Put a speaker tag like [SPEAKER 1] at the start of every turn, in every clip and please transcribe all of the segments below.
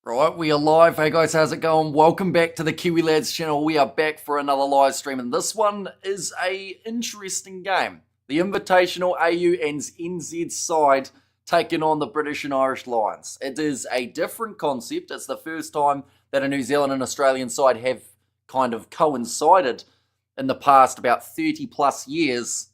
[SPEAKER 1] Right, we are live. Hey guys, how's it going? Welcome back to the Kiwi Lads channel. We are back for another live stream, and this one is a interesting game. The Invitational AUNZ NZ side taking on the British and Irish Lions. It is a different concept. It's the first time that a New Zealand and Australian side have kind of coincided in the past about 30 plus years.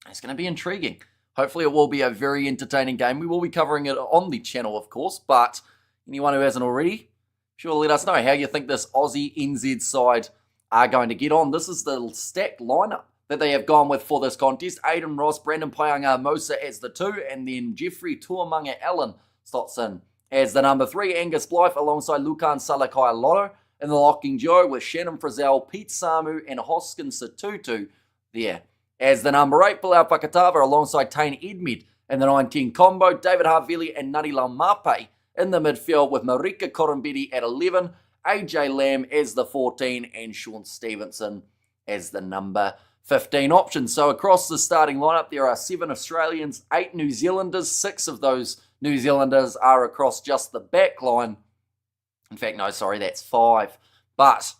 [SPEAKER 1] It's going to be intriguing. Hopefully it will be a very entertaining game. We will be covering it on the channel, of course, but anyone who hasn't already, sure, let us know how you think this Aussie NZ side are going to get on. This is the stacked lineup that they have gone with for this contest. Aidan Ross, Brandon Paianga Mosa as the 2, and then Jeffrey Tuamanga Allen slots in as the number 3. Angus Blythe alongside Lukan Salakai Lotto. In the locking duo with Shannon Frizzell, Pete Samu, and Hoskin Satutu there. As the number 8, Bilal Pakatava alongside Tane Edmed. In the 19 combo, David Havili and Nari Laumape. In the midfield with Marika Korombedi at 11, AJ Lamb as the 14, and Sean Stevenson as the number 15 option. So across the starting lineup, there are 7 Australians, 8 New Zealanders. 6 of those New Zealanders are across just the back line. In fact, no, sorry, that's 5. But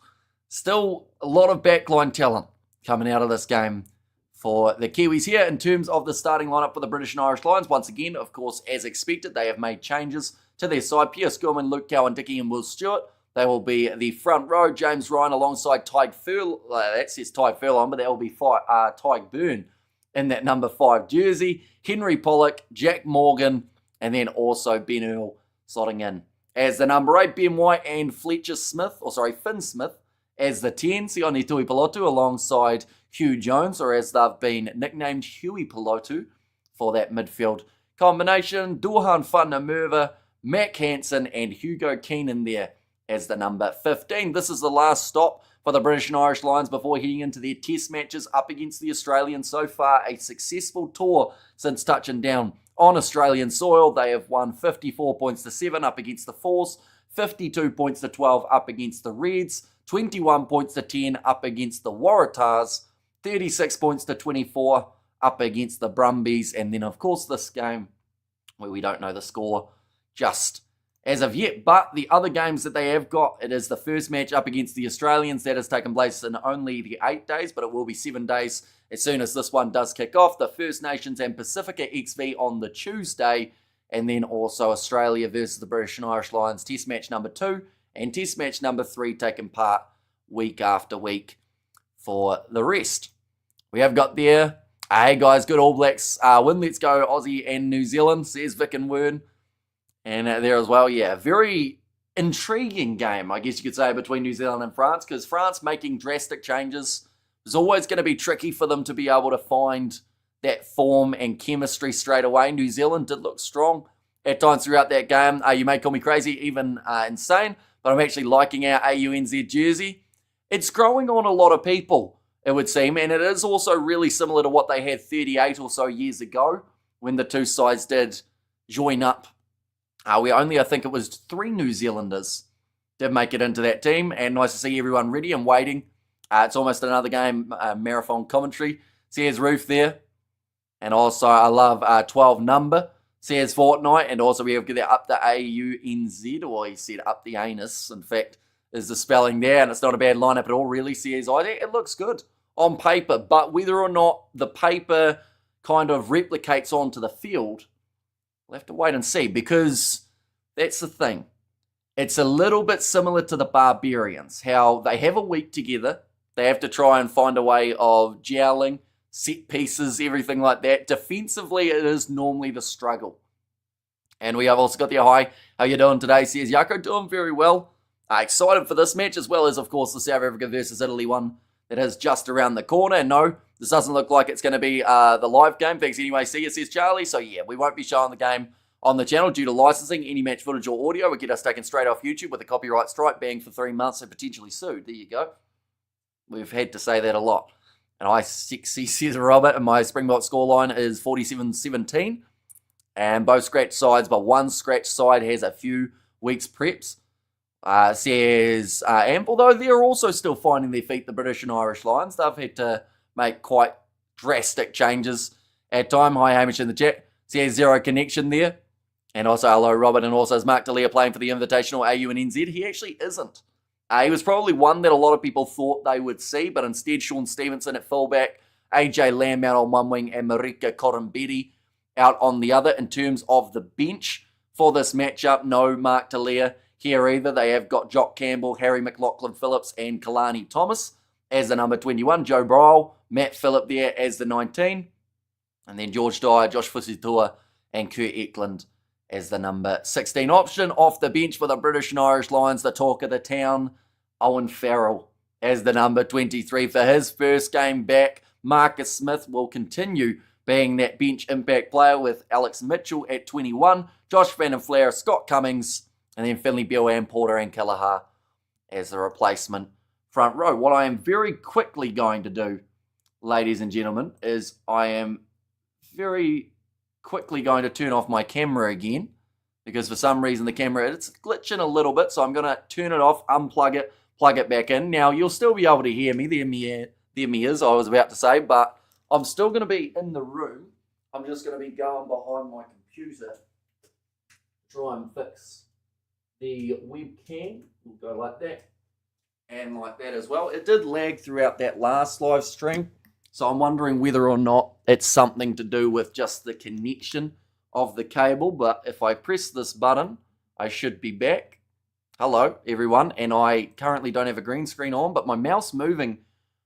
[SPEAKER 1] still a lot of backline talent coming out of this game for the Kiwis here. In terms of the starting lineup for the British and Irish Lions, once again, of course, as expected, they have made changes to their side. Pierce Gorman, Luke Cowan, Dickie and Will Stewart. They will be the front row. James Ryan alongside Tyg Furlong. That says Tyg Furlong, but that will be Tyg Byrne in that number 5 jersey. Henry Pollock, Jack Morgan, and then also Ben Earl slotting in as the number 8. Ben White and Finn Smith as the 10. Sione Tuipulotu alongside Hugh Jones, or as they've been nicknamed, Huey Pilotu, for that midfield combination. Duhan Whanamurva, Mac Hansen, and Hugo Keenan there as the number 15. This is the last stop for the British and Irish Lions before heading into their test matches up against the Australians. So far, a successful tour since touching down on Australian soil. They have won 54 points to 7 up against the Force, 52 points to 12 up against the Reds, 21 points to 10 up against the Waratahs, 36 points to 24 up against the Brumbies, and then of course this game where we don't know the score just as of yet. But the other games that they have got, it is the first match up against the Australians that has taken place in only the 8 days, but it will be 7 days as soon as this one does kick off. The First Nations and Pacifica XV on the Tuesday, and then also Australia versus the British and Irish Lions, test match number 2 and test match number 3 taking part week after week for the rest. We have got there, hey guys, good All Blacks win. Let's go Aussie and New Zealand, says Vic and Wern. And there as well, yeah, very intriguing game, I guess you could say, between New Zealand and France, because France making drastic changes is always going to be tricky for them to be able to find that form and chemistry straight away. New Zealand did look strong at times throughout that game. You may call me crazy, even insane, but I'm actually liking our AUNZ jersey. It's growing on a lot of people, it would seem, and it is also really similar to what they had 38 or so years ago when the two sides did join up. I think it was 3 New Zealanders did make it into that team, and nice to see everyone ready and waiting. It's almost another game, marathon commentary. Sears Roof there. And also, I love 12 number, Sears Fortnight, and also we have get up the AUNZ, or he said up the anus, in fact, is the spelling there, and it's not a bad lineup at all, really, Sears ID. It looks good on paper, but whether or not the paper kind of replicates onto the field, we'll have to wait and see, because that's the thing. It's a little bit similar to the Barbarians, how they have a week together. They have to try and find a way of gelling, set pieces, everything like that. Defensively, it is normally the struggle. And we have also got the hi, how you doing today? Says Yako, doing very well. Excited for this match, as well as, of course, the South Africa versus Italy one that is just around the corner. And no, this doesn't look like it's going to be the live game. Thanks anyway, see you, says Charlie. So yeah, we won't be showing the game on the channel due to licensing. Any match footage or audio will get us taken straight off YouTube with a copyright strike, banned for 3 months and potentially sued. There you go. We've had to say that a lot. And I see, says Robert, and my Springbok scoreline is 47-17. And both scratch sides, but one scratch side has a few weeks preps. Says Ample, though they're also still finding their feet, the British and Irish Lions. They've had to make quite drastic changes at time. Hi Hamish in the chat. Says zero connection there. And also, hello, Robert. And also, is Mark D'Elia playing for the Invitational AU and NZ? He actually isn't. He was probably one that a lot of people thought they would see, but instead, Sean Stevenson at fullback, AJ Lamb out on one wing, and Marika Korombedi out on the other. In terms of the bench for this matchup, no Mark D'Elia here either. They have got Jock Campbell, Harry McLaughlin-Phillips, and Kalani Thomas as the number 21. Joe Bryle, Matt Phillip there as the 19. And then George Dyer, Josh Fusitua, and Kurt Eklund as the number 16 option. Off the bench for the British and Irish Lions, the talk of the town, Owen Farrell as the number 23 for his first game back. Marcus Smith will continue being that bench impact player with Alex Mitchell at 21, Josh Van Flair, Scott Cummings, and then Finley Beale and Porter and Kelleher as the replacement front row. What I am very quickly going to do, ladies and gentlemen, is I am very quickly going to turn off my camera again, because for some reason the camera, it's glitching a little bit, so I'm going to turn it off, unplug it, plug it back in. Now, you'll still be able to hear me, there me is, I was about to say, but I'm still going to be in the room. I'm just going to be going behind my computer to try and fix the webcam. We'll go like that, and like that as well. It did lag throughout that last live stream, so I'm wondering whether or not it's something to do with just the connection of the cable. But if I press this button, I should be back. Hello, everyone. And I currently don't have a green screen on, but my mouse moving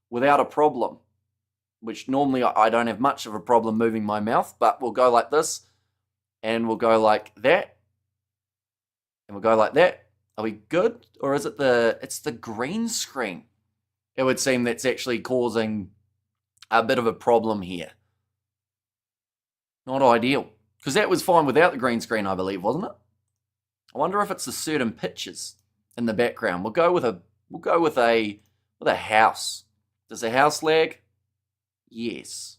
[SPEAKER 1] without a problem, which normally I don't have much of a problem moving my mouth, but we'll go like this, and we'll go like that, and we'll go like that. Are we good? Or is it it's the green screen? It would seem that's actually causing a bit of a problem here. Not ideal, because that was fine without the green screen, I believe, wasn't it? I wonder if it's the certain pictures in the background. We'll go with a house. Does a house lag? Yes.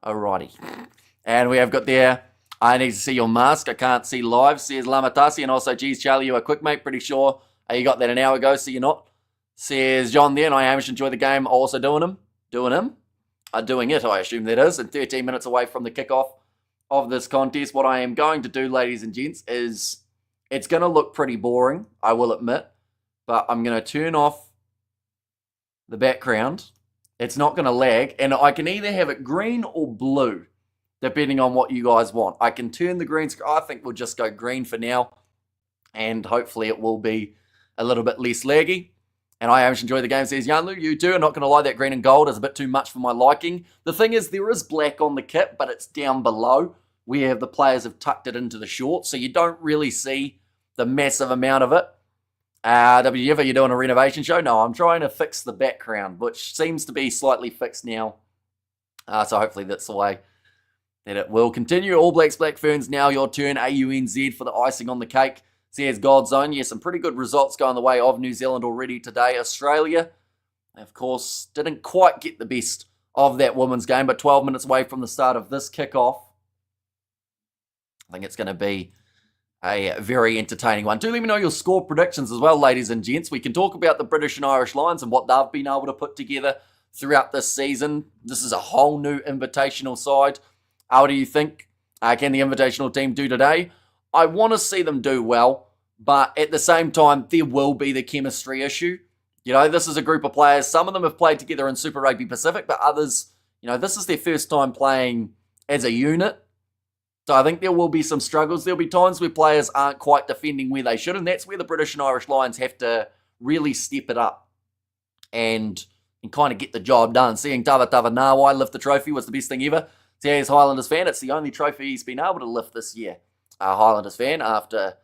[SPEAKER 1] Alrighty. And we have got there, I need to see your mask. I can't see live, says Lamatasi. And also, geez, Charlie, you are quick, mate. Pretty sure you got that an hour ago, so you're not. Says John there, and I Hamish enjoy the game. Also doing him. Doing it, I assume that is. And 13 minutes away from the kickoff of this contest. What I am going to do, ladies and gents, is it's going to look pretty boring, I will admit. But I'm going to turn off the background. It's not going to lag. And I can either have it green or blue, depending on what you guys want. I can turn the green screen. I think we'll just go green for now. And hopefully it will be a little bit less laggy. And I always enjoy the game, says Yanlu. You too. I'm not going to lie, that green and gold is a bit too much for my liking. The thing is, there is black on the kit, but it's down below where the players have tucked it into the shorts, so you don't really see the massive amount of it. WF, are you doing a renovation show? No, I'm trying to fix the background, which seems to be slightly fixed now. So hopefully that's the way that it will continue. All Blacks, Black Ferns, now your turn. AUNZ for the icing on the cake. Says God's Own. Yes, some pretty good results going the way of New Zealand already today. Australia, of course, didn't quite get the best of that women's game, but 12 minutes away from the start of this kickoff. I think it's going to be a very entertaining one. Do let me know your score predictions as well, ladies and gents. We can talk about the British and Irish Lions and what they've been able to put together throughout this season. This is a whole new invitational side. What do you think? Can the invitational team do today? I want to see them do well, but at the same time, there will be the chemistry issue. You know, this is a group of players. Some of them have played together in Super Rugby Pacific, but others, you know, this is their first time playing as a unit. So I think there will be some struggles. There'll be times where players aren't quite defending where they should, and that's where the British and Irish Lions have to really step it up and kind of get the job done. Seeing Tava Nawai lift the trophy was the best thing ever. See, as Highlanders fan, it's the only trophy he's been able to lift this year. Highlanders fan, after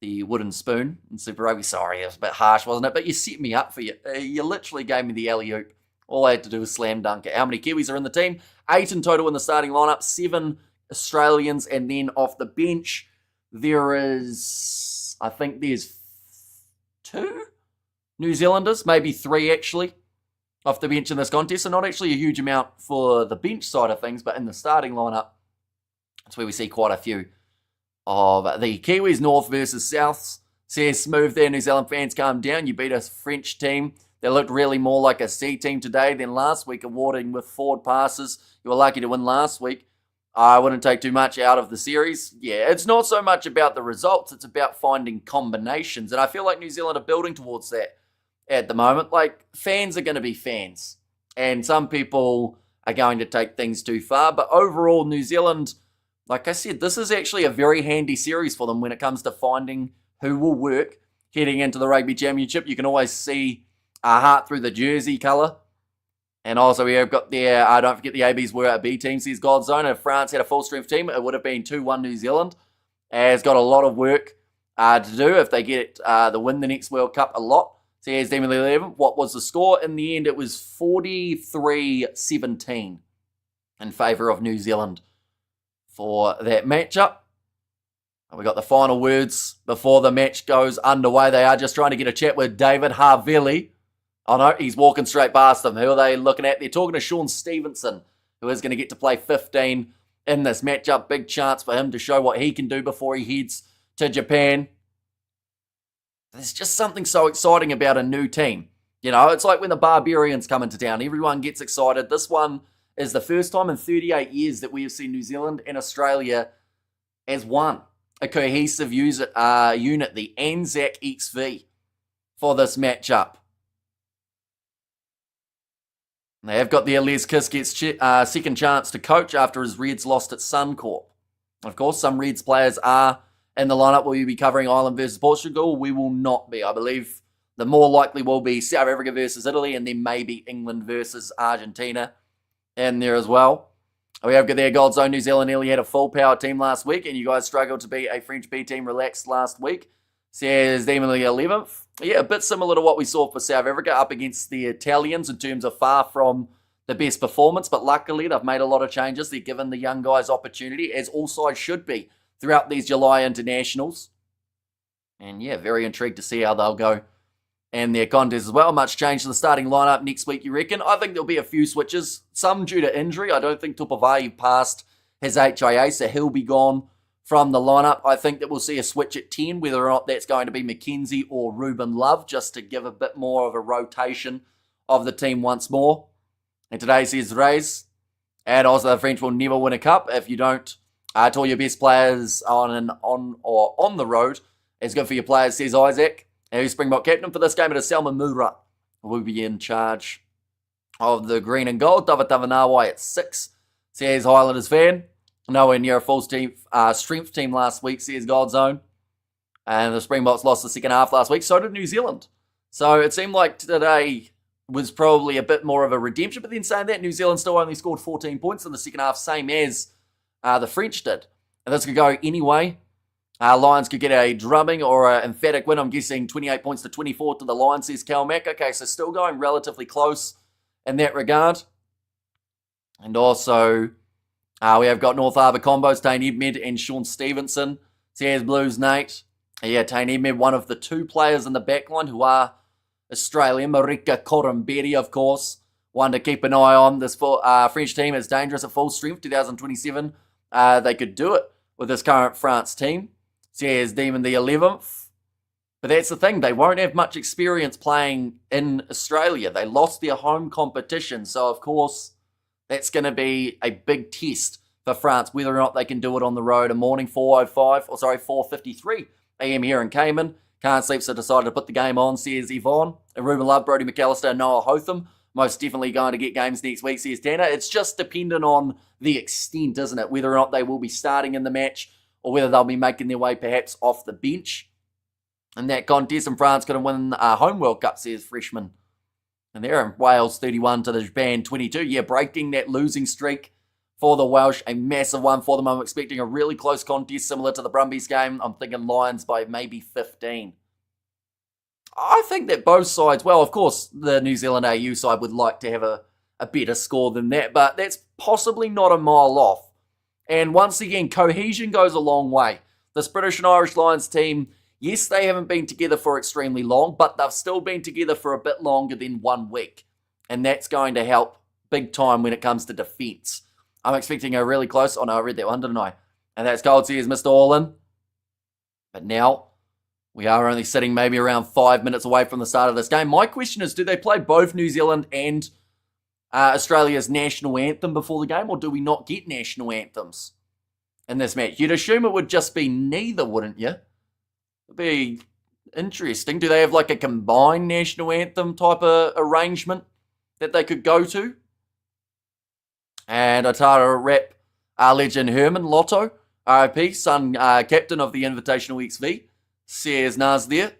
[SPEAKER 1] the wooden spoon in Super Rugby. Sorry, it was a bit harsh, wasn't it? But you set me up for you. You literally gave me the alley-oop. All I had to do was slam dunk it. How many Kiwis are in the team? 8 in total in the starting lineup, 7 Australians, and then off the bench, there is, I think there's 2 New Zealanders, maybe 3 actually, off the bench in this contest. So not actually a huge amount for the bench side of things, but in the starting lineup, that's where we see quite a few of the Kiwis. North versus Souths. Says Smooth there, New Zealand fans, calm down. You beat a French team that looked really more like a C team today than last week, awarding with forward passes. You were lucky to win last week. I wouldn't take too much out of the series. Yeah, it's not so much about the results, it's about finding combinations. And I feel like New Zealand are building towards that at the moment. Like, fans are going to be fans. And some people are going to take things too far. But overall, New Zealand, like I said, this is actually a very handy series for them when it comes to finding who will work heading into the Rugby Championship. You can always see a heart through the jersey colour. And also we have got there, don't forget the ABs were a B team, says Godzone. If France had a full-strength team, it would have been 2-1 New Zealand. Has got a lot of work to do if they get the win the next World Cup a lot. So here's Demon 11. What was the score? In the end, it was 43-17 in favour of New Zealand for that matchup. And we got the final words before the match goes underway. They are just trying to get a chat with David Havili. Oh no, he's walking straight past them. Who are they looking at? They're talking to Sean Stevenson, who is going to get to play 15 in this matchup. Big chance for him to show what he can do before he heads to Japan. There's just something so exciting about a new team. You know, it's like when the Barbarians come into town. Everyone gets excited. This one is the first time in 38 years that we have seen New Zealand and Australia as one. A cohesive unit, the ANZAC XV, for this matchup. They have got the Les Kiss gets second chance to coach after his Reds lost at Suncorp. Of course, some Reds players are in the lineup. Will you be covering Ireland versus Portugal? We will not be. I believe the more likely will be South Africa versus Italy, and then maybe England versus Argentina in there as well. We have got their Gold Zone. New Zealand nearly had a full power team last week, and you guys struggled to beat a French B team relaxed last week. Says Demon the 11th. Yeah, a bit similar to what we saw for South Africa up against the Italians in terms of far from the best performance, but luckily they've made a lot of changes. They're given the young guys opportunity, as all sides should be, throughout these July internationals. And yeah, very intrigued to see how they'll go and their contest as well. Much change to the starting lineup next week, you reckon? I think there'll be a few switches, some due to injury. I don't think Tupavai passed his HIA, so he'll be gone from the lineup. I think that we'll see a switch at 10, whether or not that's going to be McKenzie or Ruben Love, just to give a bit more of a rotation of the team once more. And today says Reyes, and also the French will never win a cup if you don't tell your best players on the road. It's good for your players, says Isaac. And who's Springbok captain for this game? It is Salman Mura, who will be in charge of the green and gold. David Tavanawai at 6, says Highlanders fan. Nowhere near a full strength team last week, says Godzone. And the Springboks lost the second half last week. So did New Zealand. So it seemed like today was probably a bit more of a redemption. But then saying that, New Zealand still only scored 14 points in the second half, same as the French did. And this could go anyway. Lions could get a drubbing or an emphatic win. I'm guessing 28 points to 24 to the Lions, says Cal Mack. Okay, so still going relatively close in that regard. And also, we have got North Harbour combos, Tane Edmed and Sean Stevenson. Says Blues Nate. Yeah, Tane Edmed, one of the two players in the backline who are Australian. Marika Koromberi, of course. One to keep an eye on. This French team is dangerous at full strength. 2027, they could do it with this current France team. Says Demon the 11th. But that's the thing. They won't have much experience playing in Australia. They lost their home competition. So, of course, that's going to be a big test for France, whether or not they can do it on the road. A morning 4:53 a.m. here in Cayman. Can't sleep, so decided to put the game on, says Yvonne. Ruben Love, Brodie McAllister, Noah Hotham. Most definitely going to get games next week, says Tanner. It's just dependent on the extent, isn't it? Whether or not they will be starting in the match or whether they'll be making their way perhaps off the bench. In that contest, and France going to win a home World Cup, says Freshman. And they're in Wales 31 to the Japan 22. Yeah, breaking that losing streak for the Welsh. A massive one for them. I'm expecting a really close contest similar to the Brumbies game. I'm thinking Lions by maybe 15. I think that both sides, well, of course, the New Zealand AU side would like to have a better score than that, but that's possibly not a mile off. And once again, cohesion goes a long way. This British and Irish Lions team, yes, they haven't been together for extremely long, but they've still been together for a bit longer than 1 week. And that's going to help big time when it comes to defence. I'm expecting a really close, oh no, I read that one, didn't I? And that's Gold says Mr. Allin. But now, we are only sitting maybe around 5 minutes away from the start of this game. My question is, do they play both New Zealand and Australia's national anthem before the game, or do we not get national anthems in this match? You'd assume it would just be neither, wouldn't you? It'd be interesting. Do they have like a combined national anthem type of arrangement that they could go to? And Atara rep legend Herman Lotto, RIP, son captain of the Invitational XV, says Nas there.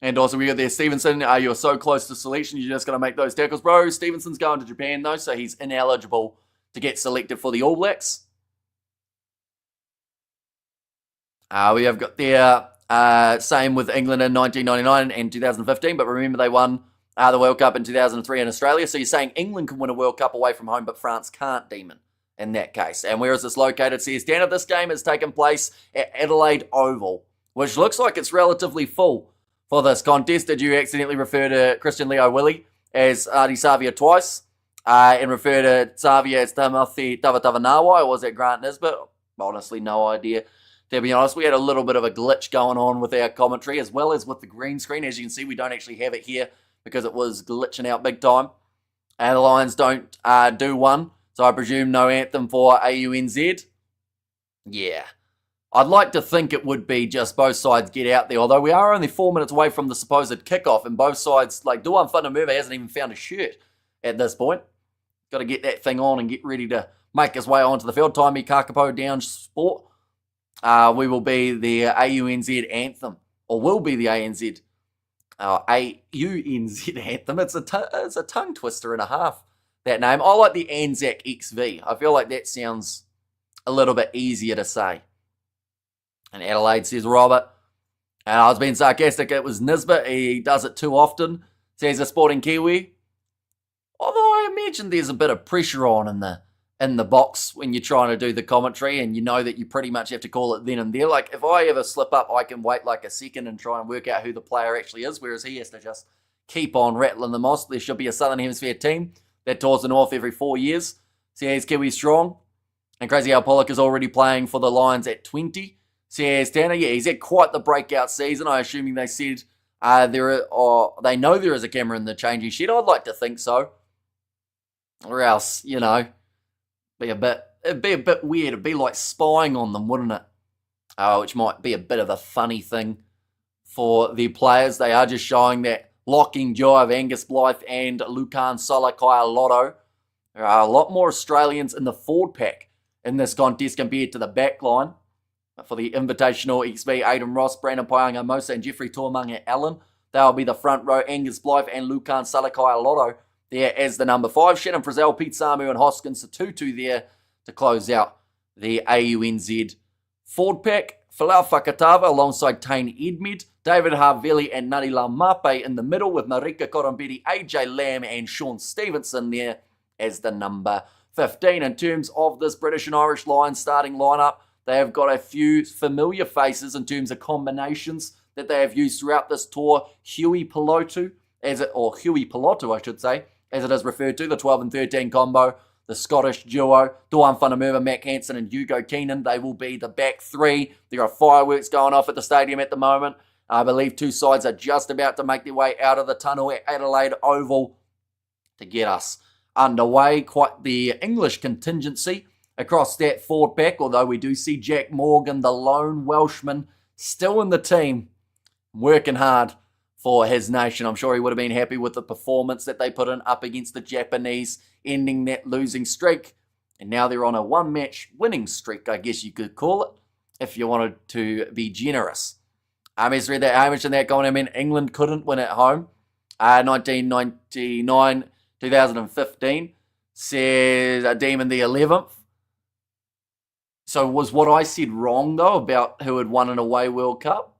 [SPEAKER 1] And also we got there Stevenson, you're so close to selection, you're just going to make those tackles. Bro, Stevenson's going to Japan though, so he's ineligible to get selected for the All Blacks. We have got there, same with England in 1999 and 2015, but remember they won the World Cup in 2003 in Australia. So you're saying England can win a World Cup away from home, but France can't, Demon, in that case. And where is this located? Says, Dan, this game has taken place at Adelaide Oval, which looks like it's relatively full for this contest. Did you accidentally refer to Christian Leo Willie as Adi Savia twice and refer to Savia as Timothy Tavatavanawa, or was that Grant Nisbet? Honestly, no idea. To be honest, we had a little bit of a glitch going on with our commentary as well as with the green screen. As you can see, we don't actually have it here because it was glitching out big time. And the Lions don't do one, so I presume no anthem for AUNZ. Yeah. I'd like to think it would be just both sides get out there, although we are only 4 minutes away from the supposed kickoff, and both sides, like Duan Funamurva hasn't even found a shirt at this point. Got to get that thing on and get ready to make his way onto the field. Taimi Kakapo down sport. We will be the AUNZ anthem, or will be the AUNZ anthem. It's a tongue twister and a half, that name. I like the ANZAC XV. I feel like that sounds a little bit easier to say. And Adelaide, says Robert. And I was being sarcastic, it was Nisbet. He does it too often, says a sporting Kiwi. Although I imagine there's a bit of pressure on in the box when you're trying to do the commentary, and you know that you pretty much have to call it then and there. Like, if I ever slip up, I can wait like a second and try and work out who the player actually is, whereas he has to just keep on rattling them off. There should be a Southern Hemisphere team that tours the North every 4 years. Says Kiwi strong. And Crazy Al Pollock is already playing for the Lions at 20. Says Tanner, yeah, he's had quite the breakout season. I assuming they said they know there is a camera in the changing shed. I'd like to think so. Or else, it'd be a bit weird. It'd be like spying on them, wouldn't it? Which might be a bit of a funny thing for the players. They are just showing that locking duo of Angus Blythe and Lucan Salakai Lotto. There are a lot more Australians in the forward pack in this contest compared to the back line. For the Invitational XV, Aidan Ross, Brandon Paianga Mosa, and Jeffrey Tuamanga Allen. They'll be the front row. Angus Blythe and Lucan Salakai Lotto there as the number 5. Shannon Frizzell, Pete Samu, and Hoskins Tutu there to close out the AUNZ forward pack. Falau Fakatava alongside Tane Edmed, David Harveli and Nari Laumape in the middle, with Marika Korombedi, AJ Lamb, and Sean Stevenson there as the number 15. In terms of this British and Irish Lions starting lineup, they have got a few familiar faces in terms of combinations that they have used throughout this tour. Huey Pilotu, Huey Pilotu, I should say, as it is referred to, the 12 and 13 combo, the Scottish duo, Duan Funamurva, Mac Hansen, and Hugo Keenan. They will be the back three. There are fireworks going off at the stadium at the moment. I believe two sides are just about to make their way out of the tunnel at Adelaide Oval to get us underway. Quite the English contingency across that forward pack, although we do see Jack Morgan, the lone Welshman, still in the team, working hard for his nation. I'm sure he would have been happy with the performance that they put in up against the Japanese, ending that losing streak. And now they're on a one-match winning streak, I guess you could call it, if you wanted to be generous. I mentioned that going, England couldn't win at home. 1999, 2015, says Demon the 11th. So was what I said wrong, though, about who had won an away World Cup?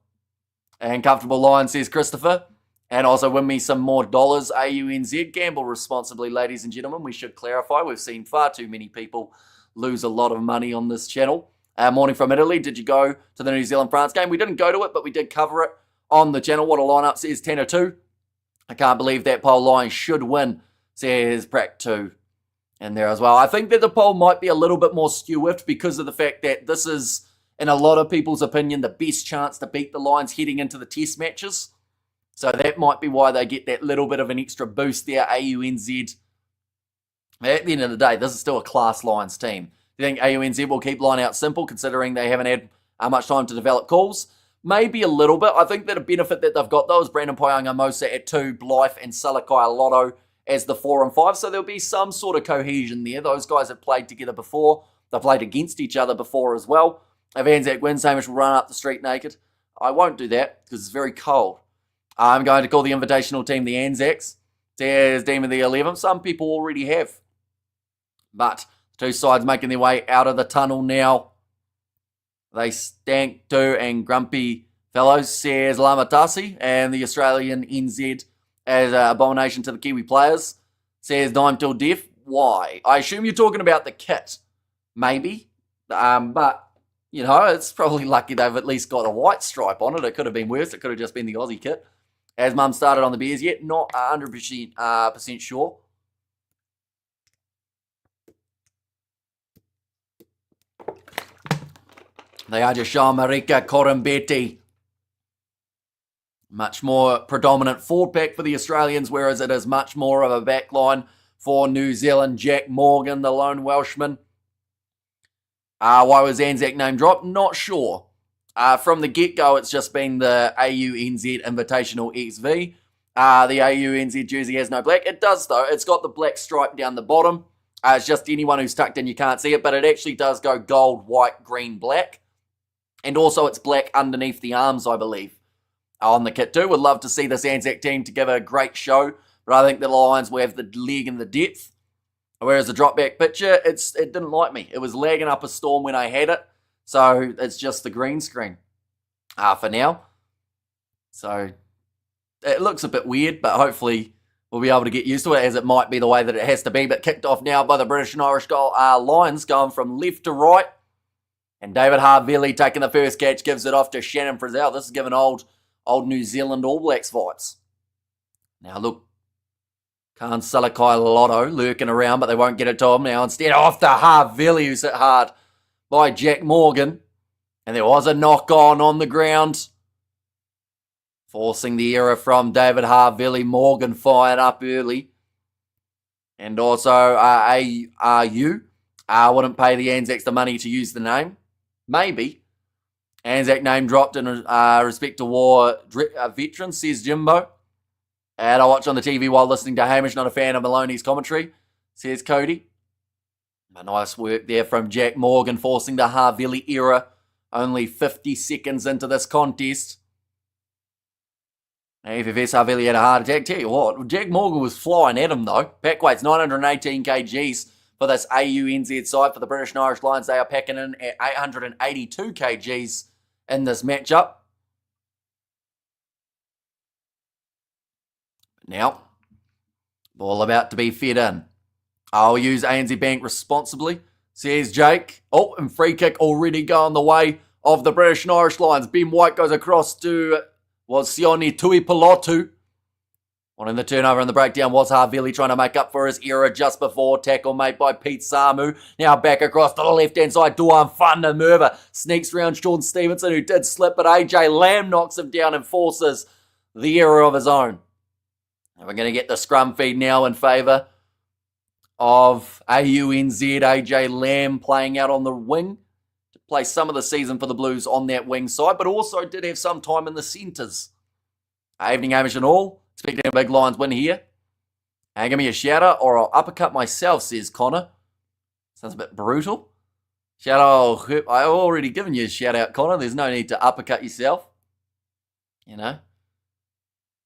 [SPEAKER 1] And Comfortable Lion, says Christopher. And also win me some more dollars, AUNZ. Gamble responsibly, ladies and gentlemen. We should clarify. We've seen far too many people lose a lot of money on this channel. Morning from Italy. Did you go to the New Zealand-France game? We didn't go to it, but we did cover it on the channel. What a lineup, says 10-2. I can't believe that poll line should win, says Prac 2. In there as well. I think that the poll might be a little bit more skew-whiffed because of the fact that this is, in a lot of people's opinion, the best chance to beat the Lions heading into the test matches. So that might be why they get that little bit of an extra boost there, AUNZ At the end of the day, this is still a class Lions team. Do you think AUNZ will keep line out simple, considering they haven't had much time to develop calls? Maybe a little bit. I think that a benefit that they've got, though, is Brandon Poyanga-Mosa at 2, Blythe and Salakai Lotto as the 4 and 5, so there'll be some sort of cohesion there. Those guys have played together before. They've played against each other before as well. If ANZAC wins, Hamish will run up the street naked. I won't do that because it's very cold. I'm going to call the invitational team the ANZACs. There's Demon the 11. Some people already have. But two sides making their way out of the tunnel now. They stank to and grumpy fellows, says Lamatasi, and the Australian NZ as an abomination to the Kiwi players, says Dime Till Death. Why? I assume you're talking about the kit. Maybe. But, you know, it's probably lucky they've at least got a white stripe on it. It could have been worse. It could have just been the Aussie kit. As Mum started on the Bears yet, not 100% sure. They are just Marika Korombeti. Much more predominant forward pack for the Australians, whereas it is much more of a back line for New Zealand. Jack Morgan, the lone Welshman. Why was ANZAC name dropped? Not sure. From the get-go, it's just been the AUNZ Invitational XV. The AUNZ jersey has no black. It does, though. It's got the black stripe down the bottom. It's just anyone who's tucked in, you can't see it, but it actually does go gold, white, green, black. And also it's black underneath the arms, I believe, on the kit too. Would love to see this ANZAC team to give a great show, but I think the Lions will have the leg and the depth. Whereas the drop back picture, it didn't like me. It was lagging up a storm when I had it, so it's just the green screen for now. So it looks a bit weird, but hopefully we'll be able to get used to it, as it might be the way that it has to be. But kicked off now by the British and Irish Lions, going from left to right. And David Harvili taking the first catch, gives it off to Shannon Frizzell. This is giving old New Zealand All Blacks vibes. Now look, Khan Salakai Lotto lurking around, but they won't get it to him. Now instead off to Harvili, who's hit hard by Jack Morgan. And there was a knock on the ground, forcing the error from David Harvili. Morgan fired up early. And also ARU wouldn't pay the Anzacs the money to use the name. Maybe. ANZAC name dropped in respect to war veterans, says Jimbo. And I watch on the TV while listening to Hamish, not a fan of Maloney's commentary, says Cody. A nice work there from Jack Morgan, forcing the Harvili error. Only 50 seconds into this contest. AFFS Harvili had a heart attack. Tell you what, Jack Morgan was flying at him though. Pack weight's 918 kgs. For this AUNZ side, for the British and Irish Lions, they are packing in at 882 kgs in this matchup. Now, ball about to be fed in. I'll use ANZ Bank responsibly, says Jake. Oh, and free kick already going the way of the British and Irish Lions. Ben White goes across to, Sione Tuipulotu. On in the turnover and the breakdown was Harvili trying to make up for his error just before. Tackle made by Pete Samu. Now back across to the left-hand side. Duan Fundermerva sneaks around Sean Stevenson, who did slip, but AJ Lamb knocks him down and forces the error of his own. And we're going to get the scrum feed now in favour of AUNZ. AJ Lamb playing out on the wing to play some of the season for the Blues on that wing side, but also did have some time in the centres. Evening, Hamish and all. Expecting a big Lions win here. And give me a shout out or I'll uppercut myself, says Connor. Sounds a bit brutal. Shout out, I've already given you a shout out, Connor. There's no need to uppercut yourself. You know.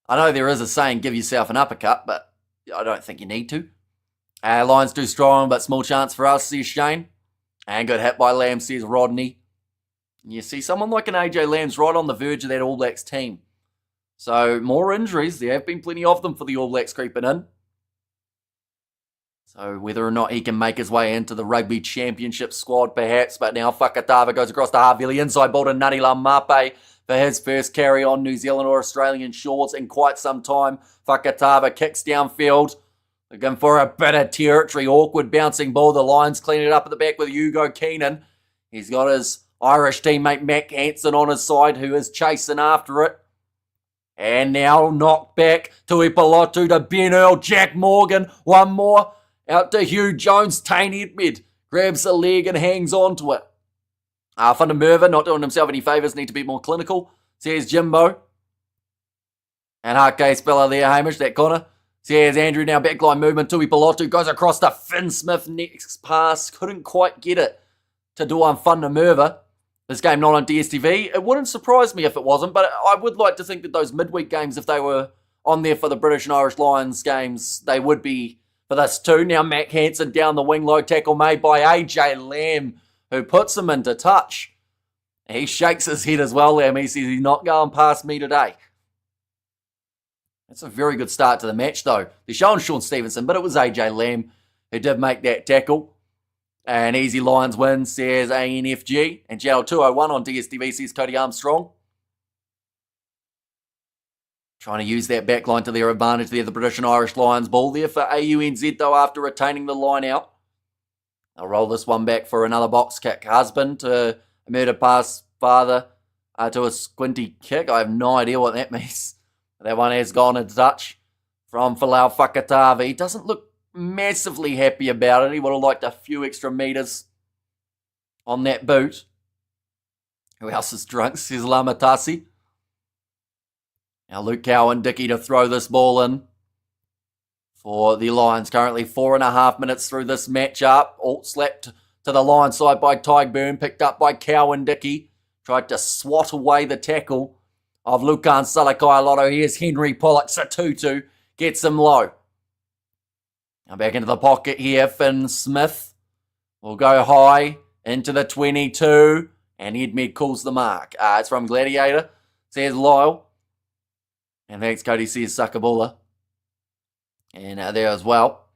[SPEAKER 1] I know there is a saying, give yourself an uppercut, but I don't think you need to. Lions too strong, but small chance for us, says Shane. And good hit by Lamb, says Rodney. And you see someone like an AJ Lamb's right on the verge of that All Blacks team. So, more injuries. There have been plenty of them for the All Blacks creeping in. So, whether or not he can make his way into the Rugby Championship squad, perhaps. But now Fakatava goes across to Harvili. Inside ball to Nanila Mape for his first carry on New Zealand or Australian shores in quite some time. Fakatava kicks downfield. Looking for a bit of territory. Awkward bouncing ball. The Lions clean it up at the back with Hugo Keenan. He's got his Irish teammate Mac Hansen on his side, who is chasing after it. And now knocked back to Ipolotu to Ben Earl, Jack Morgan, one more. Out to Hugh Jones. Tane Edmed grabs the leg and hangs on to it. Van der Merwe not doing himself any favours. Need to be more clinical. Says Jimbo. And Hake Spiller there, Hamish, that corner. Says Andrew now, backline movement. Tui Pilotu goes across to Finn Smith. Next pass. Couldn't quite get it to Duan van der Merwe. This game not on DSTV. It wouldn't surprise me if it wasn't, but I would like to think that those midweek games, if they were on there for the British and Irish Lions games, they would be for this too. Now Mac Hansen down the wing, low tackle made by AJ Lamb, who puts him into touch. He shakes his head as well, Lamb. He says he's not going past me today. That's a very good start to the match, though. They're showing Sean Stevenson, but it was AJ Lamb who did make that tackle. An easy Lions win, says ANFG. And Channel 201 on DSTV says Cody Armstrong. Trying to use that back line to their advantage there. The British and Irish Lions ball there for AUNZ, though, after retaining the line out. They'll roll this one back for another box kick. Husband to a murder pass, father to a squinty kick. I have no idea what that means. That one has gone into touch from Falau Fakatavi. Doesn't look massively happy about it. He would have liked a few extra metres on that boot. Who else is drunk? Says Lamatasi. Now Luke Cowan-Dickie to throw this ball in for the Lions. Currently 4.5 minutes through this matchup. Alt slapped to the Lions side by Tyburn. Picked up by Cowan-Dickie. Tried to swat away the tackle of Lukan Salakai Lotto. Here's Henry Pollock. Satutu gets him low. Now back into the pocket here. Finn Smith will go high into the 22. And Edmed calls the mark. It's from Gladiator. Says Lyle. And thanks, Cody. Says Sakabula. And there as well.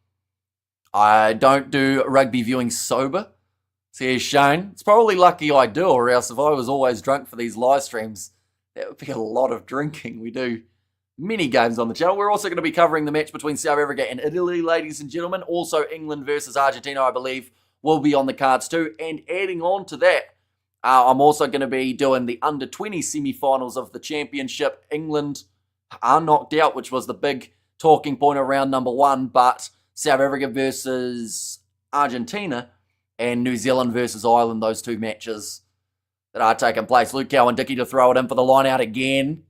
[SPEAKER 1] I don't do rugby viewing sober. Says Shane. It's probably lucky I do, or else if I was always drunk for these live streams, that would be a lot of drinking. We do many games on the channel. We're also going to be covering the match between South Africa and Italy, ladies and gentlemen. Also, England versus Argentina, I believe, will be on the cards too. And adding on to that, I'm also going to be doing the under-20 semi-finals of the championship. England are knocked out, which was the big talking point around number one, but South Africa versus Argentina and New Zealand versus Ireland, those two matches that are taking place. Luke Cowan-Dickie to throw it in for the line out again.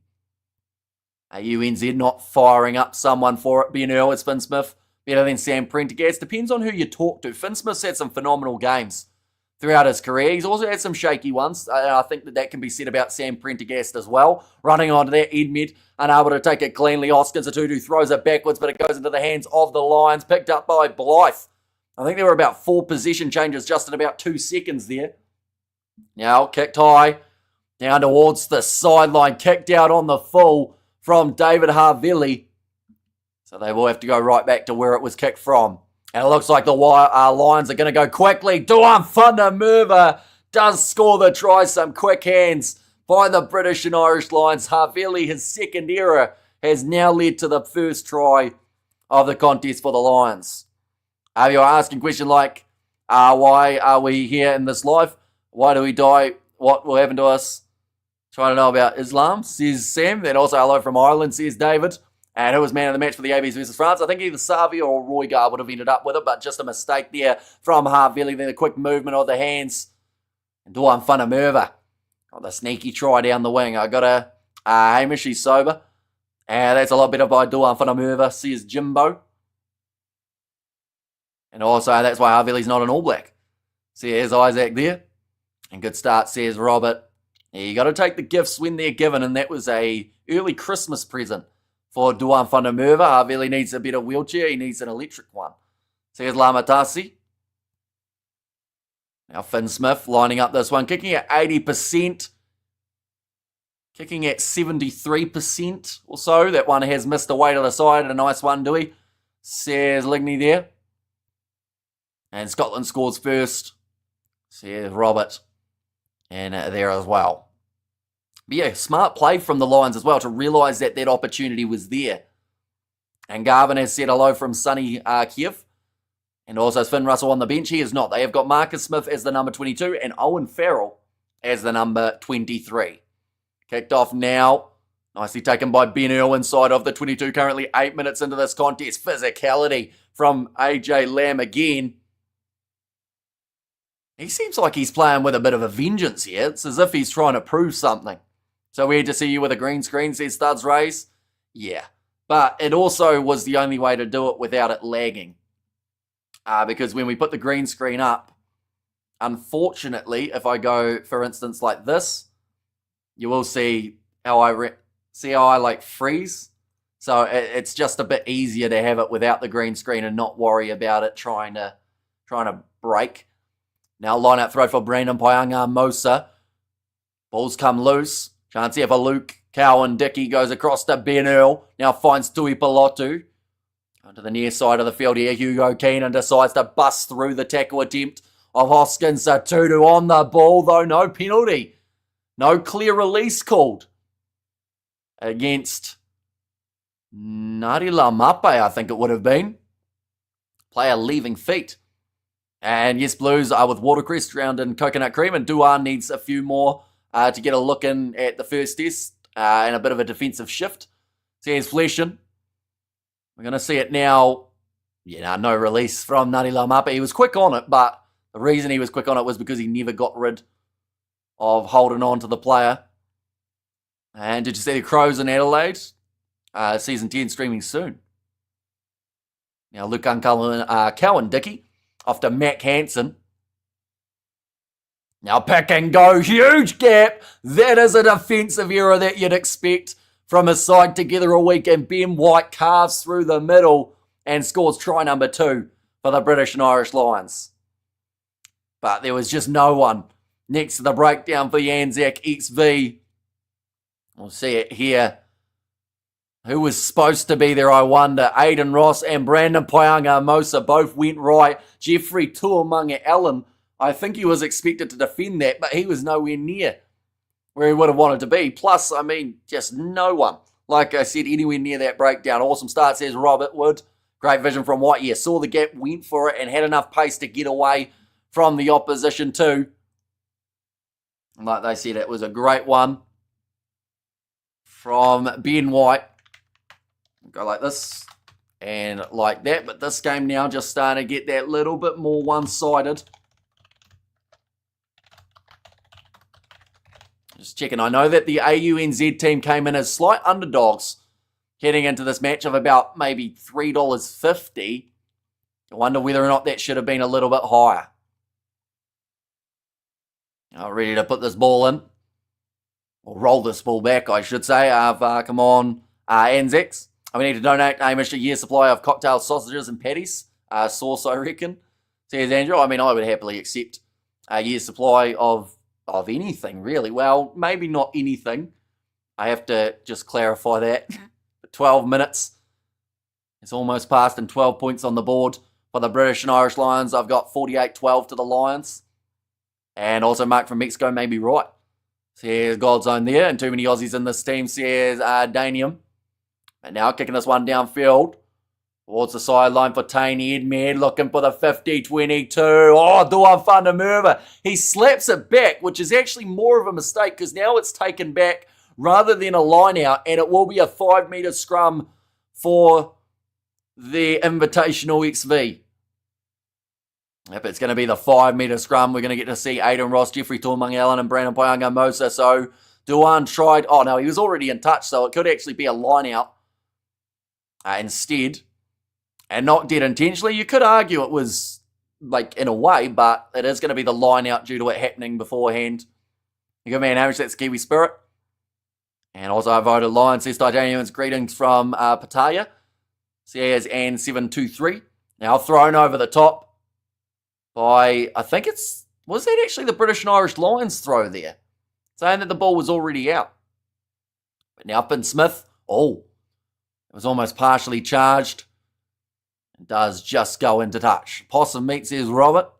[SPEAKER 1] AUNZ not firing up someone for it. Ben Earl, it's Finn Smith. Better than Sam Prendergast. Depends on who you talk to. Finn Smith's had some phenomenal games throughout his career. He's also had some shaky ones. I think that can be said about Sam Prendergast as well. Running onto that, Edmed, unable to take it cleanly. Oscar Satutu throws it backwards, but it goes into the hands of the Lions. Picked up by Blythe. I think there were about 4 position changes just in about 2 seconds there. Now, kicked high, down towards the sideline, kicked out on the full from David Harvili. So they will have to go right back to where it was kicked from. And it looks like the Lions are going to go quickly. Duan van der Merwe does score the try. Some quick hands by the British and Irish Lions. Harvili, his second error, has now led to the first try of the contest for the Lions. You're asking a question like, why are we here in this live? Why do we die? What will happen to us? Trying to know about Islam, says Sam. Then also hello from Ireland, says David. And who was man of the match for the ABs versus France? I think either Savi or Roygar would have ended up with it, but just a mistake there from Harvili. Then a quick movement of the hands. And Duan van der Merwe got the sneaky try down the wing. I got a Hamish, he's sober. And that's a lot better by Duan van der Merwe, says Jimbo. And also that's why Harvili's not an All Black. See, here's Isaac there. And good start, says Robert. Yeah, you got to take the gifts when they're given, and that was a early Christmas present for Duan van der Merwe. Harvili needs a better wheelchair. He needs an electric one. Says Lamatasi. Now Finn Smith lining up this one, kicking at 80%. Kicking at 73% or so. That one has missed away to the side. A nice one, Dewey. Says Ligney there. And Scotland scores first. Says Robert. And there as well. But yeah, smart play from the Lions as well to realise that that opportunity was there. And Garvin has said hello from Sonny Kiev. And also Finn Russell on the bench. He is not. They have got Marcus Smith as the number 22 and Owen Farrell as the number 23. Kicked off now Nicely taken by Ben Earl inside of the 22, currently 8 minutes into this contest. Physicality from AJ Lamb again. He seems like he's playing with a bit of a vengeance here. It's as if he's trying to prove something. So weird to see you with a green screen, says Studs Race. Yeah, but it also was the only way to do it without it lagging. Because when we put the green screen up, unfortunately, if I go, for instance, like this, you will see how I like freeze. So it's just a bit easier to have it without the green screen and not worry about it trying to break. Now line out throw for Brandon Paanga-Mosa. Balls come loose. Chance here for Luke Cowan-Dickey. Goes across to Ben Earl. Now finds Tui Pelotu. Onto the near side of the field here. Hugo Keenan decides to bust through the tackle attempt of Hoskins. Satutu on the ball, though no penalty. No clear release called against Nari Lamape, I think it would have been. Player leaving feet. And yes, Blues are with Watercress drowned in coconut cream, and Duan needs a few more to get a look in at the first test and a bit of a defensive shift. So here's Fleshin. We're going to see it now. Yeah, no release from Nari Lamape. He was quick on it, but the reason he was quick on it was because he never got rid of holding on to the player. And did you see the Crows in Adelaide? Season 10 streaming soon. Now Luke Cowan-Dickey off to Mac Hansen. Now pick and go, huge gap. That is a defensive error that you'd expect from a side together a week, and Ben White carves through the middle and scores try number 2 for the British and Irish Lions. But there was just no one next to the breakdown for the ANZAC XV. We'll see it here. Who was supposed to be there, I wonder? Aidan Ross and Brandon Paanga-Mosa both went right. Jeffrey Tuamunga-Allen, I think he was expected to defend that, but he was nowhere near where he would have wanted to be. Plus, I mean, just no one, like I said, anywhere near that breakdown. Awesome start, says Robert Wood. Great vision from White. Yeah, saw the gap, went for it, and had enough pace to get away from the opposition too. And like they said, it was a great one from Ben White. Go like this and like that, but this game now just starting to get that little bit more one-sided. Just checking. I know that the AUNZ team came in as slight underdogs heading into this match of about maybe $3.50. I wonder whether or not that should have been a little bit higher. Now ready to put this ball in. Or roll this ball back, I should say. Come on, ANZACs. We need to donate Amish a year's supply of cocktail sausages and patties. Sauce, I reckon. Says Andrew. I mean, I would happily accept a year's supply of anything, really. Well, maybe not anything. I have to just clarify that. 12 minutes. It's almost passed and 12 points on the board for the British and Irish Lions. I've got 48-12 to the Lions. And also Mark from Mexico may be right. Says Godzone there. And too many Aussies in this team, says Danium. And now kicking this one downfield towards the sideline for Taney Edmed, looking for the 50-22. Oh, Duan van der Merwe. He slaps it back, which is actually more of a mistake because now it's taken back rather than a line out, and it will be a 5-metre scrum for the Invitational XV. Yep, it's going to be the 5-metre scrum. We're going to get to see Aidan Ross, Jeffrey Tuamunga-Allen, and Brandon Paanga-Mosa. So Duan tried. Oh, no, he was already in touch, so it could actually be a line out. Instead, and not dead intentionally. You could argue it was, like, in a way, but it is going to be the line out due to it happening beforehand. You good man, Hamish, that's Kiwi Spirit. And also I voted Lions, says Titanium's greetings from Pattaya. Says Ann723. Now thrown over the top by, I think was that actually the British and Irish Lions throw there? Saying that the ball was already out. But now Finn Smith, it was almost partially charged. It does just go into touch. Possum meat, says Robert.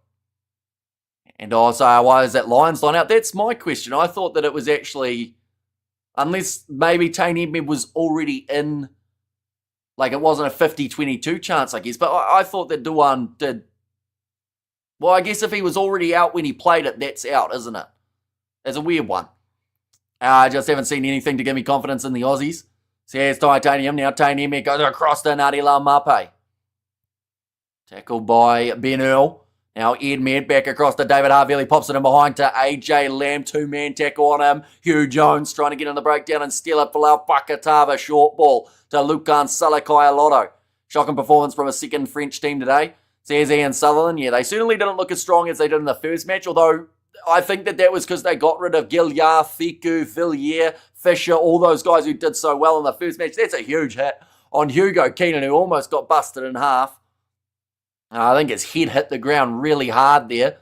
[SPEAKER 1] And also, why is that Lions line out? That's my question. I thought that it was actually, unless maybe Tane Edmed was already in, like it wasn't a 50-22 chance, I guess. But I thought that Duan did. Well, I guess if he was already out when he played it, that's out, isn't it? It's a weird one. I just haven't seen anything to give me confidence in the Aussies. So here's Titanium. Now Titanium goes across to Nadi Laumape. Tackled by Ben Earl. Now Ed Med back across to David Harville. Pops it in behind to AJ Lamb. Two-man tackle on him. Hugh Jones trying to get in the breakdown and steal it for Lau Fakatava. Short ball to Lukan Salakai Lotto. Shocking performance from a second French team today. Says Ian Sutherland. Yeah, they certainly didn't look as strong as they did in the first match, although I think that was because they got rid of Gilliard, Thiku, Villiers, Fisher, all those guys who did so well in the first match. That's a huge hit on Hugo Keenan, who almost got busted in half. I think his head hit the ground really hard there.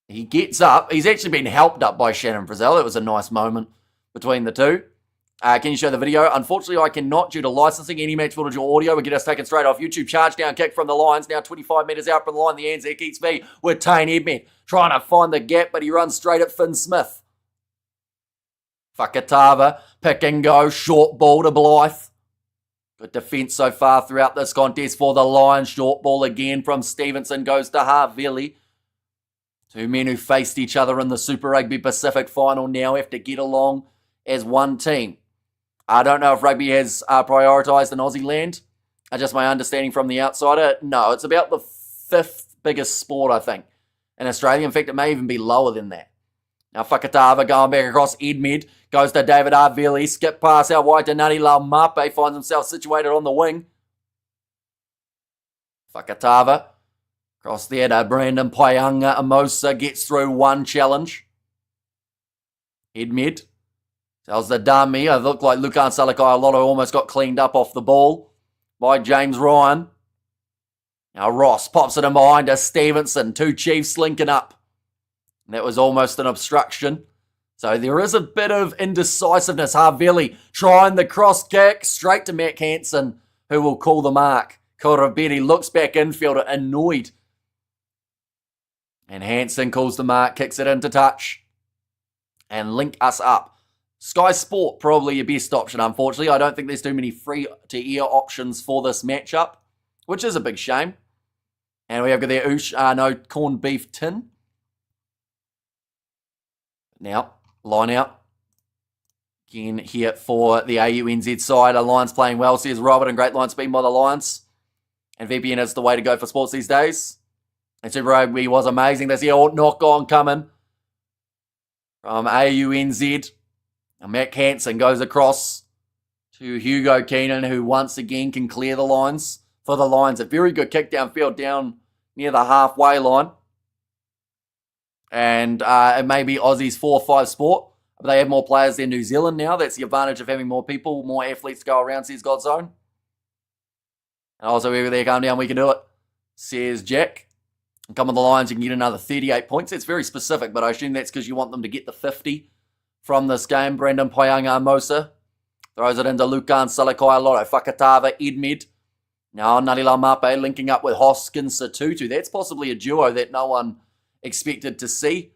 [SPEAKER 1] He gets up. He's actually been helped up by Shannon Frizzell. It was a nice moment between the two. Can you show the video? Unfortunately, I cannot due to licensing. Any match footage or audio will get us taken straight off YouTube. Charge down kick from the Lions. Now 25 metres out from the line. The ANZAC XV with Tane Edmed trying to find the gap, but he runs straight at Finn Smith. Fakatava, pick and go. Short ball to Blythe. Good defence so far throughout this contest for the Lions. Short ball again from Stevenson goes to Harville. Two men who faced each other in the Super Rugby Pacific final now have to get along as one team. I don't know if rugby has prioritised in Aussie land. Just my understanding from the outsider. No, it's about the 5th biggest sport, I think, in Australia. In fact, it may even be lower than that. Now Fakatava going back across Edmed. Goes to David Harville. Skip pass out wide to Nani Laumape. Finds himself situated on the wing. Fakatava. Across there to Brandon Payanga. Amosa gets through one challenge. Edmed. Tells the dummy. It looked like Lukan Salakai Lotto almost got cleaned up off the ball by James Ryan. Now Ross pops it in behind to Stevenson. Two Chiefs linking up. And that was almost an obstruction. So there is a bit of indecisiveness. Harville trying the cross kick straight to Matt Hansen, who will call the mark. Koroberi looks back infield, annoyed. And Hansen calls the mark, kicks it into touch. And link us up. Sky Sport, probably your best option, unfortunately. I don't think there's too many free-to-air options for this matchup, which is a big shame. And we have got their corned beef tin. Now, line out. Again, here for the AUNZ side. Lions playing well, says Robert, and great line speed by the Lions. And VPN is the way to go for sports these days. And Super Rugby was amazing. There's the old knock-on coming from AUNZ. And Matt Hansen goes across to Hugo Keenan, who once again can clear the lines for the Lions. A very good kick downfield down near the halfway line. And it may be Aussie's 4-5 sport. But they have more players than New Zealand now. That's the advantage of having more people, more athletes to go around, says Godzone. And also, if they come down, we can do it, says Jack. And come on the Lions, you can get another 38 points. That's very specific, but I assume that's because you want them to get the 50 from this game. Brandon Payanga Mosa throws it into Lukan Salakai Lotto. Fakatava Edmed. Now Nani Laumape linking up with Hoskins Satutu. That's possibly a duo that no one expected to see.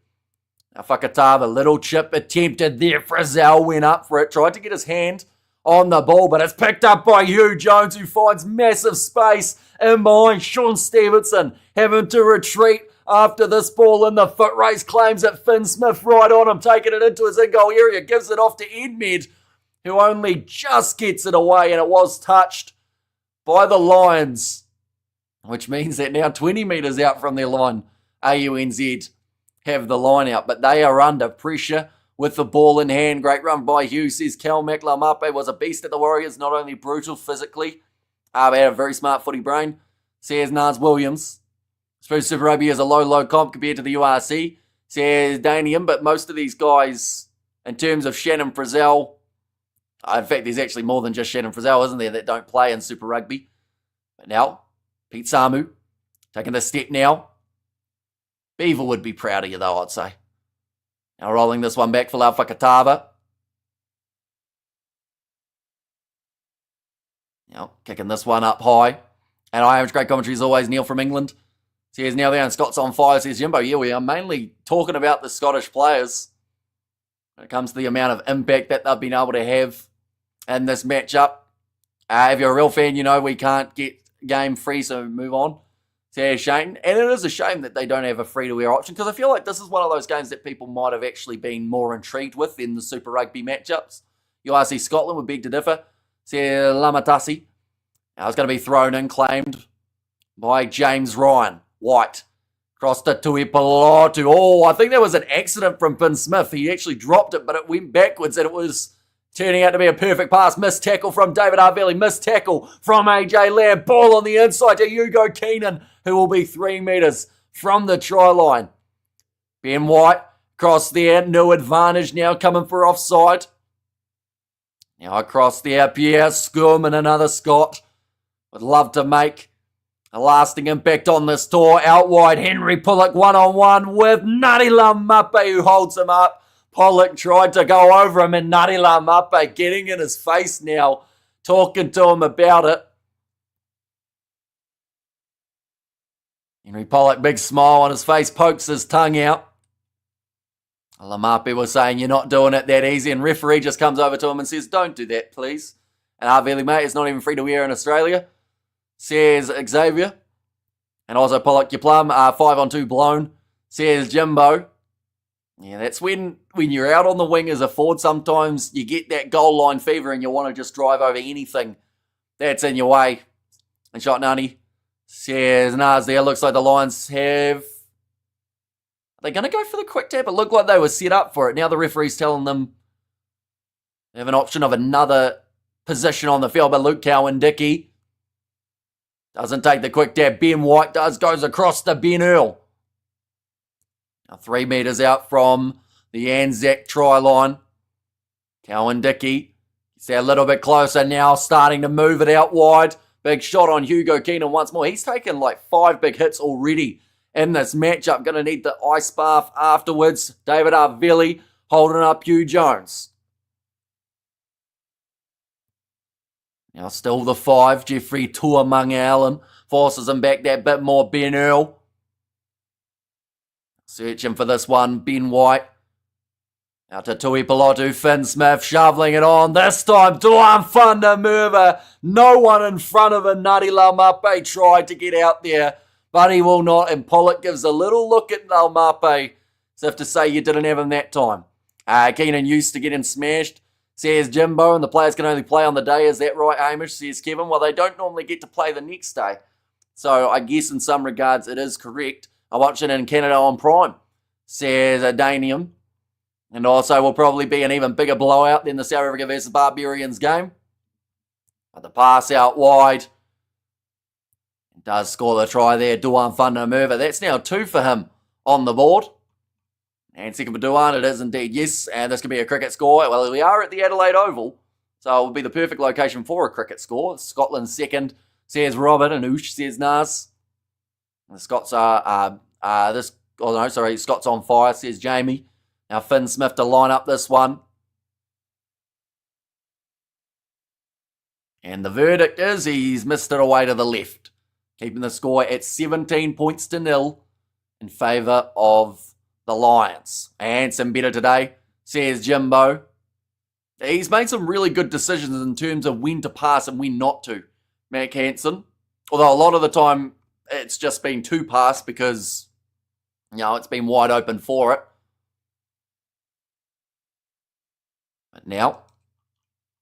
[SPEAKER 1] Now Fakatava, little chip attempted there. Frizzell went up for it. Tried to get his hand on the ball, but it's picked up by Hugh Jones, who finds massive space in behind Sean Stevenson, having to retreat after this ball in the foot race. Claims it. Finn Smith right on him, taking it into his in-goal area. Gives it off to Edmed, who only just gets it away, and it was touched by the Lions, which means that now 20 metres out from their line, AUNZ have the line out, but they are under pressure with the ball in hand. Great run by Hugh, says Cal Laumape was a beast at the Warriors, not only brutal physically, but had a very smart footy brain, says Nars Williams. I suppose Super Rugby is a low comp compared to the URC, says Danium, but most of these guys, in terms of Shannon Frizzell, in fact, there's actually more than just Shannon Frizzell, isn't there, that don't play in Super Rugby. But now, Pete Samu, taking the step now. Beaver would be proud of you, though, I'd say. Now rolling this one back for Lau Fakatava. Now, kicking this one up high. And I have great commentary as always, Neil from England. Says now there, and Scott's on fire, says Jimbo. Yeah, we are mainly talking about the Scottish players when it comes to the amount of impact that they've been able to have in this matchup. If you're a real fan, you know we can't get game free, so move on. says Shane. And it is a shame that they don't have a free-to-air option, because I feel like this is one of those games that people might have actually been more intrigued with in the Super Rugby matchups. URC Scotland would beg to differ. Says Lamatasi. Now it's going to be thrown in, claimed by James Ryan. White. Crossed it to Ipolatu. Oh, I think that was an accident from Finn Smith. He actually dropped it, but it went backwards, and it was turning out to be a perfect pass. Missed tackle from David Arvelli. Missed tackle from AJ Lamb. Ball on the inside to Hugo Keenan, who will be 3 metres from the try line. Ben White across there. No advantage now, coming for offside. Now across there, Pierre Scum and another Scot. Would love to make a lasting impact on this tour. Out wide, Henry Pollock one-on-one with Nari Lamape, who holds him up. Pollock tried to go over him, and Nari Lamape getting in his face now, talking to him about it. Henry Pollock, big smile on his face, pokes his tongue out. Lamape was saying, "You're not doing it that easy," and referee just comes over to him and says, "Don't do that, please." And Arvelli, mate, it's not even free to air in Australia, says Xavier. And also Pollock, your plum, 5-on-2 blown, says Jimbo. Yeah, that's when you're out on the wing as a forward, sometimes you get that goal line fever and you want to just drive over anything that's in your way. And Shot Nani says, Nas there, looks like the Lions have... Are they going to go for the quick tap? It looked like they were set up for it. Now the referee's telling them they have an option of another position on the field, but Luke Cowan-Dickey doesn't take the quick tap. Ben White does, goes across to Ben Earl. Now 3 metres out from the ANZAC try line. Cowan-Dickey gets there a little bit closer now, starting to move it out wide. Big shot on Hugo Keenan once more. He's taken like 5 big hits already in this matchup. Going to need the ice bath afterwards. David Arvelli holding up Hugh Jones. Now still the 5. Jeffrey Tuamanga-Allen forces him back that bit more. Ben Earl searching for this one. Ben White out to Tui Pilotu. Finn Smith shoveling it on. This time Duan Fundamerva. No one in front of him. Nari Laumape tried to get out there, but he will not. And Pollock gives a little look at Laumape as if to say you didn't have him that time. Keenan used to getting smashed, says Jimbo, and the players can only play on the day. Is that right, Hamish? Says Kevin. Well, they don't normally get to play the next day. So I guess in some regards it is correct. I watch it in Canada on Prime, says Danium. And also will probably be an even bigger blowout than the South Africa versus Barbarians game. But the pass out wide. Does score the try there, Duan Fundamerva. That's now 2 for him on the board. And second for Duan, it is indeed, yes. And this could be a cricket score. Well, we are at the Adelaide Oval, so it would be the perfect location for a cricket score. Scotland second, says Robert, and Oosh says Nas. The Scots are, Scots on fire, says Jamie. Now Finn Smith to line up this one. And the verdict is he's missed it away to the left, keeping the score at 17-0 in favour of the Lions. And some better today, says Jimbo. He's made some really good decisions in terms of when to pass and when not to, Mac Hansen. Although a lot of the time it's just been to pass because, it's been wide open for it. But now,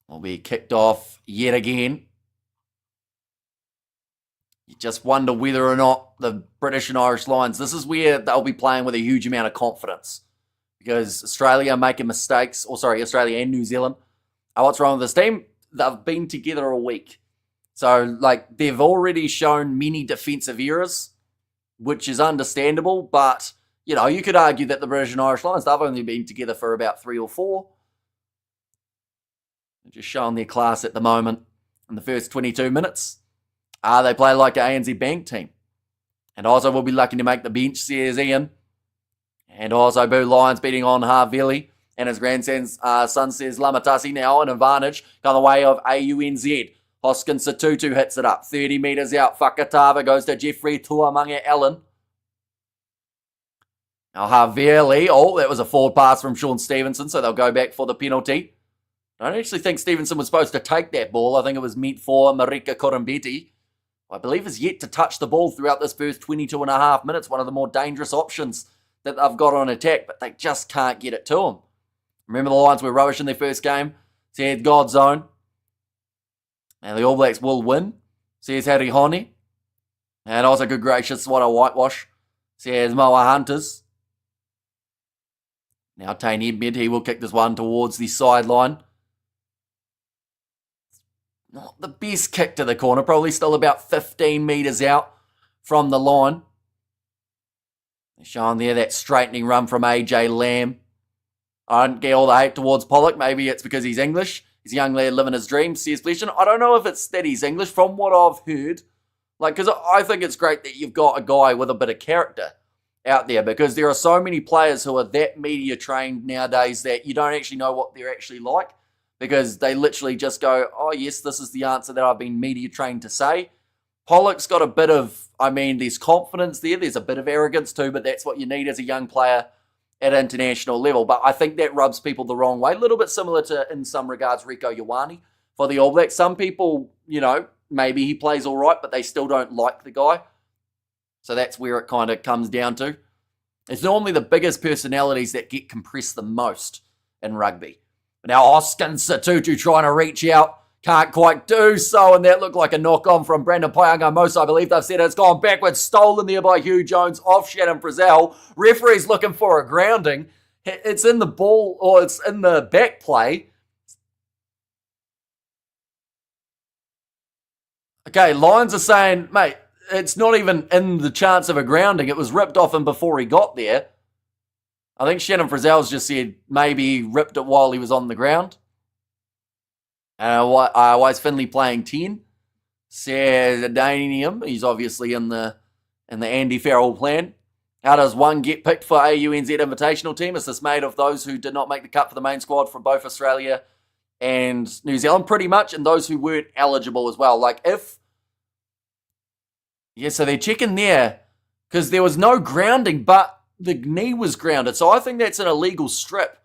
[SPEAKER 1] will be kicked off yet again. You just wonder whether or not the British and Irish Lions, this is where they'll be playing with a huge amount of confidence. Because Australia are making mistakes, Australia and New Zealand. What's wrong with this team? They've been together a week. So, they've already shown many defensive errors, which is understandable. But, you could argue that the British and Irish Lions, they've only been together for about 3 or 4. They're just showing their class at the moment in the first 22 minutes. They play like an ANZ Bank team. And also will be lucky to make the bench, says Ian. And also Boo Lions beating on Harveli. And his grandson's son says Lamatasi now an advantage. Gone the way of AUNZ. Hoskins Satutu hits it up. 30 metres out. Fakatava goes to Jeffrey Tuamanga-Allen. Now Harveli. Oh, that was a forward pass from Sean Stevenson. So they'll go back for the penalty. I don't actually think Stevenson was supposed to take that ball. I think it was meant for Marika Korombeti. I believe, has yet to touch the ball throughout this first 22 and a half minutes. One of the more dangerous options that they've got on attack, but they just can't get it to him. Remember the Lions were rubbish in their first game? So here's God's Zone. And the All Blacks will win. So here's Harry Hone. And also, good gracious, what a whitewash. So here's Moa Hunters. Now Tane Edmed, he will kick this one towards the sideline. Not the best kick to the corner, probably still about 15 metres out from the line. Showing there that straightening run from AJ Lamb. I don't get all the hate towards Pollock. Maybe it's because he's English. He's a young lad living his dreams, says Fleshin. I don't know if it's that he's English from what I've heard. Because I think it's great that you've got a guy with a bit of character out there, because there are so many players who are that media trained nowadays that you don't actually know what they're actually like, because they literally just go, oh yes, this is the answer that I've been media trained to say. Pollock's got a bit of, there's confidence there, there's a bit of arrogance too, but that's what you need as a young player at international level. But I think that rubs people the wrong way, a little bit similar to, in some regards, Rieko Ioane for the All Blacks. Some people, maybe he plays all right, but they still don't like the guy. So that's where it kind of comes down to. It's normally the biggest personalities that get compressed the most in rugby. Now Hoskins Satutu trying to reach out. Can't quite do so, and that looked like a knock-on from Brandon Paianga-Mosa. I believe they've said it's gone backwards. Stolen there by Hugh Jones off Shannon Frizzell. Referee's looking for a grounding. It's in the ball, or it's in the back play. Okay, Lions are saying, mate, it's not even in the chance of a grounding. It was ripped off him before he got there. I think Shannon Frizzell's just said maybe he ripped it while he was on the ground. Why is Finley playing 10? Says Danium. He's obviously in the Andy Farrell plan. How does one get picked for AUNZ Invitational team? Is this made of those who did not make the cut for the main squad from both Australia and New Zealand, pretty much, and those who weren't eligible as well? So they're checking there because there was no grounding, but the knee was grounded. So I think that's an illegal strip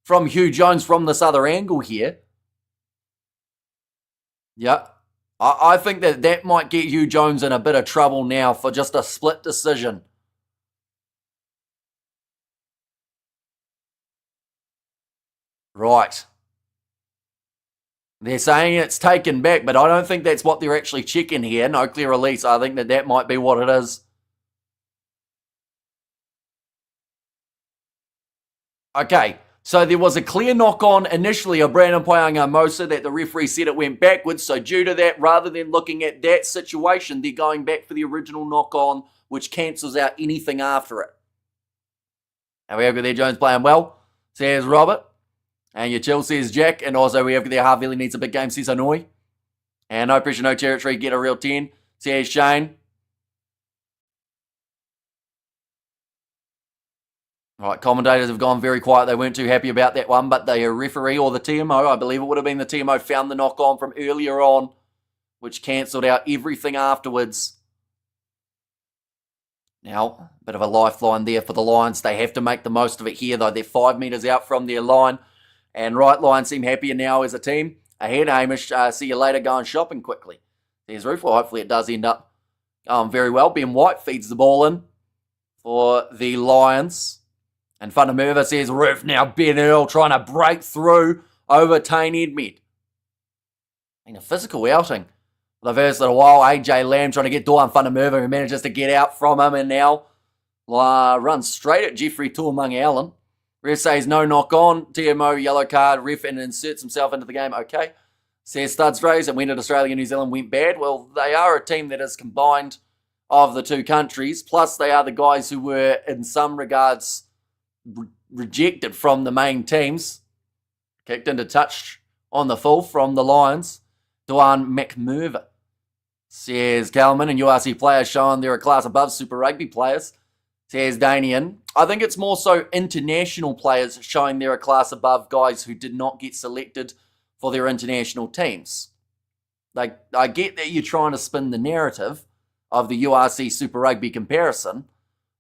[SPEAKER 1] from Hugh Jones from this other angle here. Yeah. I think that might get Hugh Jones in a bit of trouble now for just a split decision. Right. They're saying it's taken back, but I don't think that's what they're actually checking here. No clear release. I think that might be what it is. Okay, so there was a clear knock-on initially of Brandon Paianga-Mosa that the referee said it went backwards. So due to that, rather than looking at that situation, they're going back for the original knock-on, which cancels out anything after it. And we have got there Jones playing well, says Robert. And your chill, says Jack. And also we have got there Harvey needs a big game, says Hanoi. And no pressure, no territory, get a real 10, says Shane. Right, commentators have gone very quiet. They weren't too happy about that one, but the referee or the TMO, I believe it would have been the TMO, found the knock-on from earlier on, which cancelled out everything afterwards. Now, a bit of a lifeline there for the Lions. They have to make the most of it here, though. They're 5 metres out from their line. And right, Lions seem happier now as a team. Ahead, Hamish, see you later, going shopping quickly. There's Roof. Well, hopefully it does end up very well. Ben White feeds the ball in for the Lions. And Fundamerva says, Roof now, Ben Earl trying to break through over Tane Edmed. A physical outing for the first little while. AJ Lamb trying to get Dawn Fundamerva, who manages to get out from him and now runs straight at Jeffrey Tuamung-Allen. Ref says no knock on. TMO, yellow card. Ref and inserts himself into the game. Okay. Says Studs Rays. And when did Australia and New Zealand went bad? Well, they are a team that is combined of the two countries. Plus, they are the guys who were, in some regards, rejected from the main teams. Kicked into touch on the full from the Lions. Duane McMurva says Kalman and URC players showing they're a class above Super Rugby players. Says Danian. I think it's more so international players showing they're a class above guys who did not get selected for their international teams. Like, I get that you're trying to spin the narrative of the URC Super Rugby comparison,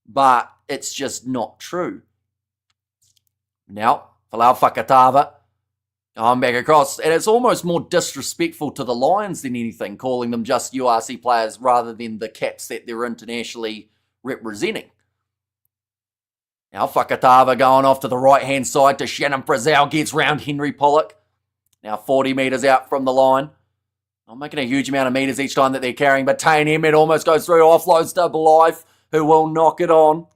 [SPEAKER 1] but it's just not true. Now, Falau Whakatawa I'm back across, and it's almost more disrespectful to the Lions than anything, calling them just URC players rather than the caps that they're internationally representing. Now Fakatava going off to the right-hand side to Shannon Frizzell, gets round Henry Pollock. Now 40 metres out from the line. Not making a huge amount of metres each time that they're carrying, but Tane Emmett almost goes through, offloads to Blythe, who will knock it on.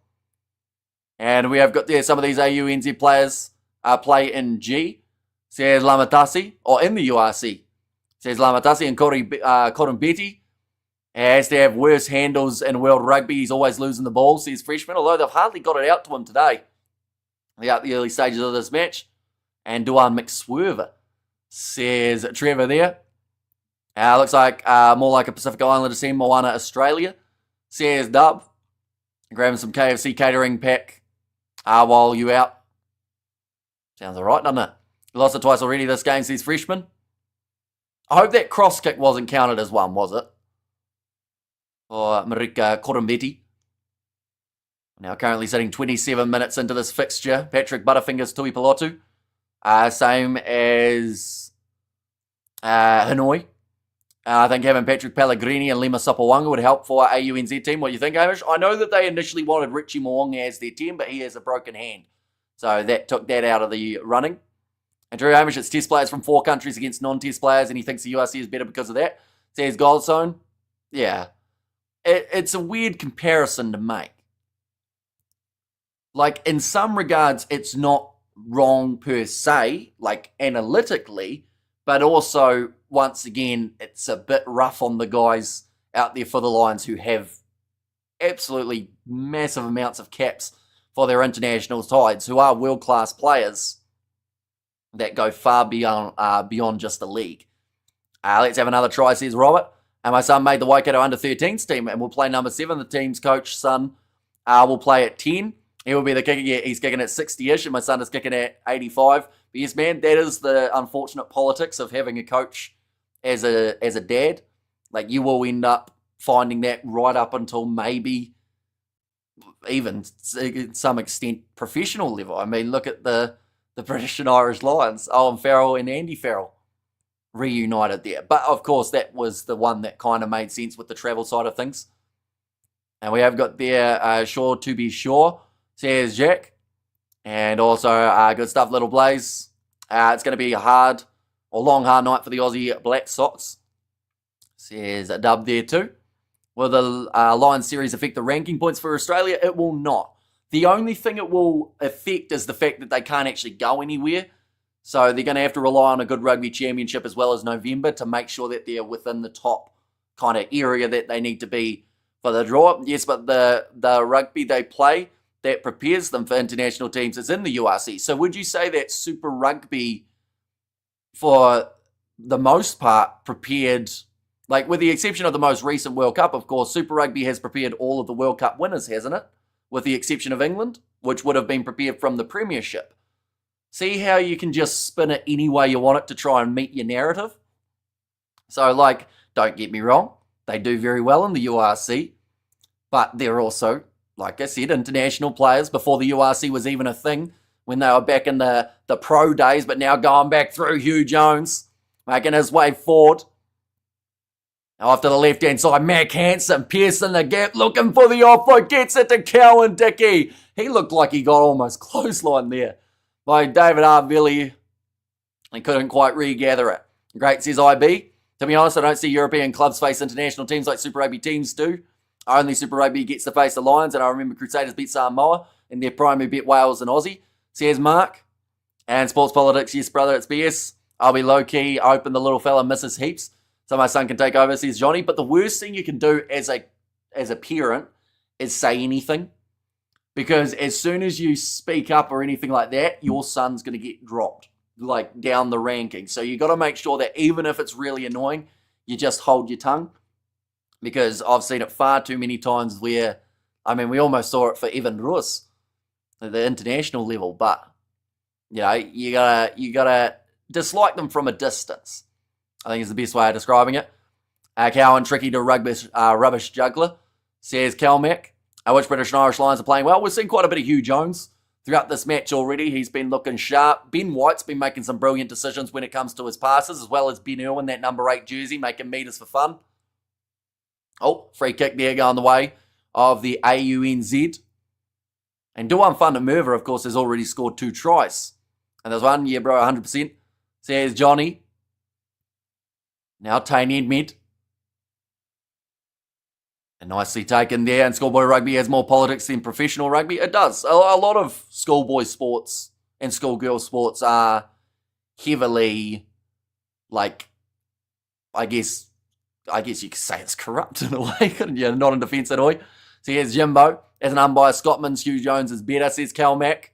[SPEAKER 1] And we have got there some of these AUNZ players play in G. Says Lamatasi, or in the URC. Says Lamatasi and Corin Betty. Has to have worse handles in World Rugby. He's always losing the ball, says Freshman, although they've hardly got it out to him today. They're at the early stages of this match. And Duan McSwerver, says Trevor there. Looks like more like a Pacific Islander team, Moana, Australia. Says Dub. Grabbing some KFC catering pack while you out. Sounds alright, doesn't it? Lost it twice already this game, says Freshman. I hope that cross kick wasn't counted as one, was it? For Marika Korumbetti. Now currently sitting 27 minutes into this fixture. Patrick Butterfingers Tuipulotu. Same as Hanoi. I think having Patrick Pellegrini and Lima Sapawanga would help for our AUNZ team. What do you think, Hamish? I know that they initially wanted Richie Moonga as their 10, but he has a broken hand. So that took that out of the running. And Drew Hamish, it's test players from 4 countries against non-test players, and he thinks the URC is better because of that. Says Goldzone. Yeah. It's a weird comparison to make. Like, in some regards, it's not wrong per se, like analytically, but also, once again, it's a bit rough on the guys out there for the Lions who have absolutely massive amounts of caps for their international sides, who are world-class players that go far beyond just the league. Let's have another try, says Robert. And my son made the Waikato under-13s team and will play number 7. The team's coach, son, will play at 10. He will be the kicker. Yeah, he's kicking at 60-ish, and my son is kicking at 85. But yes, man, that is the unfortunate politics of having a coach as a dad. Like, you will end up finding that right up until maybe even, to some extent, professional level. I mean, look at the British and Irish Lions, Owen Farrell and Andy Farrell, reunited there. But, of course, that was the one that kind of made sense with the travel side of things. And we have got there, Sure to be sure, says Jack. And also, good stuff, Little Blaze. It's going to be a long, hard night for the Aussie Black Sox, says a Dub there too. Will the Lions series affect the ranking points for Australia? It will not. The only thing it will affect is the fact that they can't actually go anywhere. So they're going to have to rely on a good rugby championship as well as November to make sure that they're within the top kind of area that they need to be for the draw. Yes, but the rugby they play that prepares them for international teams is in the URC. So would you say that Super Rugby, for the most part, prepared, like with the exception of the most recent World Cup, of course, Super Rugby has prepared all of the World Cup winners, hasn't it? With the exception of England, which would have been prepared from the Premiership. See how you can just spin it any way you want it to try and meet your narrative? So, like, don't get me wrong, they do very well in the URC, but they're also, like I said, international players before the URC was even a thing, when they were back in the pro days, but now going back through Hugh Jones, making his way forward. Now off to the left-hand side, Mac Hansen piercing the gap, looking for the offload, gets it to Cowan Dickey. He looked like he got almost clothesline there by David Arvilli. He couldn't quite regather it. Great, says IB. To be honest, I don't see European clubs face international teams like Super Rugby teams do. Only Super Rugby gets to face the Lions, and I remember Crusaders beat Samoa in their prime, who beat Wales and Aussie. Says Mark. And sports politics, yes, brother, it's BS. I'll be low-key, open the little fella misses heaps, so my son can take over, says Johnny. But the worst thing you can do as a parent is say anything. Because as soon as you speak up or anything like that, your son's going to get dropped, like, down the ranking. So you got to make sure that even if it's really annoying, you just hold your tongue. Because I've seen it far too many times where, I mean, we almost saw it for Evan Roos at the international level. But, you know, you gotta dislike them from a distance, I think is the best way of describing it. Cowan tricky to rubbish juggler, says Calmac. Which British and Irish Lions are playing well? We're seeing quite a bit of Hugh Jones throughout this match already. He's been looking sharp. Ben White's been making some brilliant decisions when it comes to his passes, as well as Ben Irwin, that number 8 jersey, making meters for fun. Oh, free kick there going the way of the AUNZ. And Duan Fundamerva, of course, has already scored 2 tries. And there's one, yeah, bro, 100%. So here's Johnny. Now Tane Edmed. And nicely taken there. And schoolboy rugby has more politics than professional rugby. It does. A lot of schoolboy sports and schoolgirl sports are heavily, like, I guess you could say it's corrupt in a way, couldn't you? Not in defence at all. So here's Jimbo. As an umpire, Scottman's Hugh Jones is better, says Cal Mack.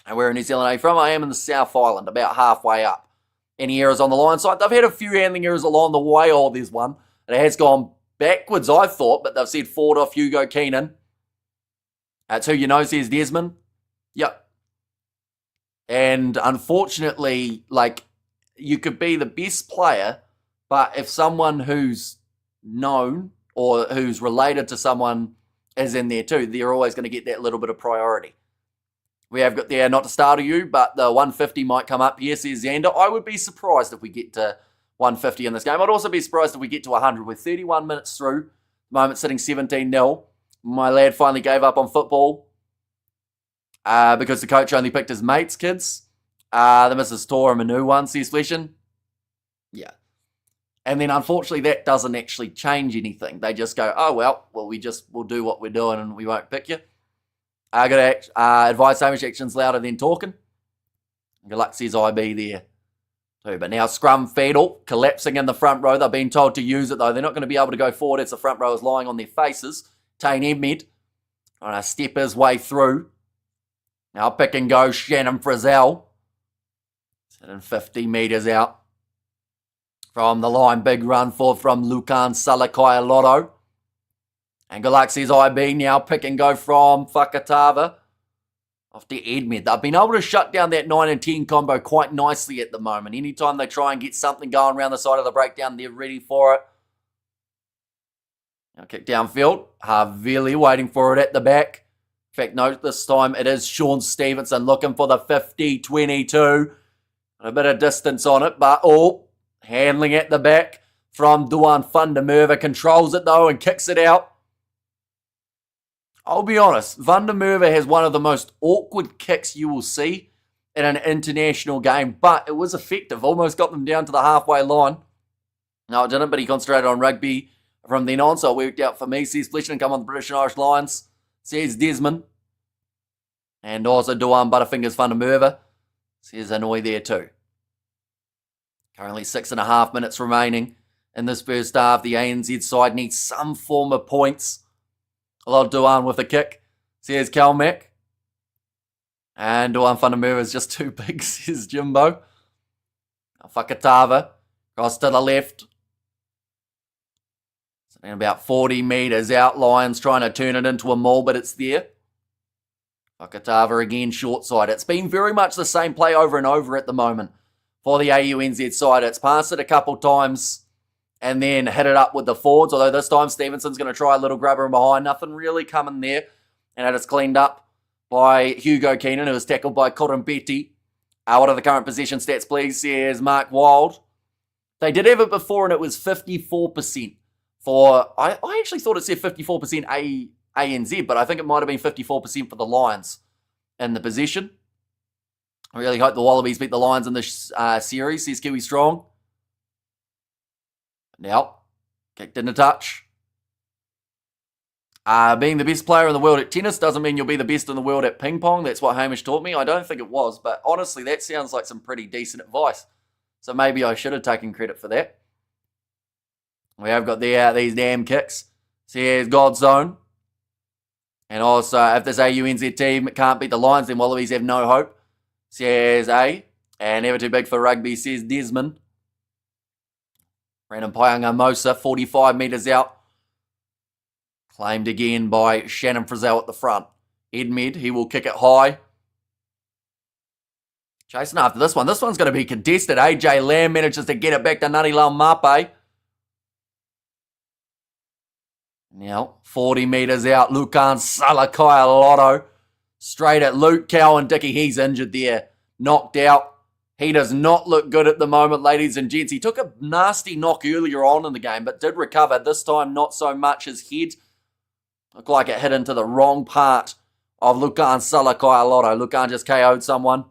[SPEAKER 1] And where in New Zealand are you from? I am in the South Island, about halfway up. Any errors on the line side? They've had a few handling errors along the way. Oh, there's one. It has gone backwards, I thought, but they've said forward off Hugo Keenan. That's who you know, says Desmond. Yep. And unfortunately, like, you could be the best player, but if someone who's known or who's related to someone is in there too, they're always going to get that little bit of priority. We have got there, not to startle you, but the 150 might come up here, says Xander. I would be surprised if we get to 150 in this game. I'd also be surprised if we get to 100. We're 31 minutes through. Moment sitting 17-0. My lad finally gave up on football because the coach only picked his mates' kids. The Mrs. Tora Manu one, says Fleshin. Yeah. And then unfortunately that doesn't actually change anything. They just go, oh, well, we'll do what we're doing and we won't pick you. I got to advise Hamish actions louder than talking. Good luck, says IB there too. But now scrum Fedel collapsing in the front row. They've been told to use it though. They're not going to be able to go forward as the front row is lying on their faces. Tane Edmed trying to step his way through. Now pick and go Shannon Frizzell. Sitting 50 metres out from the line. Big run forward from Lucan Salakai Lotto. And good luck, says IB. Now pick and go from Fakatava off to Edmed. They've been able to shut down that 9 and 10 combo quite nicely at the moment. Anytime they try and get something going around the side of the breakdown, they're ready for it. Now kick downfield. Havili waiting for it at the back. In fact, note this time it is Sean Stevenson looking for the 50-22. A bit of distance on it, but handling at the back from Duan Fundamerva. Controls it though and kicks it out. I'll be honest, Fundamerva has one of the most awkward kicks you will see in an international game, but it was effective. Almost got them down to the halfway line. No, it didn't, but he concentrated on rugby from then on, so it worked out for me. Says Fletcher come on the British and Irish Lions. Says Desmond. And also Duan Butterfingers Fundamerva. Says Annoy there too. Currently 6.5 minutes remaining in this first half. The ANZ side needs some form of points. A lot of Duan with a kick, says Calmac. And Duan Fundamerva is just too big, says Jimbo. Fakatava, cross to the left. Sitting about 40 metres out. Lions trying to turn it into a maul, but it's there. Fakatava again, short side. It's been very much the same play over and over at the moment for the AUNZ side. It's passed it a couple times and then hit it up with the forwards. Although this time Stevenson's going to try a little grubber in behind. Nothing really coming there. And it is cleaned up by Hugo Keenan, who was tackled by Corambetti. What are the current possession stats, please? Says Mark Wild. They did have it before and it was 54% for... I actually thought it said 54% ANZ, but I think it might have been 54% for the Lions in the possession. I really hope the Wallabies beat the Lions in this series, says Kiwi Strong. Now, kicked in a touch. Being the best player in the world at tennis doesn't mean you'll be the best in the world at ping pong. That's what Hamish taught me. I don't think it was, but honestly, that sounds like some pretty decent advice. So maybe I should have taken credit for that. We have got these damn kicks. So here's God's Zone. And also, if this AUNZ team can't beat the Lions, then Wallabies have no hope. Says A. And never too big for rugby, says Desmond. Brandon Payangamosa, 45 metres out. Claimed again by Shannon Frizzell at the front. Edmed, he will kick it high. Chasing after this one. This one's going to be contested. AJ Lamb manages to get it back to Nanilau Mape. Now, 40 metres out. Lucan Salakai Lotto. Straight at Luke Cowan-Dickie. He's injured there. Knocked out. He does not look good at the moment, ladies and gents. He took a nasty knock earlier on in the game, but did recover. This time, not so much. His head looked like it hit into the wrong part of Lukan Salakaialoto. Lukan just KO'd someone.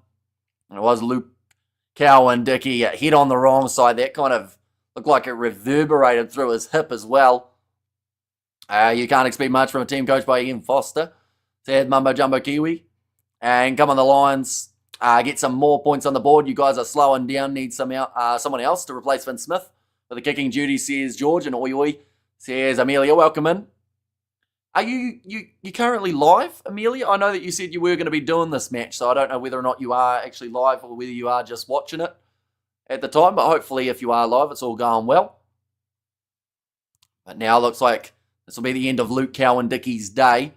[SPEAKER 1] And it was Luke Cowan-Dickie. Head on the wrong side. That kind of looked like it reverberated through his hip as well. You can't expect much from a team coached by Ian Foster. Said Mumbo Jumbo Kiwi. And come on the Lions. Get some more points on the board. You guys are slowing down. Need someone else to replace Finn Smith for the kicking duty, says George. And Oi Oi says Amelia, welcome in. Are you currently live, Amelia? I know that you said you were going to be doing this match, so I don't know whether or not you are actually live or whether you are just watching it at the time. But hopefully if you are live, it's all going well. But now it looks like this will be the end of Luke Cowan-Dickie's day.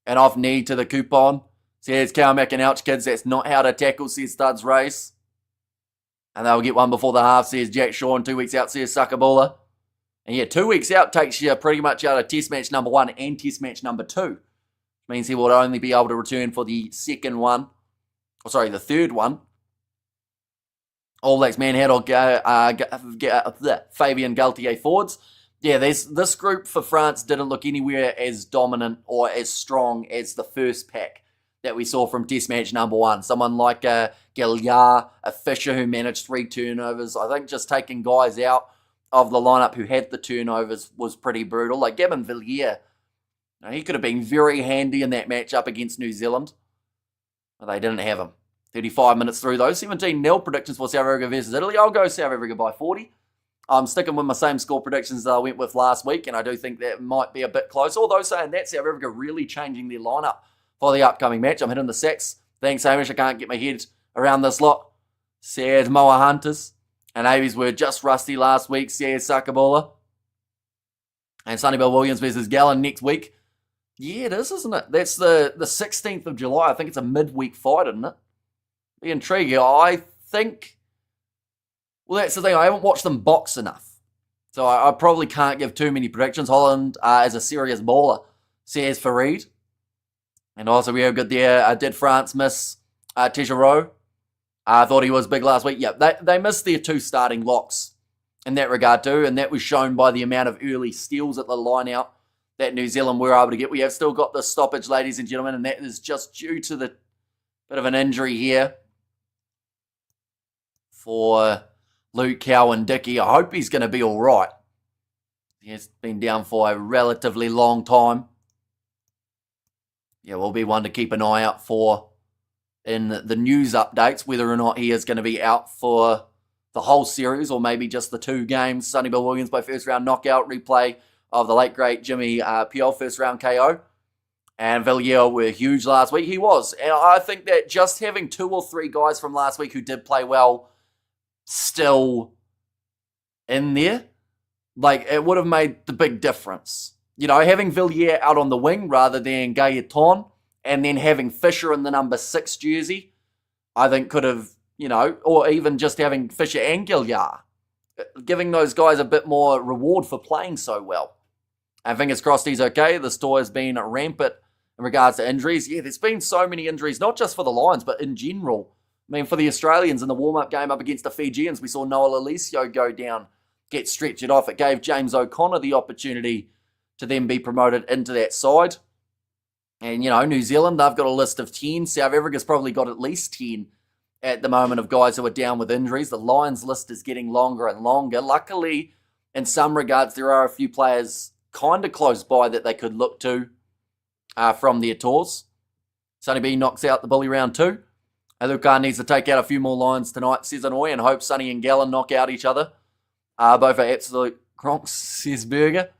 [SPEAKER 1] And off knee to the coupon. Says Cowan-Mac and ouch, kids. That's not how to tackle, says Studs Race. And they'll get one before the half, says Jack Shaw. And 2 weeks out, says Sakabula. And yeah, 2 weeks out takes you pretty much out of Test match number 1 and Test match number 2. Which means he will only be able to return for the second one. Or sorry, the third one. All Blacks manhandle Fabian Galtier forwards. Yeah, this group for France didn't look anywhere as dominant or as strong as the first pack that we saw from Test match number 1. Someone like Gilliard, a Fisher who managed 3 turnovers. I think just taking guys out of the lineup who had the turnovers was pretty brutal. Like Gavin Villiers, he could have been very handy in that match up against New Zealand. But they didn't have him. 35 minutes through those. 17-0 predictions for South Africa versus Italy. I'll go South Africa by 40. I'm sticking with my same score predictions that I went with last week, and I do think that might be a bit close. Although saying that, South Africa really changing their lineup for the upcoming match. I'm hitting the sacks. Thanks, Hamish. I can't get my head around this lot. Says Moa Hunters. And Avies were just rusty last week, says Sakabula. And Sonny Bill Williams versus Gallen next week. Yeah, it is, isn't it? That's the 16th of July. I think it's a midweek fight, isn't it? Be intriguing. I think... Well, that's the thing. I haven't watched them box enough. So I probably can't give too many predictions. Holland is a serious baller, says Farid. And also we have good there. Did France miss Tejereau? I thought he was big last week. Yeah, they missed their 2 starting locks in that regard too. And that was shown by the amount of early steals at the line out that New Zealand were able to get. We have still got the stoppage, ladies and gentlemen. And that is just due to the bit of an injury here for Luke Cowan-Dickie. I hope he's going to be all right. He has been down for a relatively long time. Yeah, will be one to keep an eye out for in the news updates, whether or not he is going to be out for the whole series or maybe just the 2 games. Sonny Bill Williams by first round knockout, replay of the late great Jimmy Piol first round KO. And Villiers were huge last week. He was. And I think that just having 2 or 3 guys from last week who did play well still in there, like, it would have made the big difference. You know, having Villiers out on the wing rather than Gaetan, and then having Fisher in the number 6 jersey, I think could have, you know, or even just having Fisher and Gilliard, giving those guys a bit more reward for playing so well. And fingers crossed he's okay. The store has been rampant in regards to injuries. Yeah, there's been so many injuries, not just for the Lions, but in general. I mean, for the Australians in the warm-up game up against the Fijians, we saw Noel Alessio go down, get stretched off. It gave James O'Connor the opportunity to then be promoted into that side. And, you know, New Zealand, they've got a list of 10. South Africa's probably got at least 10 at the moment of guys who are down with injuries. The Lions list is getting longer and longer. Luckily, in some regards, there are a few players kind of close by that they could look to from their tours. Sonny B knocks out the bully round 2. Lukan needs to take out a few more Lions tonight, says Anoy, and hope Sonny and Gallen knock out each other. Both are absolute cronks, says Berger.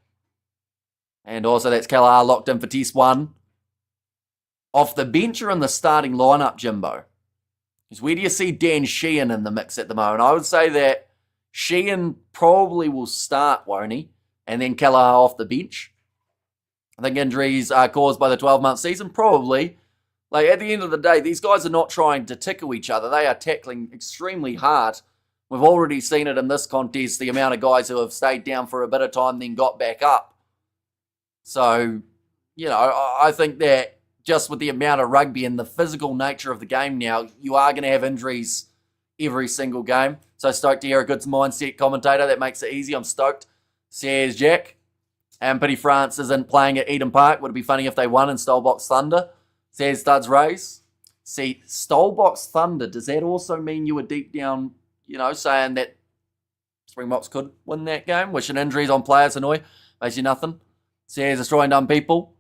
[SPEAKER 1] And also that's Kalahar locked in for Test 1. Off the bench or in the starting lineup, Jimbo? Because where do you see Dan Sheehan in the mix at the moment? I would say that Sheehan probably will start, won't he? And then Kalahar off the bench. I think injuries are caused by the 12-month season, probably. Like, at the end of the day, these guys are not trying to tickle each other. They are tackling extremely hard. We've already seen it in this contest, the amount of guys who have stayed down for a bit of time, then got back up. So, you know, I think that just with the amount of rugby and the physical nature of the game now, you are going to have injuries every single game. So stoked to hear a good mindset commentator. That makes it easy. I'm stoked. Says Jack. And Pity France isn't playing at Eden Park. Would it be funny if they won in Stolbox Thunder? Says Studs Rays. See, Stolbox Thunder, does that also mean you were deep down, saying that Springboks could win that game? Wishing injuries on players annoy. Makes you nothing. Says Destroying Dumb People.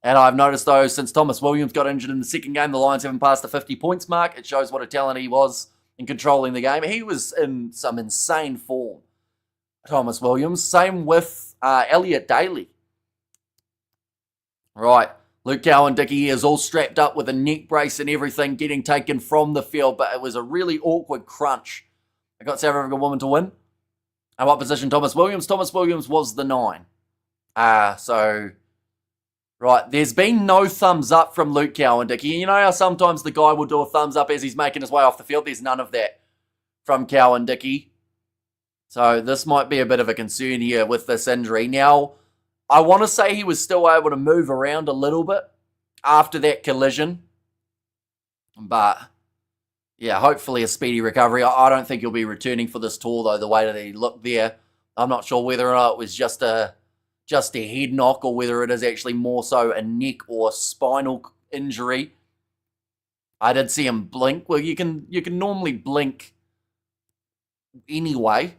[SPEAKER 1] And I've noticed, though, since Thomas Williams got injured in the second game, the Lions haven't passed the 50 points mark. It shows what a talent he was in controlling the game. He was in some insane form, Thomas Williams. Same with Elliot Daly. Right. Luke Cowan-Dickie is all strapped up with a neck brace and everything getting taken from the field, but it was a really awkward crunch. I got South African woman to win. And what position Thomas Williams? Thomas Williams was the 9. Right, there's been no thumbs up from Luke Cowan-Dickie. You know how sometimes the guy will do a thumbs up as he's making his way off the field? There's none of that from Cowan-Dickie. So this might be a bit of a concern here with this injury. Now, I want to say he was still able to move around a little bit after that collision. But, yeah, hopefully a speedy recovery. I don't think he'll be returning for this tour, though, the way that he looked there. I'm not sure whether or not it was just a head knock or whether it is actually more so a neck or spinal injury. I did see him blink. Well, you can normally blink anyway.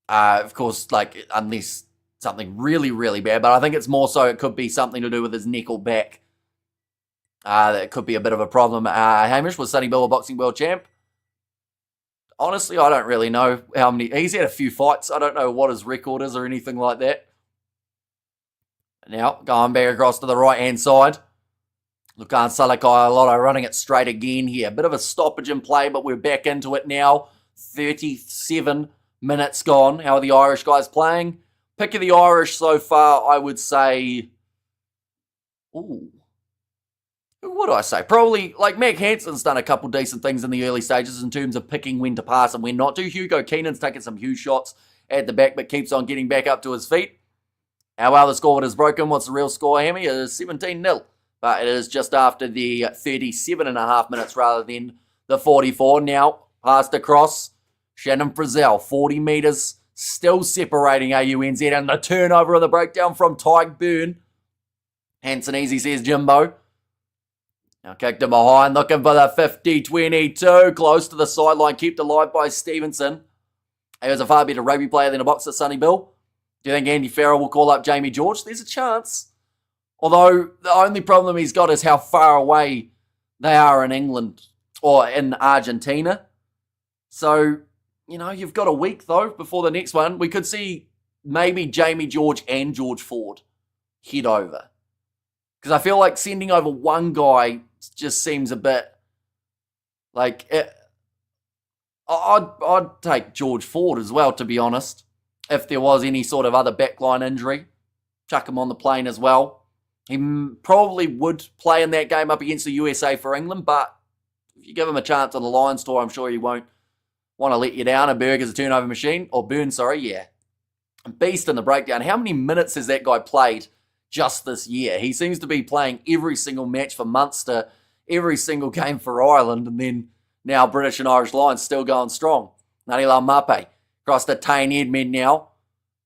[SPEAKER 1] Of course, unless something really, really bad. But I think it's more so it could be something to do with his neck or back. That could be a bit of a problem. Hamish, was Sonny Bill a boxing world champ? Honestly, I don't really know how many. He's had a few fights. I don't know what his record is or anything like that. Now, going back across to the right-hand side. Lukan Salakai-Lotto running it straight again here. Bit of a stoppage in play, but we're back into it now. 37 minutes gone. How are the Irish guys playing? Pick of the Irish so far, I would say... Ooh. Who would I say? Probably, Mac Hanson's done a couple decent things in the early stages in terms of picking when to pass and when not to. Hugo Keenan's taken some huge shots at the back, but keeps on getting back up to his feet. How well the scoreboard is broken. What's the real score, Hammy? It is 17-0. But it is just after the 37.5 minutes rather than the 44. Now, passed across. Shannon Frizzell, 40 metres. Still separating AUNZ. And the turnover and the breakdown from Tyke Byrne. Hanson easy, says Jimbo. Now kicked him behind. Looking for the 50-22. Close to the sideline. Kept alive by Stevenson. He was a far better rugby player than a boxer, Sonny Bill. Do you think Andy Farrell will call up Jamie George? There's a chance. Although, the only problem he's got is how far away they are in England or in Argentina. So, you've got a week, though, before the next one. We could see maybe Jamie George and George Ford head over. Because I feel like sending over one guy just seems a bit I'd take George Ford as well, to be honest. If there was any sort of other backline injury, chuck him on the plane as well. He probably would play in that game up against the USA for England, but if you give him a chance on the Lions tour, I'm sure he won't want to let you down. A Berg is a turnover machine, or Burn, sorry, yeah. Beast in the breakdown. How many minutes has that guy played just this year? He seems to be playing every single match for Munster, every single game for Ireland, and then now British and Irish Lions still going strong. Nanila Mape. Across to Tane Edmed now.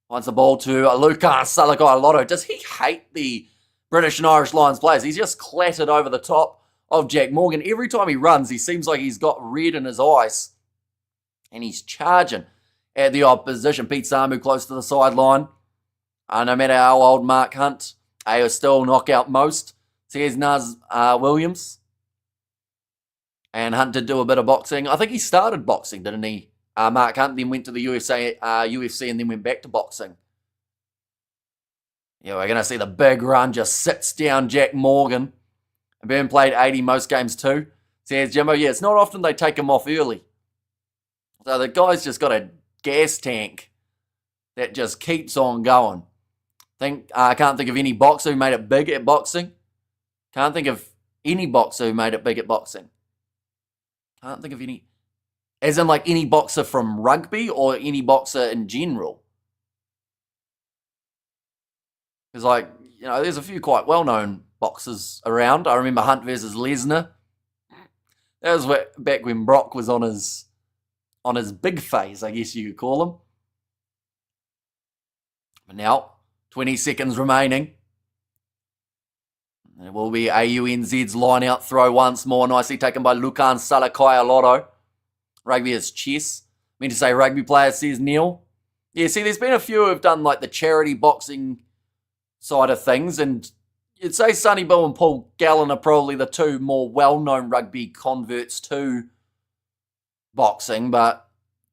[SPEAKER 1] Wants the ball to Lukan Salakai-Lotto. Does he hate the British and Irish Lions players? He's just clattered over the top of Jack Morgan. Every time he runs, he seems like he's got red in his eyes. And he's charging at the opposition. Pete Samu close to the sideline. No matter how old Mark Hunt, he will still knock out most. So here's Naz Williams. And Hunt did do a bit of boxing. I think he started boxing, didn't he? Mark Hunt then went to the UFC and then went back to boxing. Yeah, we're going to see the big run just sits down Jack Morgan. And Byrne played 80 most games too. Says Jimbo, yeah, it's not often they take him off early. So the guy's just got a gas tank that just keeps on going. I can't think of any boxer who made it big at boxing. Can't think of any boxer who made it big at boxing. Can't think of any. As in any boxer from rugby or any boxer in general. Because there's a few quite well-known boxers around. I remember Hunt versus Lesnar. That was back when Brock was on his big phase, I guess you could call him. But now, 20 seconds remaining. It will be AUNZ's line-out throw once more. Nicely taken by Lukan Salakaya-Lotto. Rugby is chess. I mean to say rugby player, says Neil. Yeah, see, there's been a few who've done like the charity boxing side of things. And you'd say Sonny Bill and Paul Gallen are probably the two more well-known rugby converts to boxing. But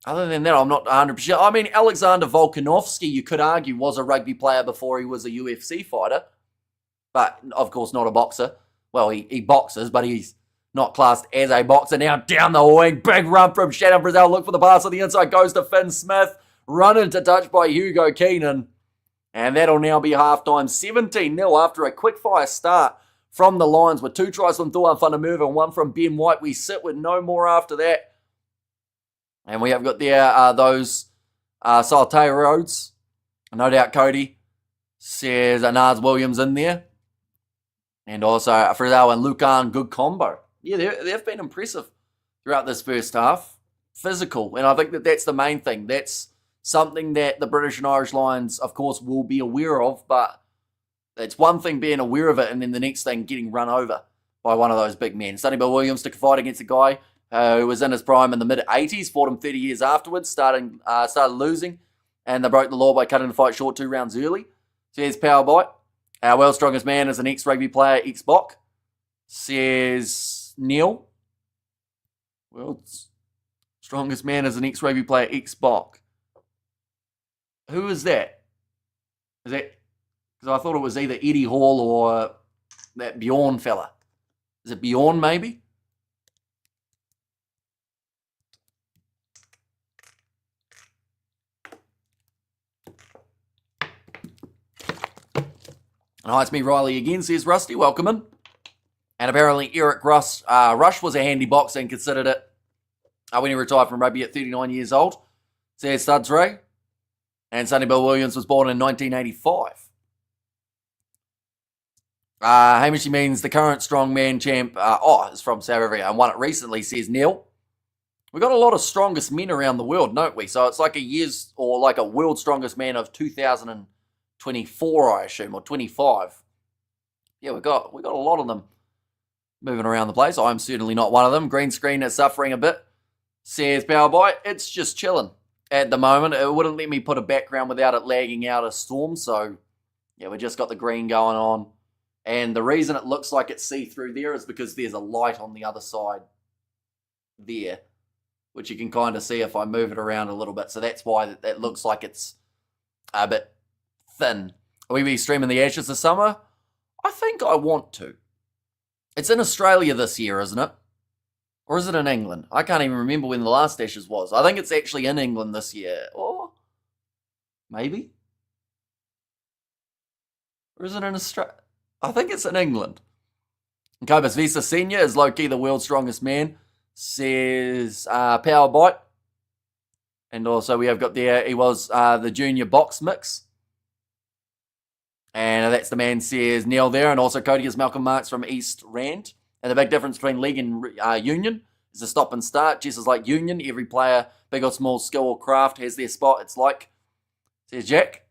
[SPEAKER 1] other than that, I'm not 100%. I mean, Alexander Volkanovski, you could argue, was a rugby player before he was a UFC fighter. But, of course, not a boxer. Well, he boxes, but he's not classed as a boxer. Now down the wing, big run from Shannon Brazil. Look for the pass on the inside. Goes to Finn Smith. Run into touch by Hugo Keenan. And that'll now be halftime. 17-0 after a quick-fire start from the Lions with 2 tries from Thuan Whanamurva and 1 from Ben White. We sit with no more after that. And we have got there those Saltair roads. No doubt Cody says Nars Williams in there. And also Frizzell and Lucan, good combo. Yeah, they've been impressive throughout this first half. Physical, and I think that's the main thing. That's something that the British and Irish Lions, of course, will be aware of, but it's one thing being aware of it and then the next thing getting run over by one of those big men. Sonny Bill Williams took a fight against a guy who was in his prime in the mid-80s, fought him 30 years afterwards, started losing, and they broke the law by cutting the fight short 2 rounds early. So here's Power Bite. Our world's strongest man is an ex-rugby player, ex-Bok. Says Neil. World's strongest man is an ex-rugby player, ex-Bok. Who is that? Is that... Because I thought it was either Eddie Hall or that Bjorn fella. Is it Bjorn, maybe? Hi, it's me, Riley, again, says Rusty. Welcome in. And apparently Eric Rush was a handy boxer and considered it when he retired from rugby at 39 years old. Says Studs Ray. And Sonny Bill Williams was born in 1985. Hamish means the current strongman champ is from South Africa and won it recently, says Neil. We've got a lot of strongest men around the world, don't we? So it's like a world's strongest man of 2024, I assume, or 25. Yeah, we've got a lot of them moving around the place. I'm certainly not one of them. Green screen is suffering a bit, says Power Bite. It's just chilling at the moment. It wouldn't let me put a background without it lagging out a storm. So, yeah, we just got the green going on. And the reason it looks like it's see-through there is because there's a light on the other side there, which you can kind of see if I move it around a little bit. So that's why that looks like it's a bit thin. Will we be streaming the Ashes this summer? I think I want to. It's in Australia this year, isn't it? Or is it in England? I can't even remember when the last Ashes was. I think it's actually in England this year. Or maybe? Or is it in Australia? I think it's in England. And Cobus Visa Senior is low-key the world's strongest man, says Power Bite. And also we have got there, he was the junior box mix. And that's the man, says Neil there. And also Cody is Malcolm Marks from East Rand. And the big difference between league and union is the stop and start. Just as like union, every player, big or small, skill or craft, has their spot. It's like, says Jack.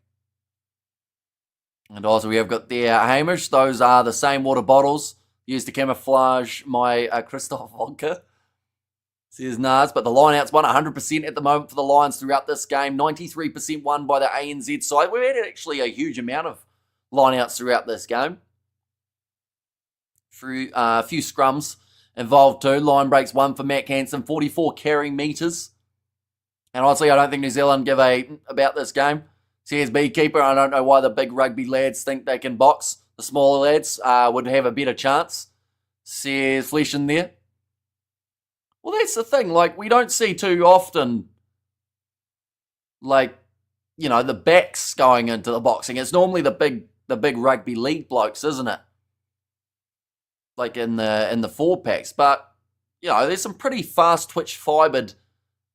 [SPEAKER 1] And also we have got there Hamish. Those are the same water bottles used to camouflage my Christoph vodka, says Nars. But the line-out's won 100% at the moment for the Lions throughout this game. 93% won by the ANZ side. We've had actually a huge amount of line-outs throughout this game. Through a few scrums involved too. Line breaks 1 for Matt Hansen. 44 carrying metres. And honestly, I don't think New Zealand give a about this game. Says Beekeeper, I don't know why the big rugby lads think they can box. The smaller lads would have a better chance. Says Flesh in there. Well, that's the thing. Like, we don't see too often, like, you know, the backs going into the boxing. It's normally the big rugby league blokes, isn't it? Like in the 4-packs. But, you know, there's some pretty fast twitch fibered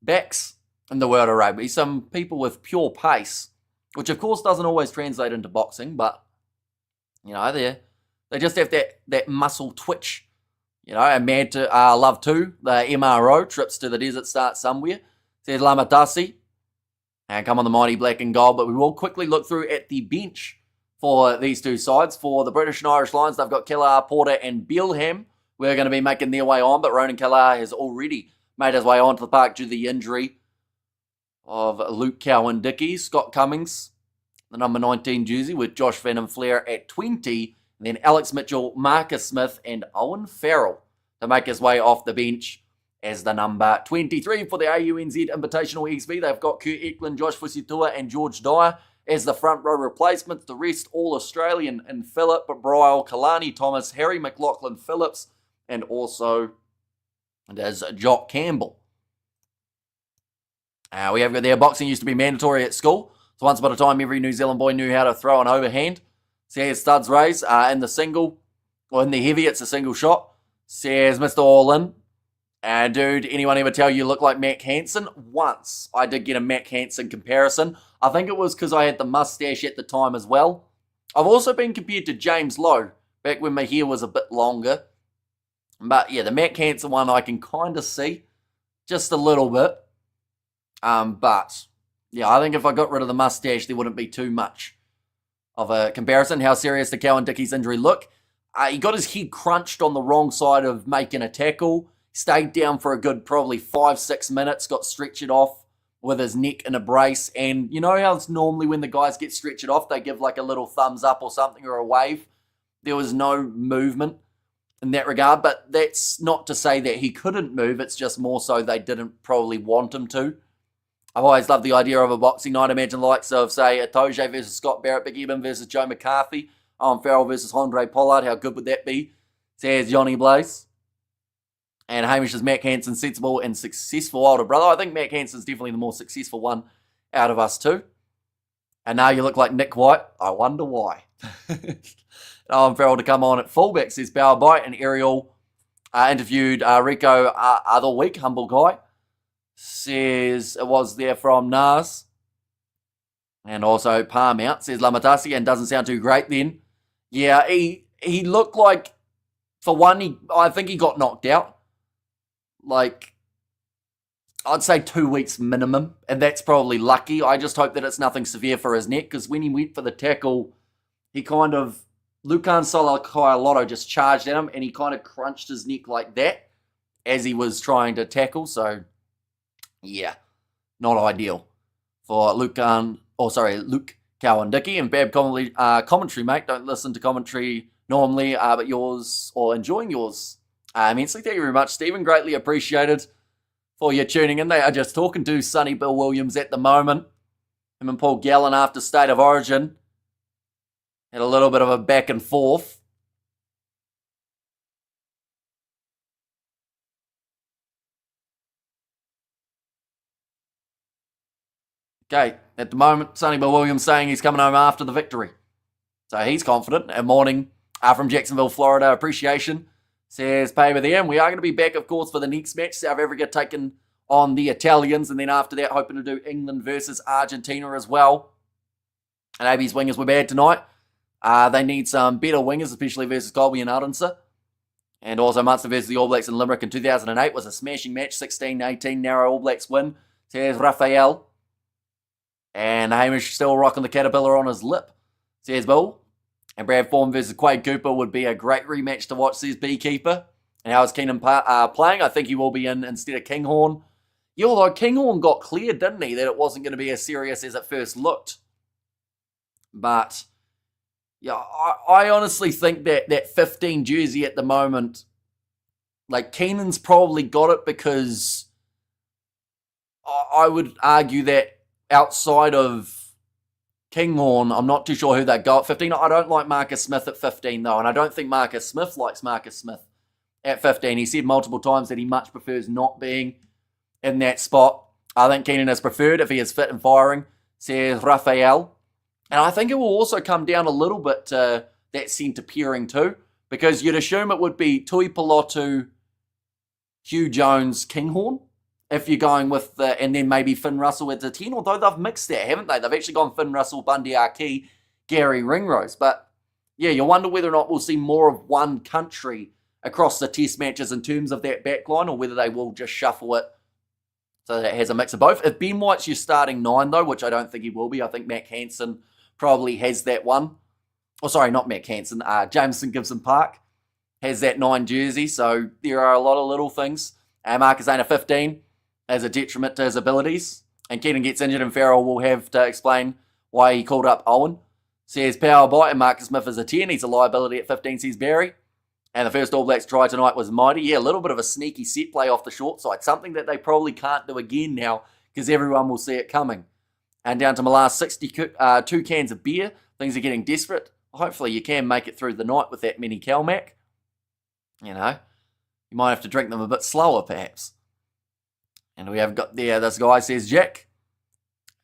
[SPEAKER 1] backs in the world of rugby. Some people with pure pace, which of course doesn't always translate into boxing, but, you know, they're They just have that muscle twitch. You know, and mad to love too. The MRO, trips to the desert start somewhere. Says Lamatasi. And come on the mighty black and gold. But we will quickly look through at the bench for these two sides. For the British and Irish Lions, they've got Kelleher, Porter and Bealham. We're going to be making their way on. But Ronan Kelleher has already made his way onto the park due to the injury of Luke Cowan-Dickie. Scott Cummings, the number 19 jersey, with Josh Van and Flair at 20. And then Alex Mitchell, Marcus Smith, and Owen Farrell to make his way off the bench as the number 23 for the AUNZ Invitational XV. They've got Kurt Eklund, Josh Fusitua, and George Dyer as the front row replacements. The rest all Australian in Phillip, Bryle, Kalani Thomas, Harry McLaughlin Phillips, and also there's Jock Campbell. We have got there. Boxing used to be mandatory at school. So once upon a time, every New Zealand boy knew how to throw an overhand. Says Studs Rays in the single, or in the heavy, it's a single shot. Says Mr. All In. Dude, anyone ever tell you look like Mac Hansen? Once I did get a Mac Hansen comparison. I think it was because I had the mustache at the time as well. I've also been compared to James Lowe, back when my hair was a bit longer. But yeah, the Mac Hansen one I can kind of see, just a little bit. But yeah, I think if I got rid of the mustache, there wouldn't be too much of a comparison. How serious did Cowan-Dickie's injury look? He got his head crunched on the wrong side of making a tackle. Stayed down for a good probably 5-6 minutes. Got stretchered off with his neck in a brace. And you know how it's normally when the guys get stretchered off, they give like a little thumbs up or something or a wave. There was no movement in that regard. But that's not to say that he couldn't move. It's just more so they didn't probably want him to. I've always loved the idea of a boxing night. Imagine the likes of, say, Atoje versus Scott Barrett, Big Eben versus Joe McCarthy, Owen Farrell versus Andre Pollard. How good would that be? Says Johnny Blaze. And Hamish is Mac Hansen's sensible and successful older brother. I think Mac Hansen's definitely the more successful one out of us two. And now you look like Nick White. I wonder why. Owen Farrell to come on at fullback, says Power Bite. And Ariel interviewed Rico other week, humble guy. Says it was there from Nas. And also Palm out, says Lamatasi, and doesn't sound too great then. Yeah, he looked like, for one, I think he got knocked out. Like, I'd say 2 weeks minimum, and that's probably lucky. I just hope that it's nothing severe for his neck, because when he went for the tackle, he kind of, Lukan Solakaialoto just charged at him, and he kind of crunched his neck like that as he was trying to tackle, so yeah, not ideal for Luke Cowan-Dickie. And Bab commentary, mate. Don't listen to commentary normally, but yours, or enjoying yours immensely. Thank you very much, Stephen. Greatly appreciated for you tuning in. They are just talking to Sonny Bill Williams at the moment. Him and Paul Gallen after State of Origin had a little bit of a back and forth. Okay, at the moment, Sonny Bill Williams saying he's coming home after the victory. So he's confident. And morning from Jacksonville, Florida, appreciation. Says, pay with them. We are going to be back, of course, for the next match. South Africa taking on the Italians. And then after that, hoping to do England versus Argentina as well. And AB's wingers were bad tonight. They need some better wingers, especially versus Colby and Ardenser. And also Munster versus the All Blacks in Limerick in 2008 was a smashing match. 16-18, narrow All Blacks win. Says Raphael. And Hamish still rocking the caterpillar on his lip, says Bill. And Brad Form versus Quade Cooper would be a great rematch to watch, says Beekeeper. And how is Keenan playing? I think he will be in instead of Kinghorn. Yeah, although Kinghorn got cleared, didn't he, that it wasn't going to be as serious as it first looked. But, yeah, I honestly think that 15 jersey at the moment, like, Keenan's probably got it because I would argue that outside of Kinghorn, I'm not too sure who they go at 15. I don't like Marcus Smith at 15, though, and I don't think Marcus Smith likes Marcus Smith at 15. He said multiple times that he much prefers not being in that spot. I think Keenan is preferred if he is fit and firing, says Raphael. And I think it will also come down a little bit to that centre pairing too, because you'd assume it would be Tui Pelotu, Hugh Jones, Kinghorn, if you're going with the, and then maybe Finn Russell at the 10, although they've mixed that, haven't they? They've actually gone Finn Russell, Bundy Arkey, Gary Ringrose. But yeah, you wonder whether or not we'll see more of one country across the test matches in terms of that backline, or whether they will just shuffle it so that it has a mix of both. If Ben White's your starting 9, though, which I don't think he will be, I think Mac Hansen probably has that one. Oh, sorry, not Mac Hansen. Jameson Gibson Park has that 9 jersey, so there are a lot of little things. Marcus Aina 15 as a detriment to his abilities. And Keaton gets injured, and Farrell will have to explain why he called up Owen. Says Power Bite, and Marcus Smith is a 10. He's a liability at 15, says Barry. And the first All Blacks try tonight was mighty. Yeah, a little bit of a sneaky set play off the short side. Something that they probably can't do again now because everyone will see it coming. And down to my last 62 cans of beer. Things are getting desperate. Hopefully you can make it through the night with that mini Calmac. You know, you might have to drink them a bit slower perhaps. And we have got there, this guy says Jack.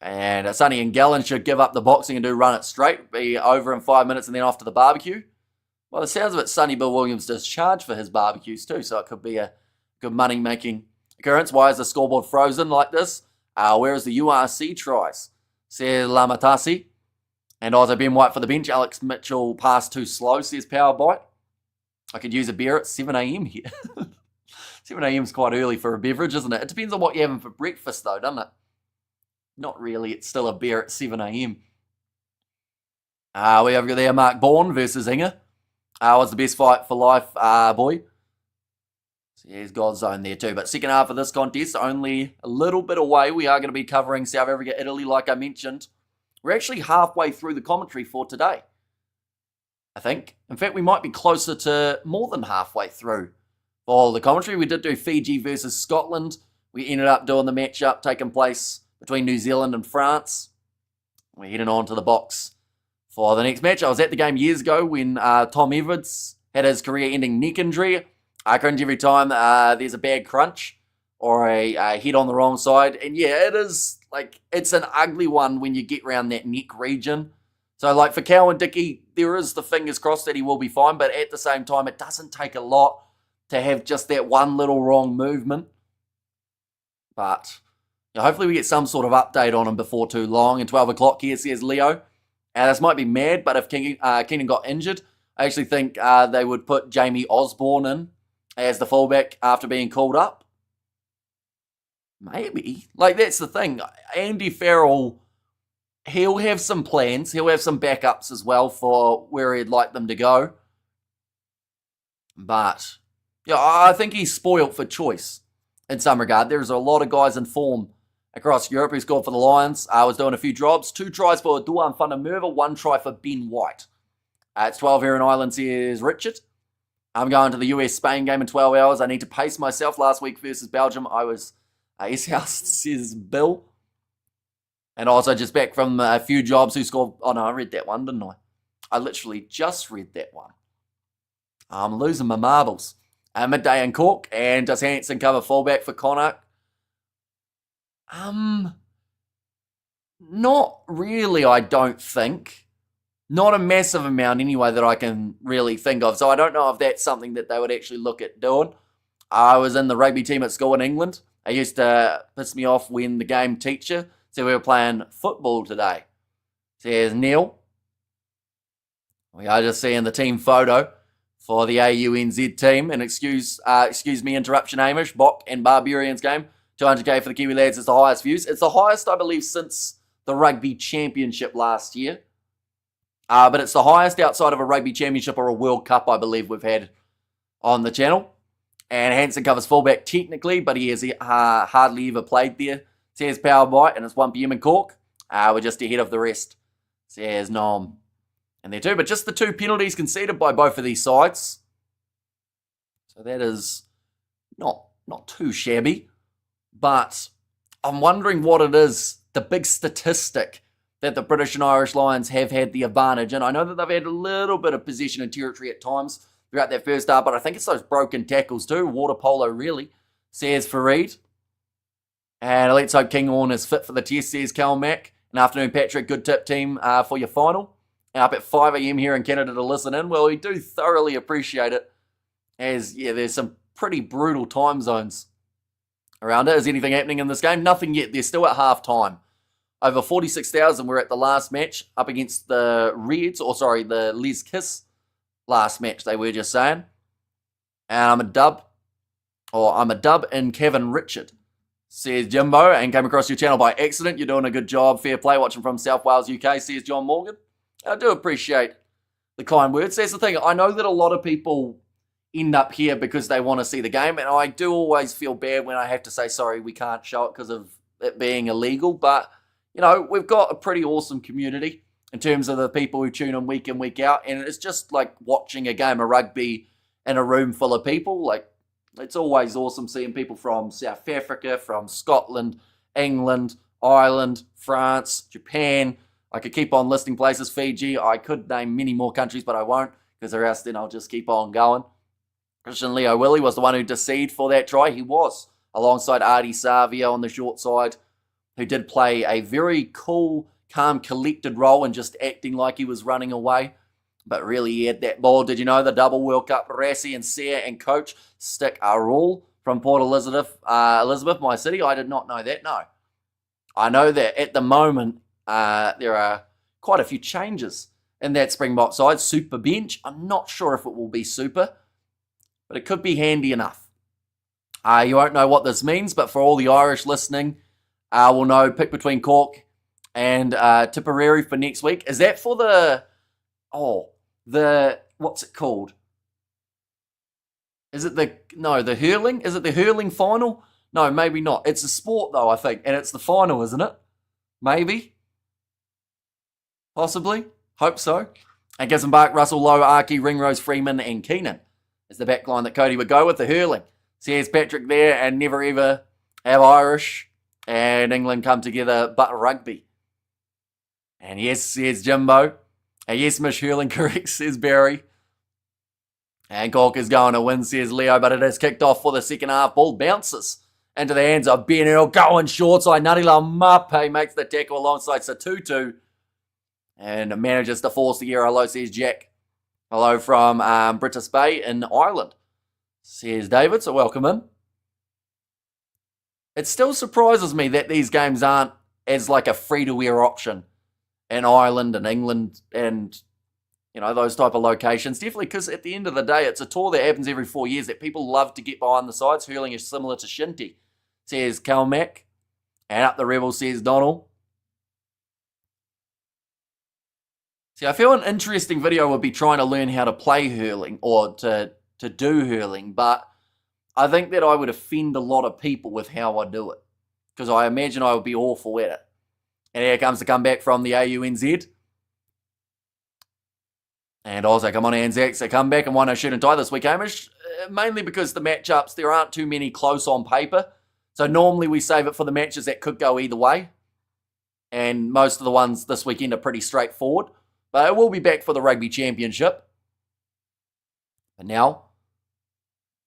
[SPEAKER 1] And Sonny and Gallen should give up the boxing and do run it straight. Be over in 5 minutes and then off to the barbecue. Well, the sounds of it, Sonny Bill Williams does charge for his barbecues too, so it could be a good money-making occurrence. Why is the scoreboard frozen like this? Where is the URC tries? Says Lamatasi. And also Ben White for the bench. Alex Mitchell passed too slow, says Power Bite. I could use a beer at 7 a.m. here. 7 a.m. is quite early for a beverage, isn't it? It depends on what you're having for breakfast, though, doesn't it? Not really. It's still a beer at 7 a.m. We have got there Mark Bourne versus Inga. Was the best fight for life, boy. So yeah, he's God's zone there too. But second half of this contest, only a little bit away. We are going to be covering South Africa, Italy, like I mentioned. We're actually halfway through the commentary for today, I think. In fact, we might be closer to more than halfway through for the commentary. We did do Fiji versus Scotland. We ended up doing the matchup taking place between New Zealand and France. We're heading on to the box for the next match. I was at the game years ago when Tom Edwards had his career-ending neck injury. I cringe every time there's a bad crunch or a hit on the wrong side. And yeah, it is like, it's an ugly one when you get around that neck region. So like for Cowan Dickey, there is the fingers crossed that he will be fine, but at the same time, it doesn't take a lot to have just that one little wrong movement. But hopefully we get some sort of update on him before too long. And 12 o'clock here, says Leo. This might be mad, but if Keenan got injured, I actually think they would put Jamie Osborne in as the fullback after being called up. Maybe. Like, that's the thing. Andy Farrell, he'll have some plans. He'll have some backups as well for where he'd like them to go. But, yeah, I think he's spoilt for choice in some regard. There's a lot of guys in form across Europe who scored for the Lions. I was doing a few drops. 2 tries for Duan van der Merwe, 1 try for Ben White. It's 12 here in Ireland, says Richard. I'm going to the US-Spain game in 12 hours. I need to pace myself. Last week versus Belgium, I was S-House, says Bill. And also just back from a few jobs who scored. Oh, no, I read that one, didn't I? I literally just read that one. I'm losing my marbles. Midday in Cork. And does Hansen cover fullback for Connacht? Not really, I don't think. Not a massive amount anyway that I can really think of. So I don't know if that's something that they would actually look at doing. I was in the rugby team at school in England. It used to piss me off when the game teacher said we were playing football today. Says Neil. We are just seeing the team photo for the AUNZ team. And excuse me, interruption, Hamish. Bok and Barbarians game. 200k for the Kiwi lads is the highest views. It's the highest, I believe, since the Rugby Championship last year. But it's the highest outside of a Rugby Championship or a World Cup, I believe, we've had on the channel. And Hansen covers fullback technically, but he has hardly ever played there. Says Power Bite, and it's 1 p.m. in Cork. We're just ahead of the rest. Says Nom. And there too, but just the 2 penalties conceded by both of these sides. So that is not too shabby. But I'm wondering what it is, the big statistic that the British and Irish Lions have had the advantage. And I know that they've had a little bit of possession and territory at times throughout that first half, but I think it's those broken tackles too. Water polo, really, says Fareed. And let's hope Kinghorn is fit for the test, says Cal Mack. Good afternoon, Patrick. Good tip, team, for your final. And up at 5 a.m. here in Canada to listen in. Well, we do thoroughly appreciate it, as, yeah, there's some pretty brutal time zones around it. Is anything happening in this game? Nothing yet. They're still at half-time over 46,000 were at the last match up against the Reds, the Les Kiss last match they were just saying. And I'm a dub in Kevin Richard, says Jimbo, and came across your channel by accident. You're doing a good job. Fair play, watching from South Wales, UK, says John Morgan. I do appreciate the kind words. That's the thing. I know that a lot of people end up here because they want to see the game, and I do always feel bad when I have to say, sorry, we can't show it because of it being illegal, but, we've got a pretty awesome community in terms of the people who tune in, week out, and it's just like watching a game of rugby in a room full of people. Like, it's always awesome seeing people from South Africa, from Scotland, England, Ireland, France, Japan. I could keep on listing places, Fiji. I could name many more countries, but I won't, because or else then I'll just keep on going. Christian Leo Willie was the one who deceived for that try. He was, alongside Artie Savio on the short side, who did play a very cool, calm, collected role and just acting like he was running away. But really, he had that ball. Did you know the double World Cup, Rassie and Sear and coach stick a rule from Port Elizabeth, my city? I did not know that, no. I know that at the moment, there are quite a few changes in that Springbok side. Super bench. I'm not sure if it will be super, but it could be handy enough. You won't know what this means, but for all the Irish listening, we'll know pick between Cork and Tipperary for next week. Is that for what's it called? Is it the hurling? Is it the hurling final? No, maybe not. It's a sport though, I think, and it's the final, isn't it? Maybe. Possibly. Hope so. And Gizenbach, Russell Lowe, Archie, Ringrose, Freeman, and Keenan is the back line that Cody would go with. The hurling. Says Patrick there, and never ever have Irish and England come together but rugby. And yes, says Jimbo. And yes, Mish Hurling correct, says Barry. And Cork is going to win, says Leo, but it is kicked off for the second half. Ball bounces into the hands of Ben Earl, going short side. Nanila Mape makes the tackle alongside Satutu. And manages to force the error. Hello, says Jack. Hello from British Bay in Ireland, says David, so welcome in. It still surprises me that these games aren't as like a free-to-air option in Ireland and England and, those type of locations. Definitely because at the end of the day, it's a tour that happens every 4 years that people love to get behind the sides. Hurling is similar to Shinty, says Calmac. And up the Rebel, says Donald. See, I feel an interesting video would be trying to learn how to play hurling or to do hurling, but I think that I would offend a lot of people with how I do it, because I imagine I would be awful at it. And here comes the comeback from the AUNZ. And also, come on, ANZAC, so come back and 1-0 shoot and tie this week, Hamish. Mainly because the matchups, there aren't too many close on paper. So normally we save it for the matches that could go either way. And most of the ones this weekend are pretty straightforward. But it will be back for the Rugby Championship. But now,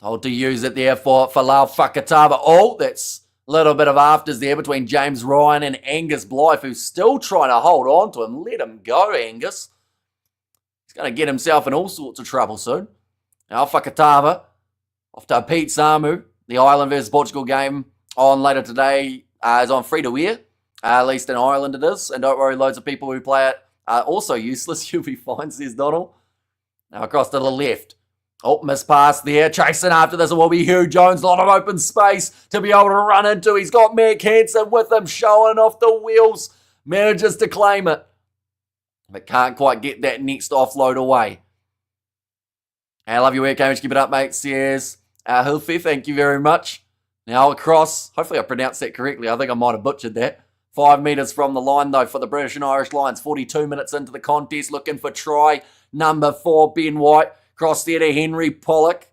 [SPEAKER 1] told to use it there for Lau Fakatava. Oh, that's a little bit of afters there between James Ryan and Angus Blythe, who's still trying to hold on to him. Let him go, Angus. He's going to get himself in all sorts of trouble soon. Now Fakatava off to Pete Samu. The Ireland versus Portugal game on later today is on free-to-air. At least in Ireland it is. And don't worry, loads of people who play it are also useless. You'll be fine, says Donald. Now across to the left. Oh, missed pass there. Chasing after this will be Hugh Jones. A lot of open space to be able to run into. He's got Mac Hansen with him, showing off the wheels. Manages to claim it, but can't quite get that next offload away. I love your work, Hamish. Keep it up, mate, says Hilfi. Thank you very much. Now across. Hopefully I pronounced that correctly. I think I might have butchered that. 5 metres from the line, though, for the British and Irish Lions. 42 minutes into the contest, looking for try number 4, Ben White. Cross there to Henry Pollock.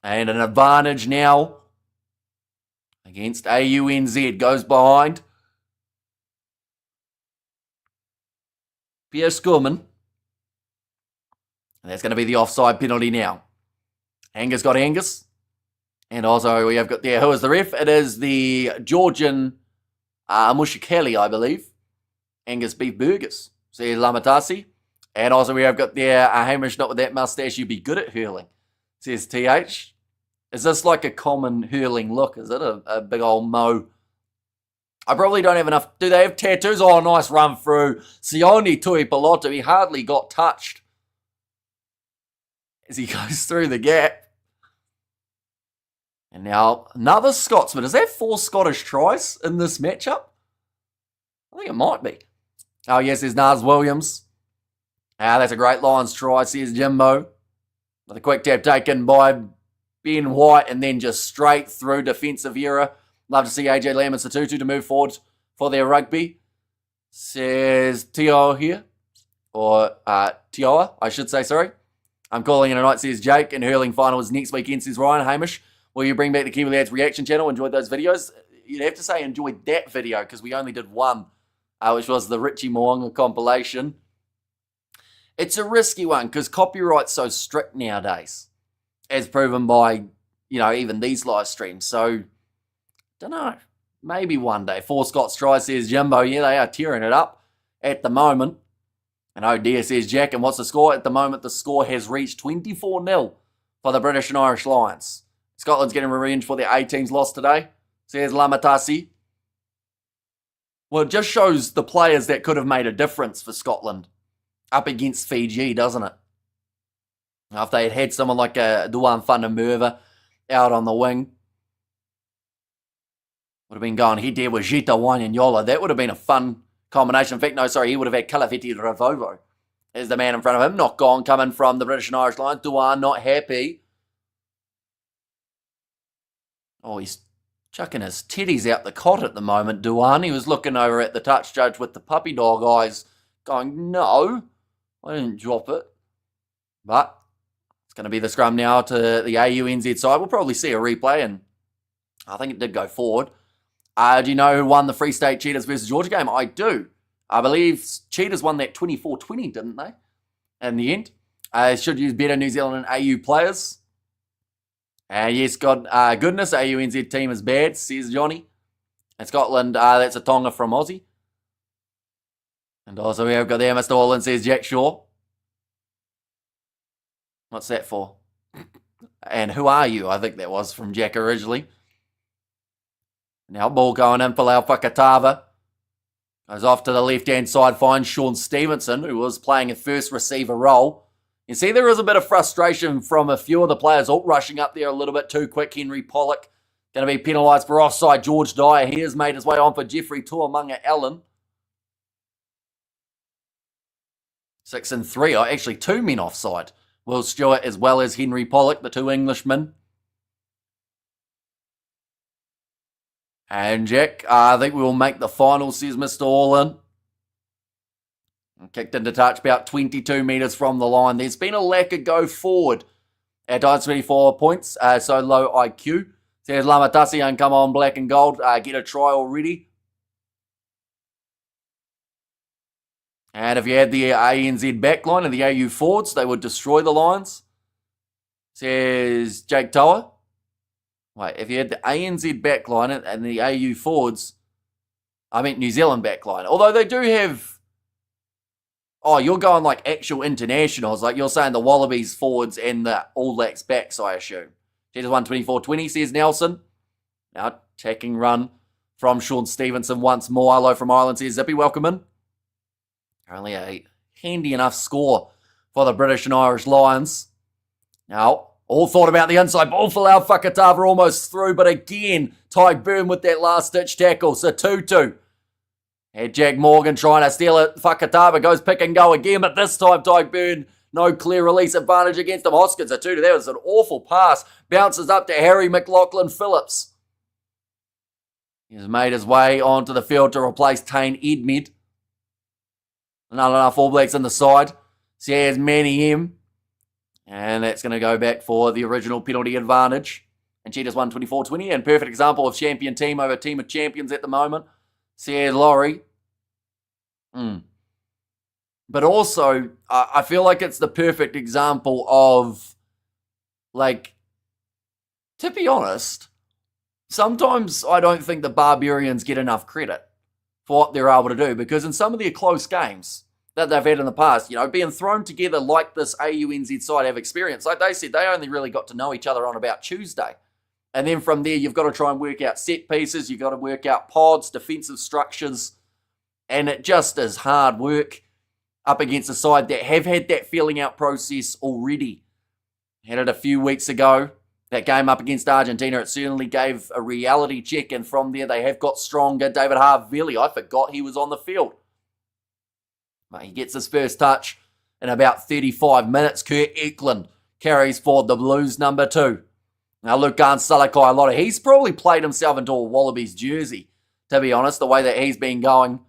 [SPEAKER 1] And an advantage now against AUNZ. Goes behind. Pierre Skurman. And that's going to be the offside penalty now. Angus got Angus. And also we have got there, who is the ref? It is the Georgian Mushikeli, I believe. Angus Beef Burgers. See Lamatasi. And also we have got there, Hamish, not with that mustache, you'd be good at hurling, says TH. Is this like a common hurling look? Is it a big old mo I probably don't have enough. Do they have tattoos? Oh, nice run through. Sione Tuipulotu. He hardly got touched as he goes through the gap. And now another Scotsman. Is that 4 Scottish tries in this matchup? I think it might be. Oh, yes, there's Nars Williams. That's a great Lions try, says Jimbo. With a quick tap taken by Ben White and then just straight through defensive error. Love to see AJ Lamb and Satutu to move forward for their rugby. Says Tio here. Or Tioa, I should say, sorry. I'm calling it a night, says Jake. And hurling final is next weekend, says Ryan. Hamish, will you bring back the Kiwi Lads reaction channel? Enjoyed those videos? You'd have to say enjoyed that video because we only did one, which was the Richie Moonga compilation. It's a risky one because copyright's so strict nowadays, as proven by, even these live streams. So, don't know. Maybe one day. 4 Scots try, says Jimbo. Yeah, they are tearing it up at the moment. And oh dear, says Jack. And what's the score? At the moment, the score has reached 24-0 for the British and Irish Lions. Scotland's getting revenge for their A-team's loss today, says Lamatasi. Well, it just shows the players that could have made a difference for Scotland up against Fiji, doesn't it? If they had someone like Duan Fundermerva out on the wing, would have been going head-to-head with Jeta Wanyanyola. That would have been a fun combination. In fact, no, sorry, he would have had Kalaveti Ravovo as the man in front of him. Not gone, coming from the British and Irish Lions. Duan not happy. Oh, he's chucking his teddies out the cot at the moment, Duan. He was looking over at the touch judge with the puppy dog eyes, going, no, I didn't drop it. But it's going to be the scrum now to the AUNZ side. We'll probably see a replay, and I think it did go forward. Do you know who won the Free State Cheetahs versus Georgia game? I do. I believe Cheetahs won that 24-20, didn't they? In the end. Should use better New Zealand and AU players. Yes, God, goodness, AUNZ team is bad, says Johnny. And Scotland, that's a Tonga from Aussie. And also we have got there, Mr. Holland, says Jack Shaw. What's that for? And who are you? I think that was from Jack originally. Now ball going in for Lau Whakatava. Goes off to the left-hand side, finds Sean Stevenson, who was playing a first receiver role. You see there is a bit of frustration from a few of the players all rushing up there a little bit too quick. Henry Pollock going to be penalised for offside. George Dyer, he has made his way on for Jeffrey Tuamunga Allen. 6 and 3, actually 2 men offside. Will Stewart as well as Henry Pollock, the 2 Englishmen. And Jack, I think we will make the final, says Mr. Orlin. Kicked into touch about 22 metres from the line. There's been a lack of go forward at 24 points, so low IQ. Says Lamatasi and come on black and gold, get a try already. And if you had the ANZ backline and the AU forwards, they would destroy the Lions. Says Jake Toa. Wait, if you had the ANZ backline and the AU forwards, I meant New Zealand backline. Although they do have, you're going like actual internationals. Like you're saying the Wallabies forwards and the All Blacks backs, I assume. Cheetahs 124-20, says Nelson. Now, attacking run from Sean Stevenson once more. Hello from Ireland, says Zippy. Welcome in. Only a handy enough score for the British and Irish Lions. Now, all thought about the inside ball for Lau Whakatava, almost through, but again, Ty Byrne with that last-ditch tackle. So 2-2. Had Jack Morgan trying to steal it. Whakatava goes pick and go again, but this time Ty Byrne, no clear release advantage against him. Hoskins a 2-2. That was an awful pass. Bounces up to Harry McLaughlin-Phillips. He's made his way onto the field to replace Tane Edmed. Not enough All Blacks in the side. So here's Manny M. And that's going to go back for the original penalty advantage. And Cheetahs 124-20. And perfect example of champion team over team of champions at the moment. Sierra Laurie. But also, I feel like it's the perfect example of, like, to be honest, sometimes I don't think the Barbarians get enough credit for what they're able to do. Because in some of their close games that they've had in the past, being thrown together like this AUNZ side have experienced. Like they said, they only really got to know each other on about Tuesday And then from there, you've got to try and work out set pieces. You've got to work out pods, defensive structures. And it just is hard work up against a side that have had that feeling out process already. Had it a few weeks ago. That game up against Argentina, it certainly gave a reality check. And from there, they have got stronger. David Harvey, I forgot he was on the field. But he gets his first touch in about 35 minutes. Kurt Eklund carries forward the Blues number 2. Now, Lukan Salakai, he's probably played himself into a Wallabies jersey, to be honest, the way that he's been going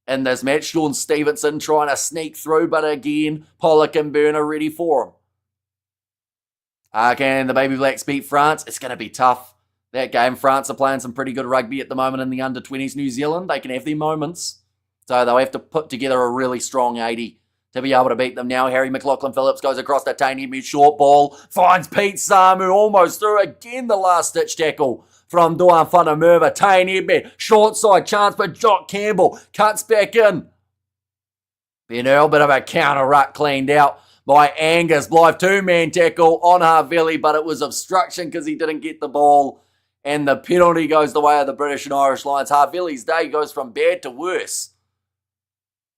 [SPEAKER 1] in this match. Sean Stevenson trying to sneak through, but again, Pollock and Burner ready for him. Can the Baby Blacks beat France? It's going to be tough. That game, France are playing some pretty good rugby at the moment in the under-20s. New Zealand, they can have their moments. So they'll have to put together a really strong 80 to be able to beat them now. Harry McLaughlin-Phillips goes across to Tainui, short ball, finds Pete Samu, almost through again, the last-ditch tackle from Duan Whanamurva. Tainui, short side chance, but Jock Campbell cuts back in. Ben Earl, bit of a counter-ruck cleaned out by Angus Blythe. 2-man tackle on Havili, but it was obstruction because he didn't get the ball. And the penalty goes the way of the British and Irish Lions. Havili's day goes from bad to worse.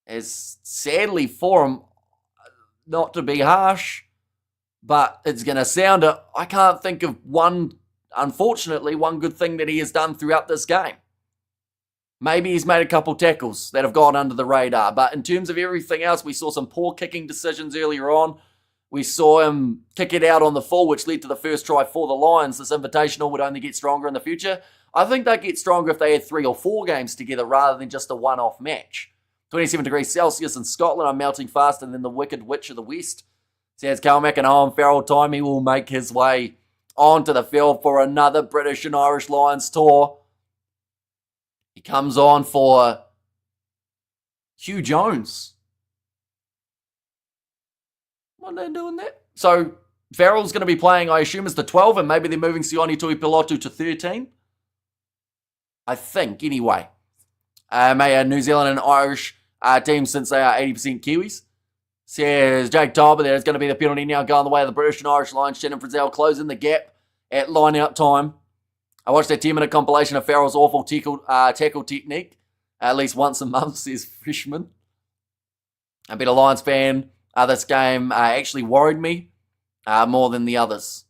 [SPEAKER 1] As sadly for him, not to be harsh, but it's going to sound I can't think of unfortunately, one good thing that he has done throughout this game. Maybe he's made a couple tackles that have gone under the radar, but in terms of everything else, we saw some poor kicking decisions earlier on. We saw him kick it out on the full, which led to the first try for the Lions. This Invitational would only get stronger in the future. I think they'd get stronger if they had 3 or 4 games together rather than just a one-off match. 27 degrees Celsius in Scotland. I'm melting faster than the Wicked Witch of the West. Says Carmack and Owen Farrell time. He will make his way onto the field for another British and Irish Lions tour. He comes on for Hugh Jones. Why are they doing that? So Farrell's going to be playing, I assume, as the 12, and maybe they're moving Sione Tuipilotu to 13. I think, anyway. New Zealand and Irish teams, since they are 80% Kiwis. Says Jake Tyler, there's going to be the penalty now going the way of the British and Irish Lions. Shannon Frizzell closing the gap at line-out time. I watched that 10-minute compilation of Farrell's awful tackle technique at least once a month, says Freshman. I've been a Lions fan. This game actually worried me more than the others.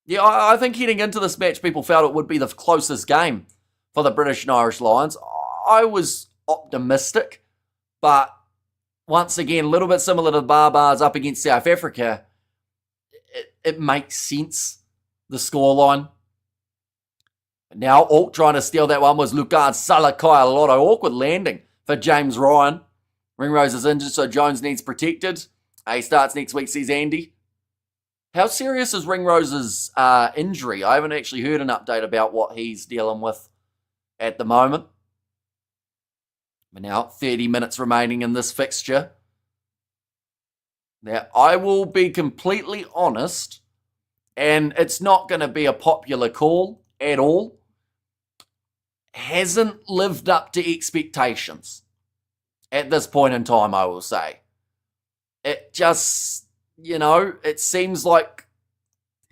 [SPEAKER 1] Yeah, I think heading into this match, people felt it would be the closest game for the British and Irish Lions. I was optimistic, but once again, a little bit similar to the Barbars up against South Africa, it makes sense, the scoreline. Now, Alt trying to steal that one was Lukan Salakai. A lot of awkward landing for James Ryan. Ringrose is injured, so Jones needs protected. He starts next week, says Andy. How serious is Ringrose's injury? I haven't actually heard an update about what he's dealing with at the moment. But now, 30 minutes remaining in this fixture. Now, I will be completely honest, and it's not going to be a popular call at all. Hasn't lived up to expectations at this point in time, I will say. It just, it seems like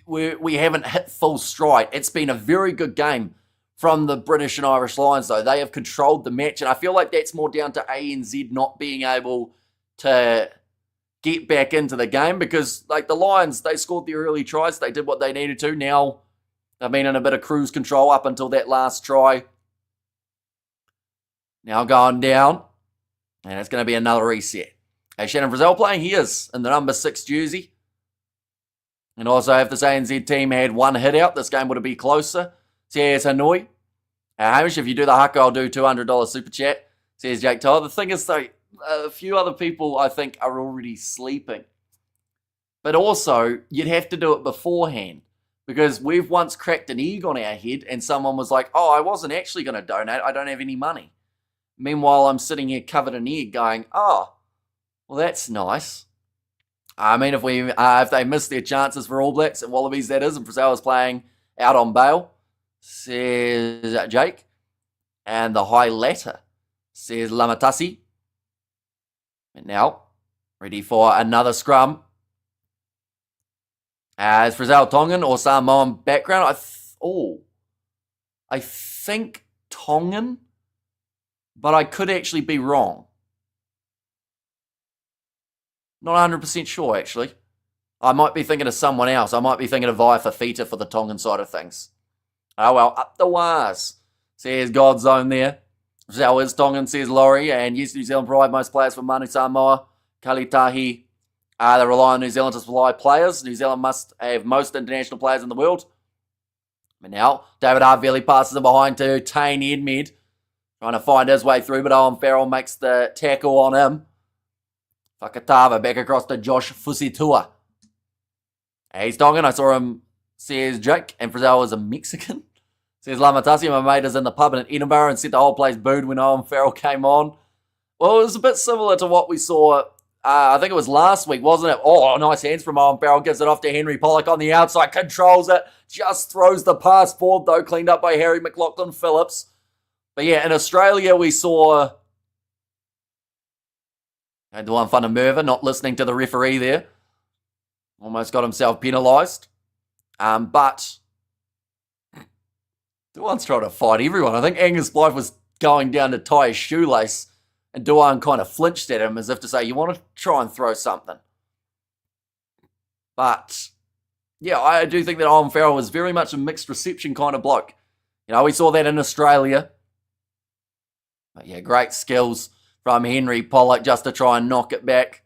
[SPEAKER 1] we haven't hit full stride. It's been a very good game from the British and Irish Lions, though. They have controlled the match, and I feel like that's more down to ANZ not being able to get back into the game because, the Lions, they scored the early tries. They did what they needed to. Now, they've been in a bit of cruise control up until that last try. Now going down, and it's going to be another reset. Hey, Shannon Frizzell playing, he is in the number 6 jersey. And also, if this ANZ team had one hit out, this game would have been closer. Says Hanoi. Hamish, if you do the haka, I'll do $200 super chat. Says Jake Tyler. The thing is, though, a few other people, I think, are already sleeping. But also, you'd have to do it beforehand. Because we've once cracked an egg on our head and someone was like, oh, I wasn't actually going to donate. I don't have any money. Meanwhile, I'm sitting here covered in egg going, oh, well, that's nice. I mean, if they miss their chances for All Blacks and Wallabies, that is, and Frizzell is playing out on bail, says Jake. And the high latter, says Lamatasi. And now, ready for another scrum. Is Frizzell Tongan or Samoan background? I think Tongan, but I could actually be wrong. Not 100% sure, actually. I might be thinking of someone else. I might be thinking of Fafita for the Tongan side of things. Oh well, up the wires. Says God's Zone there. Frizzell is Tongan, says Laurie. And yes, New Zealand provide most players for Manu Samoa. Kalitahi. They rely on New Zealand to supply players. New Zealand must have most international players in the world. But now, David Arveli passes it behind to Tane Edmed. Trying to find his way through, but Owen Farrell makes the tackle on him. Fakatava back across to Josh Fusitua. He's Tongan. I saw him, says Jake. And Frizzell is a Mexican. Says Lamatasi, my mate is in the pub in Edinburgh and said the whole place booed when Owen Farrell came on. Well, it was a bit similar to what we saw, I think it was last week, wasn't it? Oh, nice hands from Owen Farrell. Gives it off to Henry Pollock on the outside. Controls it. Just throws the pass forward, though. Cleaned up by Harry McLaughlin-Phillips. But yeah, in Australia, we saw Duan Fundermerva not listening to the referee there. Almost got himself penalised. But Duan's trying to fight everyone. I think Angus Blythe was going down to tie his shoelace, and Duan kind of flinched at him as if to say, you want to try and throw something. But yeah, I do think that Owen Farrell was very much a mixed reception kind of bloke. You know, we saw that in Australia. But yeah, great skills from Henry Pollock just to try and knock it back.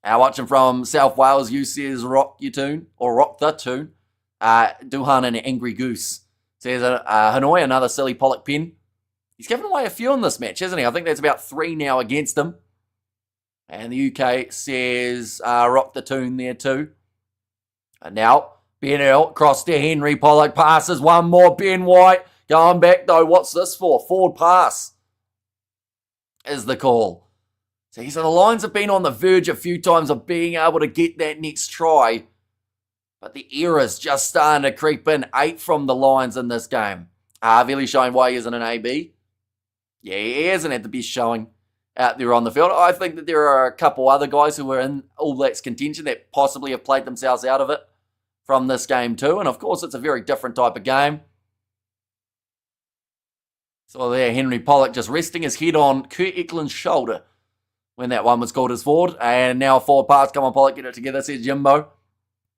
[SPEAKER 1] Watching from South Wales, you says Rock Your Tune, or Rock the Tune. Duhan and Angry Goose says Hanoi, another silly Pollock pin. He's given away a few in this match, hasn't he? I think that's about 3 now against him. And the UK says Rock the Tune there too. And now, Ben Earl, cross to Henry Pollock, passes one more, Ben White. Going back though, what's this for? Forward pass is the call. So the Lions have been on the verge a few times of being able to get that next try. But the error's just starting to creep in. 8 from the Lions in this game. Really showing why he isn't an AB. Yeah, he hasn't had the best showing out there on the field. I think that there are a couple other guys who were in All Blacks contention that possibly have played themselves out of it from this game too. And of course, it's a very different type of game. So there, Henry Pollock just resting his head on Kurt Eklund's shoulder when that one was called as forward. And now forward pass, come on Pollock, get it together, says Jimbo.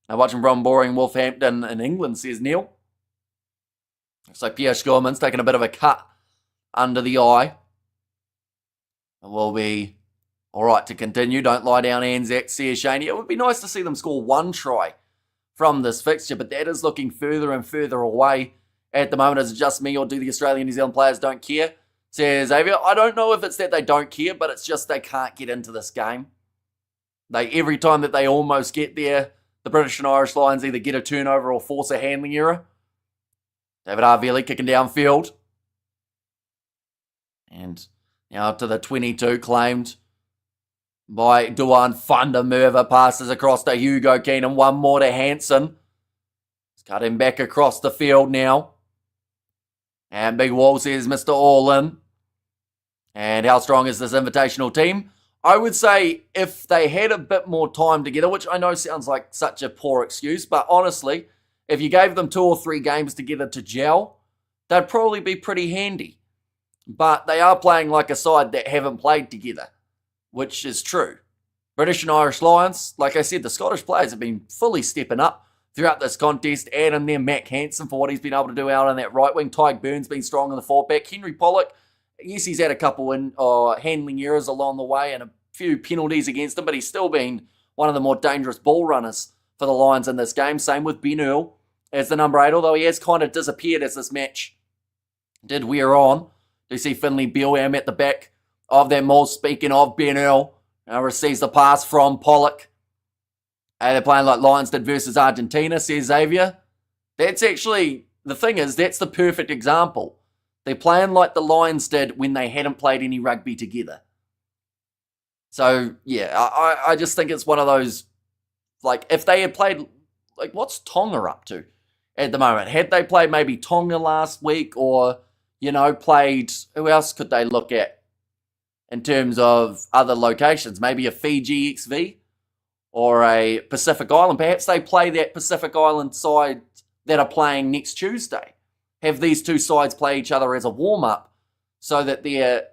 [SPEAKER 1] I'm watching Brumbies and Wolverhampton in England, says Neil. Looks like Pierre Schorman's taking a bit of a cut under the eye. It will be all right to continue. Don't lie down, ANZAC, says Shane. It would be nice to see them score 1 try from this fixture, but that is looking further and further away at the moment. Is it just me, or do the Australian New Zealand players don't care? Says Xavier. I don't know if it's that they don't care, but it's just they can't get into this game. Every time that they almost get there, the British and Irish Lions either get a turnover or force a handling error. David Arveli kicking downfield. And now to the 22, claimed by Duan Fundermerva. Passes across to Hugo Keenan. One more to Hansen. He's cut him back across the field now. And Big Wall says Mr. All-In. And how strong is this invitational team? I would say if they had a bit more time together, which I know sounds like such a poor excuse, but honestly, if you gave them 2 or 3 games together to gel, they'd probably be pretty handy. But they are playing like a side that haven't played together, which is true. British and Irish Lions, like I said, the Scottish players have been fully stepping up throughout this contest. Add in there Mac Hansen for what he's been able to do out on that right wing. Tyke Burns been strong in the forward back. Henry Pollock, yes, he's had a couple in handling errors along the way and a few penalties against him, but he's still been one of the more dangerous ball runners for the Lions in this game. Same with Ben Earl as the number 8, although he has kind of disappeared as this match did wear on. Do you see Finlay Bealham at the back of that maul? Speaking of, Ben Earl receives the pass from Pollock. They're playing like Lions did versus Argentina, says Xavier. That's actually, the thing is, that's the perfect example. They're playing like the Lions did when they hadn't played any rugby together. So, yeah, I just think it's one of those, like, if they had played, like, what's Tonga up to at the moment? Had they played maybe Tonga last week or, you know, played, who else could they look at in terms of other locations? Maybe a Fiji XV or a Pacific Island. Perhaps they play that Pacific Island side that are playing next Tuesday. Have these two sides play each other as a warm-up so that they're,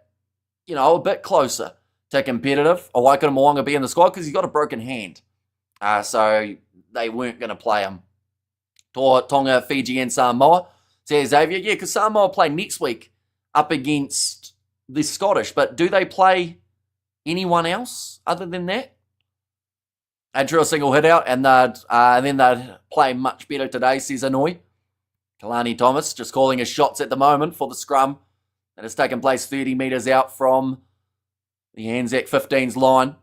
[SPEAKER 1] a bit closer to competitive. Waikato Mo'unga be in the squad because he's got a broken hand. So they weren't going to play him. Tonga, Fiji, and Samoa. Says Xavier, yeah, because Samoa play next week up against the Scottish. But do they play anyone else other than that? And drew a single hit out, and then they'd play much better today, says Anoi. Kalani Thomas just calling his shots at the moment for the scrum that has taken place 30 metres out from the ANZAC 15's line.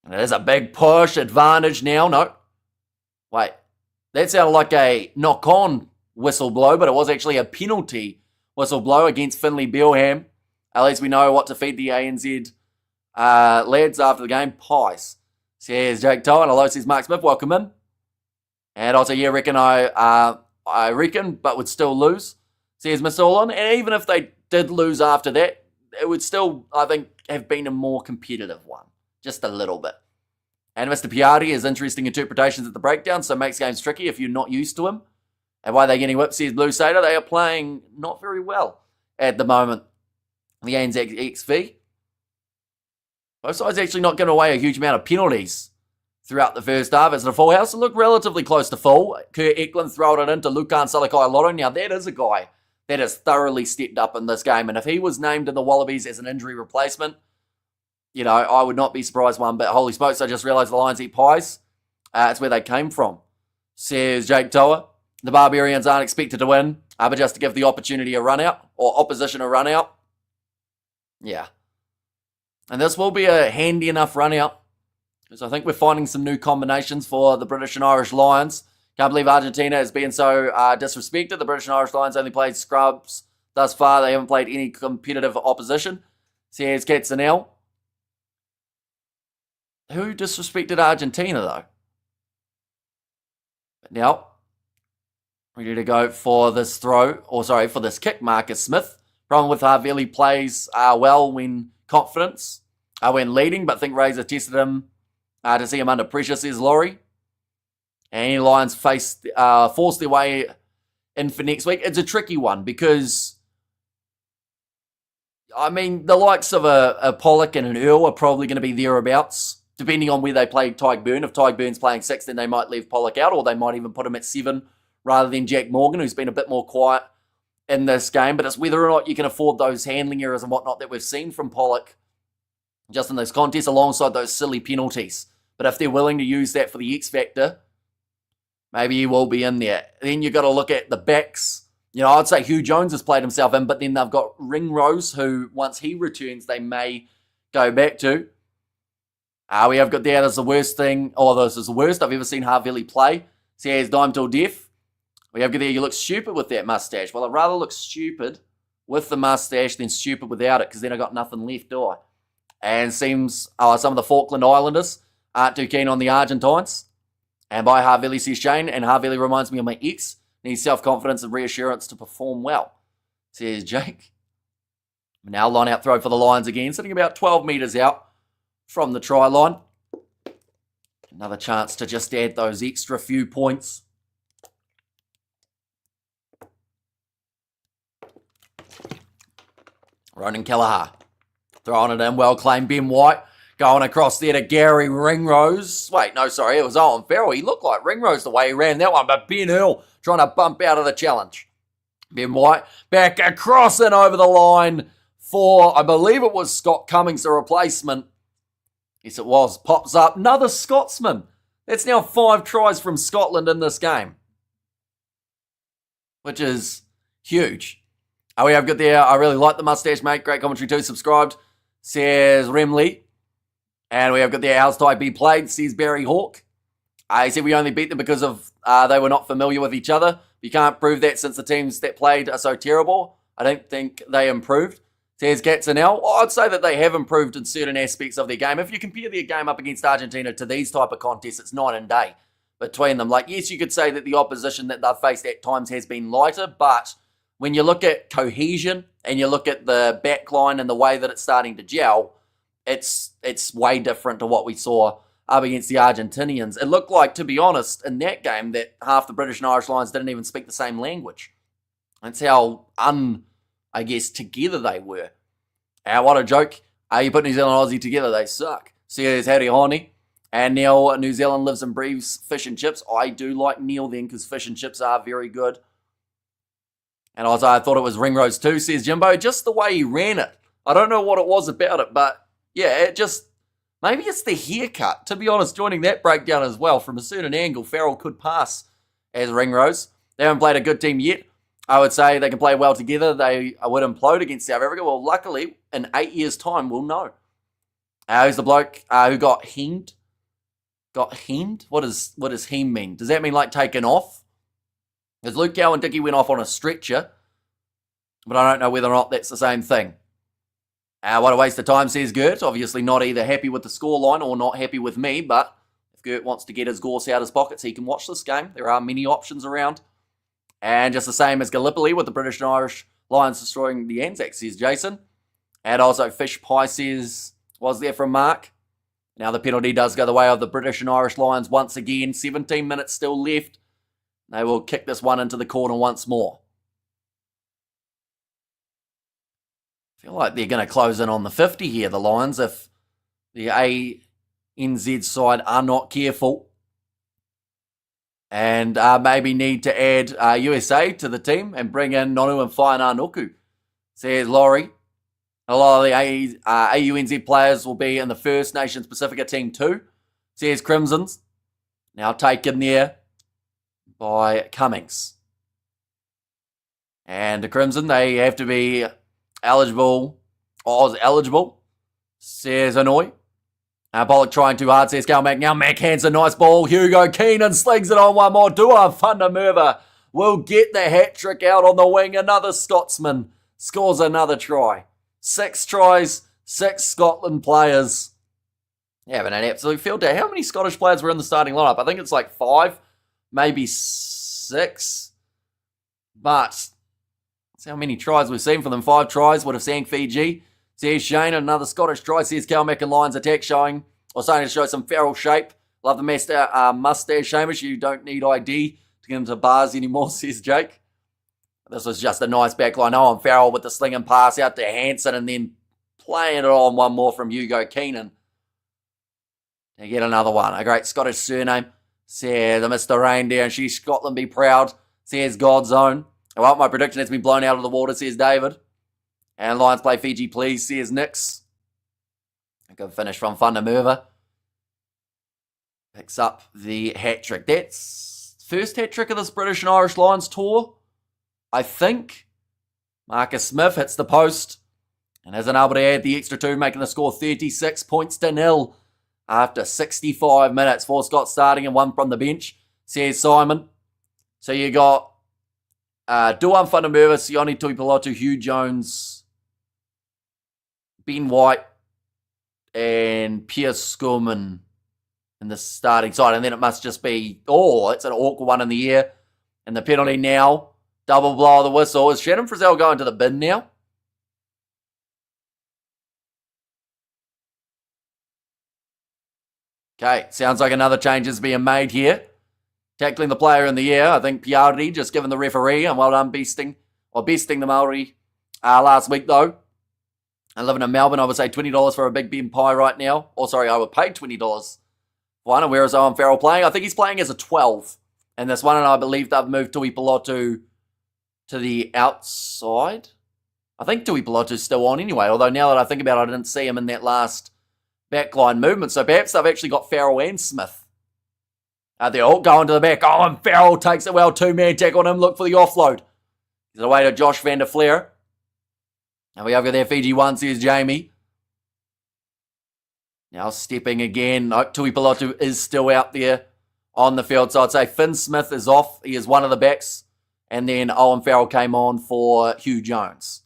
[SPEAKER 1] And it is a big push, advantage now. No. Wait. That sounded like a knock-on whistle blow, but it was actually a penalty whistle blow against Finley Bealham. At least we know what to feed the ANZ lads after the game. Pies. Says Jake Toa, and hello, says Mark Smith. Welcome in. And also, yeah, I reckon, but would still lose, says Mr. Allon. And even if they did lose after that, it would still, I think, have been a more competitive one. Just a little bit. And Mr. Piatti has interesting interpretations at the breakdown, so makes games tricky if you're not used to him. And why they're getting whipped, says Blue Sailor, they are playing not very well at the moment. The ANZAC XV. Both sides actually not giving away a huge amount of penalties throughout the first half. As a full house, it looked relatively close to full. Kurt Eklund throwed it into Lukan Salakai Lotto. Now, that is a guy that has thoroughly stepped up in this game. And if he was named in the Wallabies as an injury replacement, I would not be surprised one bit. Holy smokes, I just realised the Lions eat pies. It's where they came from. Says Jake Toa. The Barbarians aren't expected to win, but just to give the opportunity a run out, or opposition a run out. Yeah. And this will be a handy enough run out, because I think we're finding some new combinations for the British and Irish Lions. Can't believe Argentina is being so disrespected. The British and Irish Lions only played scrubs thus far. They haven't played any competitive opposition. Says Katzenel. Who disrespected Argentina, though? But now, ready to go for this for this kick, Marcus Smith. Problem with Havili plays well when when leading, but I think Razor tested him to see him under pressure, says Laurie. And any Lions force their way in for next week. It's a tricky one because, the likes of a Pollock and an Earl are probably going to be thereabouts, depending on where they play Tyke Byrne. If Tyke Byrne's playing 6, then they might leave Pollock out, or they might even put him at 7 rather than Jack Morgan, who's been a bit more quiet in this game. But it's whether or not you can afford those handling errors and whatnot that we've seen from Pollock just in this contest, alongside those silly penalties. But if they're willing to use that for the X factor, maybe he will be in there. Then you've got to look at the backs. I'd say Hugh Jones has played himself in, but then they've got Ringrose, who, once he returns, they may go back to. We have got there, this is the worst I've ever seen Havili play. See how he's dime till death. We have got there, you look stupid with that mustache. Well, I'd rather look stupid with the mustache than stupid without it, because then I got nothing left, do I? And seems some of the Falkland Islanders aren't too keen on the Argentines. And by Havili, says Shane, and Havili reminds me of my ex. Needs self-confidence and reassurance to perform well, says Jake. Now line out throw for the Lions again, sitting about 12 metres out from the try line. Another chance to just add those extra few points. Ronan Kelleher throwing it in, well claimed. Ben White going across there to Gary Ringrose. Wait, no, sorry, it was Owen Farrell. He looked like Ringrose the way he ran that one, but Ben Earl trying to bump out of the challenge. Ben White back across and over the line for, I believe it was Scott Cummings, the replacement. Yes, it was. Pops up. Another Scotsman. That's now 5 tries from Scotland in this game, which is huge. We have got there. I really like the mustache, mate. Great commentary too. Subscribed, says Remley. And we have got there. How's Type B played, says Barry Hawk. He said we only beat them because of they were not familiar with each other. You can't prove that since the teams that played are so terrible. I don't think they improved. Says Katzenel. I'd say that they have improved in certain aspects of their game. If you compare their game up against Argentina to these type of contests, it's night and day between them. Like, yes, you could say that the opposition that they've faced at times has been lighter, but when you look at cohesion and you look at the back line and the way that it's starting to gel, it's way different to what we saw up against the Argentinians. It looked like, to be honest, in that game that half the British and Irish Lions didn't even speak the same language. That's how together they were. What a joke. You put New Zealand and Aussie together, they suck. So there's Harry Honi. And now New Zealand lives and breathes fish and chips. I do like Neil then because fish and chips are very good. And I thought it was Ringrose too, says Jimbo. Just the way he ran it. I don't know what it was about it, but yeah, maybe it's the haircut. To be honest, joining that breakdown as well, from a certain angle, Farrell could pass as Ringrose. They haven't played a good team yet. I would say they can play well together. They would implode against South Africa. Well, luckily, in 8 years' time, we'll know. Who's the bloke who got hemmed? Got hemmed? What does hem mean? Does that mean like taken off? Because Luke Cowan-Dickie went off on a stretcher, but I don't know whether or not that's the same thing. What a waste of time, says Gert. Obviously not either happy with the scoreline or not happy with me, but if Gert wants to get his gorse out of his pockets, he can watch this game. There are many options around. And just the same as Gallipoli with the British and Irish Lions destroying the ANZAC, says Jason. And also Fish Pie says, was there from Mark. Now the penalty does go the way of the British and Irish Lions once again. 17 minutes still left. They will kick this one into the corner once more. I feel like they're going to close in on the 50 here, the Lions, if the ANZ side are not careful. And maybe need to add USA to the team and bring in Nonu and Whainanoku, says Laurie. A lot of the AUNZ players will be in the First Nations Pacifica team too, says Crimsons. Now taken there by Cummings. And the Crimson, they have to be eligible, says Hanoi. Pollock trying too hard, says Cal Mack. Now Mack hands a nice ball. Hugo Keenan slings it on one more. Dua Fundamerva will get the hat-trick out on the wing. Another Scotsman scores another try. 6 tries, 6 Scotland players. Having an absolute field day. How many Scottish players were in the starting lineup? I think it's like 5, maybe 6. But that's how many tries we've seen from them. 5 tries would have sank Fiji. Says Shane, another Scottish try. Says Cal Mack and Lions attack starting to show some feral shape. Love the mustache, Hamish. You don't need ID to get into bars anymore, says Jake. This was just a nice backline. Owen Farrell with the sling and pass out to Hansen and then playing it on one more from Hugo Keenan. To get another one. A great Scottish surname. Says the Mr. Reindeer and she's Scotland be proud. Says God's own. Well, my prediction has been blown out of the water, says David. And Lions play Fiji, please, says Nix. A good finish from Fundamerva. Picks up the hat-trick. That's first hat-trick of this British and Irish Lions tour, I think. Marcus Smith hits the post and hasn't able to add the extra 2, making the score 36 points to 0 after 65 minutes. 4 Scots starting and 1 from the bench, says Simon. So you got Duan Fundamerva, Sione Tuipulotu, Hugh Jones, Ben White, and Pierce Skurman in the starting side. And then it must just be, it's an awkward one in the air. And the penalty now, double blow of the whistle. Is Shannon Frizzell going to the bin now? Okay, sounds like another change is being made here. Tackling the player in the air. I think Piardi just given the referee, and well done besting the Maori last week though. And living in Melbourne, I would say $20 for a Big Ben pie right now. I would pay $20 for one. And where is Owen Farrell playing? I think he's playing as a 12 in this one, and I believe they've moved Tuipulotu to the outside. I think Tuipulotu's still on anyway, although now that I think about it, I didn't see him in that last backline movement. So perhaps they've actually got Farrell and Smith. They're all going to the back. And Farrell takes it well. 2-man tackle on him. Look for the offload. He's away to Josh van der Fleer. And we have got there Fiji 1, says Jamie. Now stepping again. No, Tuipulotu is still out there on the field. So I'd say Finn Smith is off. He is one of the backs. And then Owen Farrell came on for Hugh Jones.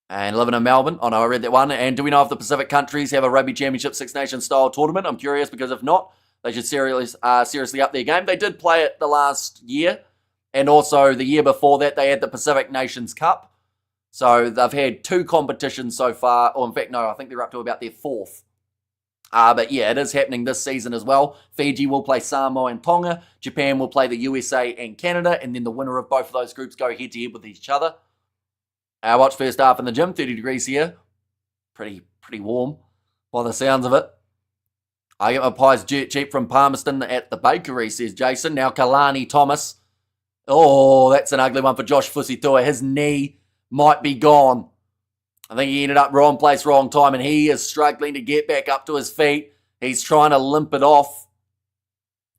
[SPEAKER 1] And living in Melbourne. Oh no, I read that one. And do we know if the Pacific countries have a Rugby Championship Six Nations style tournament? I'm curious because if not, they should seriously up their game. They did play it the last year. And also the year before that, they had the Pacific Nations Cup. So they've had 2 competitions so far. Or in fact, no, I think they're up to about their 4th But yeah, it is happening this season as well. Fiji will play Samoa and Tonga. Japan will play the USA and Canada. And then the winner of both of those groups go head-to-head with each other. Watch first half in the gym, 30 degrees here. Pretty warm by the sounds of it. I get my pies dirt cheap from Palmerston at the bakery, says Jason. Now Kalani Thomas. Oh, that's an ugly one for Josh Fusitua. His knee might be gone. I think he ended up wrong place, wrong time, and he is struggling to get back up to his feet. He's trying to limp it off.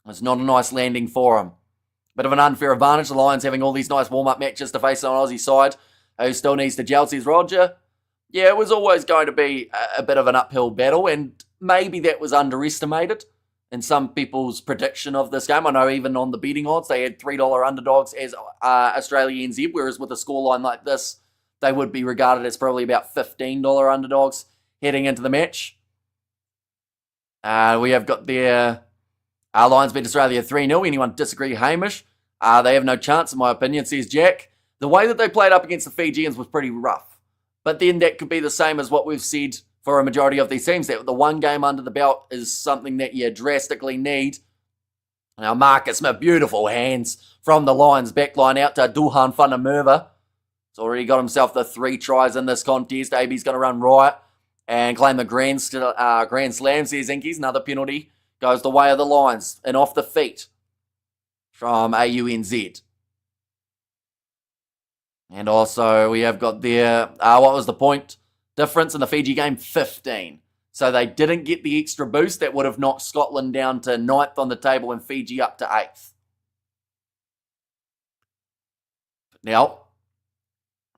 [SPEAKER 1] It's not a nice landing for him. Bit of an unfair advantage. The Lions having all these nice warm-up matches to face on Aussie side, who still needs to gel, says Roger. Yeah, it was always going to be a bit of an uphill battle, and maybe that was underestimated in some people's prediction of this game. I know even on the betting odds, they had $3 underdogs as Australia NZ, whereas with a scoreline like this, they would be regarded as probably about $15 underdogs heading into the match. We have got their Lions beat Australia 3-0. Anyone disagree, Hamish? They have no chance, in my opinion, says Jack. The way that they played up against the Fijians was pretty rough. But then that could be the same as what we've said for a majority of these teams, that the one game under the belt is something that you drastically need. Now, Marcus Smith, beautiful hands from the Lions backline out to Duhan Whanamurva. He's already got himself the 3 tries in this contest. AB's going to run riot and claim the Grand Slam, says Inkies. Another penalty goes the way of the Lions and off the feet from AUNZ. And also we have got their, what was the point difference in the Fiji game? 15. So they didn't get the extra boost that would have knocked Scotland down to 9th on the table and Fiji up to 8th. Now,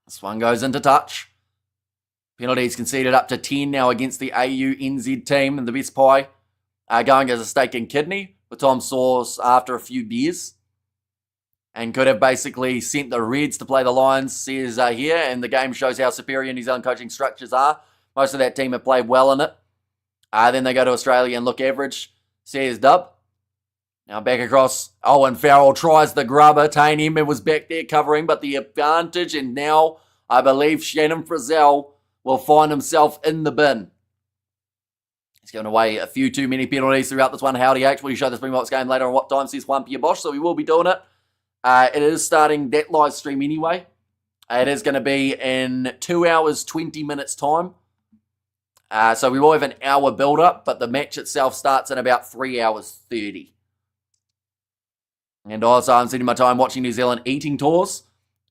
[SPEAKER 1] this one goes into touch. Penalties conceded up to 10 now against the AUNZ team, and the best pie going as a steak and kidney with Tom Sauce after a few beers. And could have basically sent the Reds to play the Lions, says here, and the game shows how superior New Zealand coaching structures are. Most of that team have played well in it. Then they go to Australia and look average, says Dub. Now back across, Owen Farrell tries the grubber. Tane Emma was back there covering, but the advantage, and now I believe Shannon Frizzell will find himself in the bin. He's given away a few too many penalties throughout this one. Howdy H, will you show the Springboks game later on what time, says Juan Pierre Bosch, so we will be doing it. It is starting that live stream anyway. It is going to be in 2 hours, 20 minutes time. So we will have an hour build-up, but the match itself starts in about 3 hours, 30. And also I'm spending my time watching New Zealand eating tours.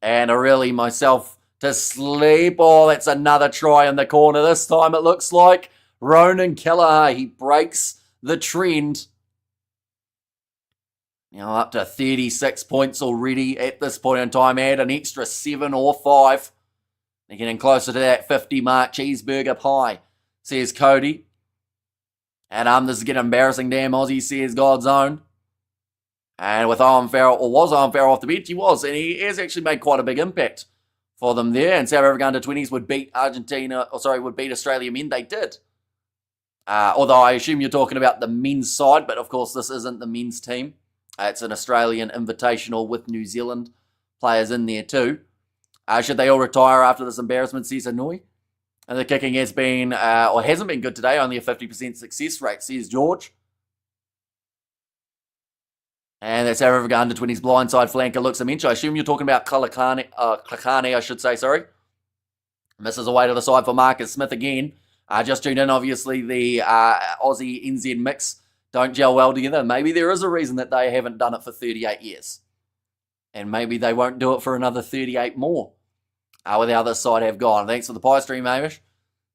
[SPEAKER 1] And I really myself to sleep. Oh, that's another try in the corner. This time it looks like Ronan Kelleher. He breaks the trend. Now up to 36 points already at this point in time. Add an extra 7 or 5. They're getting closer to that 50 mark. Cheeseburger pie, says Cody. And this is getting embarrassing. Damn Aussie, says God's Own. And with Owen Farrell, or was Owen Farrell off the bench? He was, and he has actually made quite a big impact for them there. And South Africa under-20s would beat would beat Australia men. They did. Although I assume you're talking about the men's side, but of course this isn't the men's team. It's an Australian Invitational with New Zealand players in there too. Should they all retire after this embarrassment, says Hanoi? And the kicking has been, or hasn't been good today, only a 50% success rate, says George. And that's South Africa under-20s blindside flanker looks a mensch. I assume you're talking about Klakane, I should say, sorry. Misses away to the side for Marcus Smith again. Just tuned in, obviously, the Aussie NZ mix don't gel well together. Maybe there is a reason that they haven't done it for 38 years. And maybe they won't do it for another 38 more. Where the other side have gone. Thanks for the pie stream, Hamish.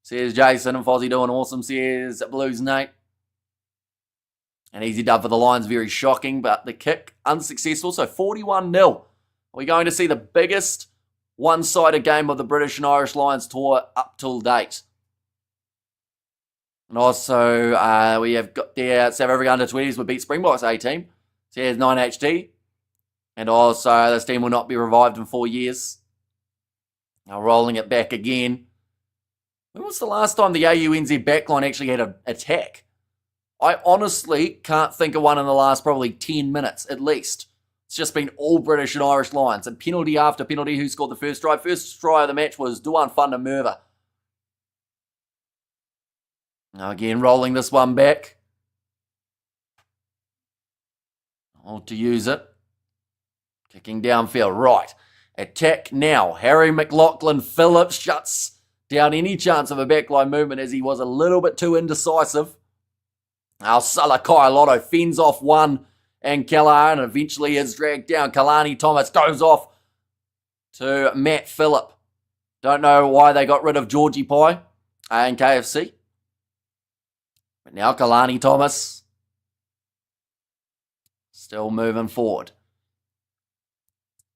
[SPEAKER 1] Says Jason, and Fozzie doing awesome, says Blues Nate. An easy dub for the Lions, very shocking, but the kick unsuccessful, so 41-0. We're going to see the biggest one-sided game of the British and Irish Lions tour up till date. And also, we have got there South Africa under-20s would beat Springboks A team. So here's 9HT. And also, this team will not be revived in 4 years. Now rolling it back again. When was the last time the AUNZ backline actually had an attack? I honestly can't think of one in the last probably 10 minutes at least. It's just been all British and Irish Lions. And penalty after penalty. Who scored the first try? First try of the match was Duhan Whanamurva. Now again, rolling this one back. To use it. Kicking downfield. Right. Attack now. Harry McLaughlin-Phillips shuts down any chance of a backline movement as he was a little bit too indecisive. Now Salakai Lotto fends off one and Callahan and eventually is dragged down. Kalani Thomas goes off to Matt Phillip. Don't know why they got rid of Georgie Pie and KFC. But now Kalani Thomas still moving forward.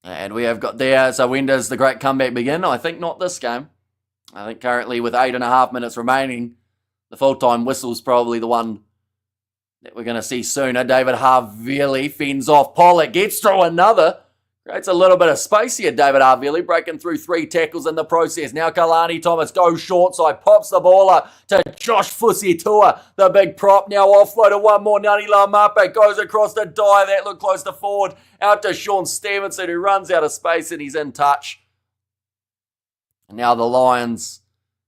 [SPEAKER 1] And we have got there, so when does the great comeback begin? I think not this game. I think currently with 8.5 minutes remaining, the full-time whistle's probably the one that we're going to see sooner. David Havili fends off Pollock, gets through another. Creates a little bit of space here, David Havili, breaking through 3 tackles in the process. Now Kalani Thomas goes short side, pops the ball up to Josh Fusitua, the big prop. Now offloaded one more. Nani Laumape goes across the die. That looked close to forward. Out to Sean Stevenson, who runs out of space and he's in touch. And now the Lions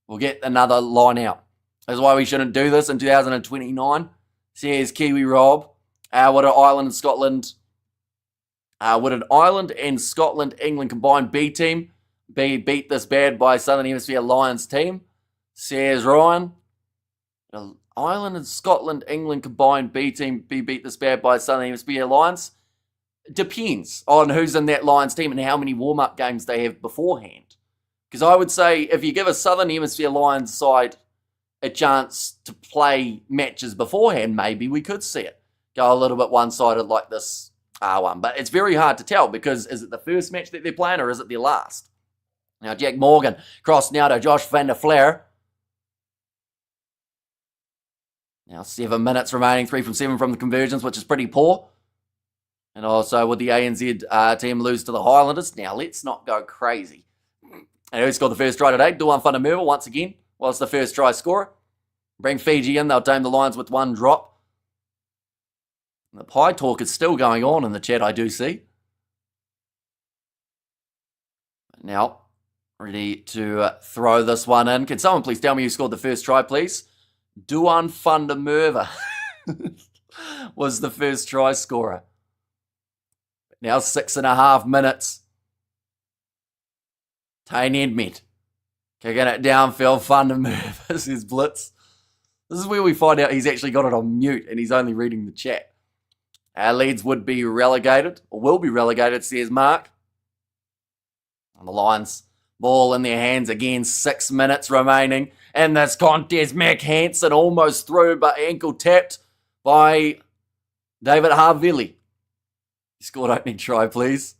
[SPEAKER 1] will get another line out. That's why we shouldn't do this in 2029. Says Kiwi Rob. What are Ireland and Scotland? Would an Ireland and Scotland England combined B team be beat this bad by Southern Hemisphere Lions team? Says Ryan. Ireland and Scotland England combined B team be beat this bad by Southern Hemisphere Lions? Depends on who's in that Lions team and how many warm-up games they have beforehand. Because I would say if you give a Southern Hemisphere Lions side a chance to play matches beforehand, maybe we could see it go a little bit one-sided like this one. But it's very hard to tell because is it the first match that they're playing or is it their last? Now Jack Morgan cross now to Josh van der Flair. Now 7 minutes remaining, 3 from 7 from the conversions, which is pretty poor. And also would the ANZ team lose to the Highlanders? Now let's not go crazy. And who scored the first try today? Duan Fundamerva once again was the first try scorer. Bring Fiji in, they'll tame the Lions with 1 drop. The pie talk is still going on in the chat, I do see. Now, ready to throw this one in. Can someone please tell me who scored the first try, please? Duan Fundamerva was the first try scorer. Now 6.5 minutes. Tane Edmed kicking it downfield. Fundamerva is his blitz. This is where we find out he's actually got it on mute and he's only reading the chat. Leeds would be relegated, or will be relegated, says Mark. And the Lions, ball in their hands again, 6 minutes remaining. In this contest, Mac Hansen almost through, but ankle tapped by David Havili. He scored opening try, please.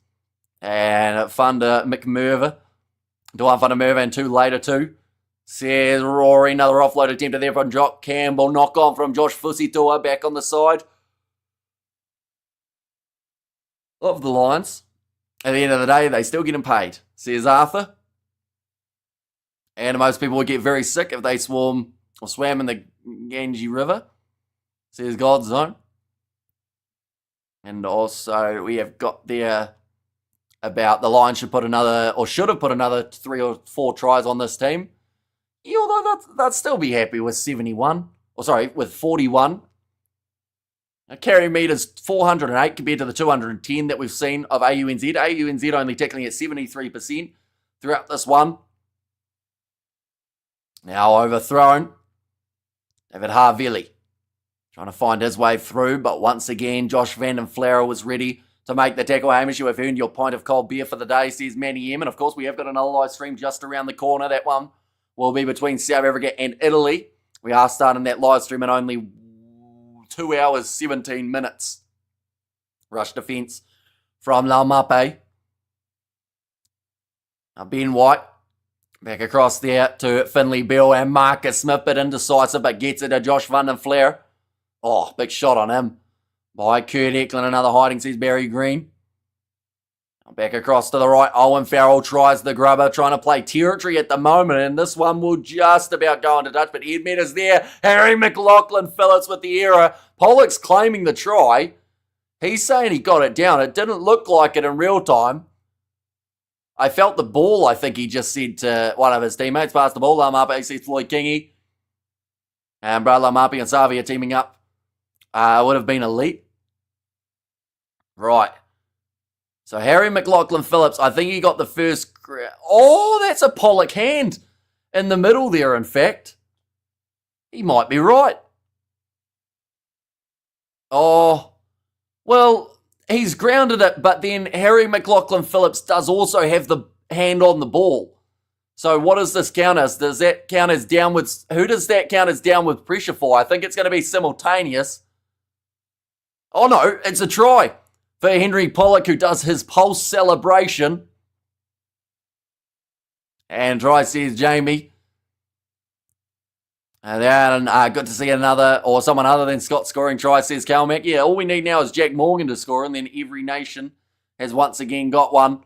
[SPEAKER 1] And Duan Fundamerva and 2 later too. Says Rory, another offload attempt there from Jock Campbell. Knock on from Josh Fusitua back on the side. Of the Lions. At the end of the day, they still getting paid, says Arthur. And most people would get very sick if they swam in the Ganges River, says God's Zone. And also, we have got there about the Lions should have put another 3 or 4 tries on this team. Yeah, although they'd still be happy with with 41. Now, carry meters 408 compared to the 210 that we've seen of AUNZ. AUNZ only tackling at 73% throughout this one. Now overthrown. David Havili trying to find his way through, but once again, Josh van der Flair was ready to make the tackle. Hamish, you have earned your pint of cold beer for the day, says Manny M. And of course, we have got another live stream just around the corner. That one will be between South Africa and Italy. We are starting that live stream in only 2 hours, 17 minutes. Rush defence from Laumape. Now Ben White back across there to Finley Bill and Marcus Smith, but indecisive, but gets it to Josh van der Flair. Oh, big shot on him by Kurt Eklund. Another hiding, says Barry Green. Back across to the right. Owen Farrell tries the grubber, trying to play territory at the moment, and this one will just about go into touch, but Edmed is there. Harry McLaughlin-Phillips with the error. Pollock's claiming the try. He's saying he got it down. It didn't look like it in real time. I felt the ball, I think he just said to one of his teammates. Pass the ball, I'm up, says Floyd Kingy. And Bradley Marpi and Savi are teaming up. Would have been elite. Right. So Harry McLaughlin Phillips, I think he got the first. Oh, that's a Pollock hand in the middle there, in fact. He might be right. Oh, well, he's grounded it, but then Harry McLaughlin Phillips does also have the hand on the ball. So what does this count as? Does that count as downwards? Who does that count as downward pressure for? I think it's going to be simultaneous. Oh no, it's a try for Henry Pollock, who does his pulse celebration. And try, says Jamie. And then good to see another, or someone other than Scott scoring try, says Calmac. Yeah, all we need now is Jack Morgan to score, and then every nation has once again got one.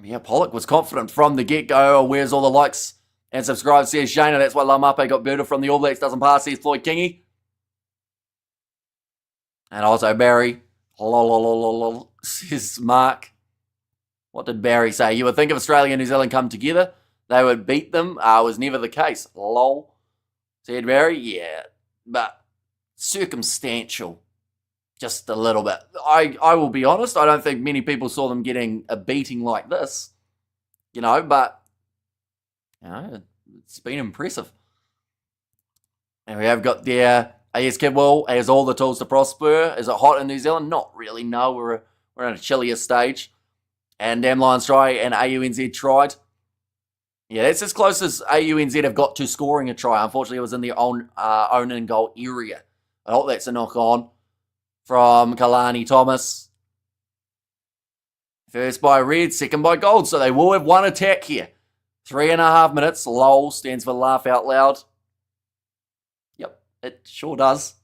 [SPEAKER 1] Yeah, Pollock was confident from the get-go. Where's all the likes and subscribe, says Shana. That's why Lamape got booted from the All Blacks. Doesn't pass, says Floyd Kingy. And also Barry. Lol, says Mark. What did Barry say? You would think if Australia and New Zealand come together, they would beat them. Was never the case. Lol. Said Barry. Yeah, but circumstantial. Just a little bit. I will be honest, I don't think many people saw them getting a beating like this. But it's been impressive. And we have got there, AS Kidwell has all the tools to prosper. Is it hot in New Zealand? Not really, no. We're in a chillier stage. And Damn Lions try and AUNZ tried. Yeah, that's as close as AUNZ have got to scoring a try. Unfortunately, it was in their own own goal area. I hope that's a knock on from Kalani Thomas. First by red, second by gold. So they will have one attack here. 3.5 minutes. LOL stands for laugh out loud. Yep, it sure does.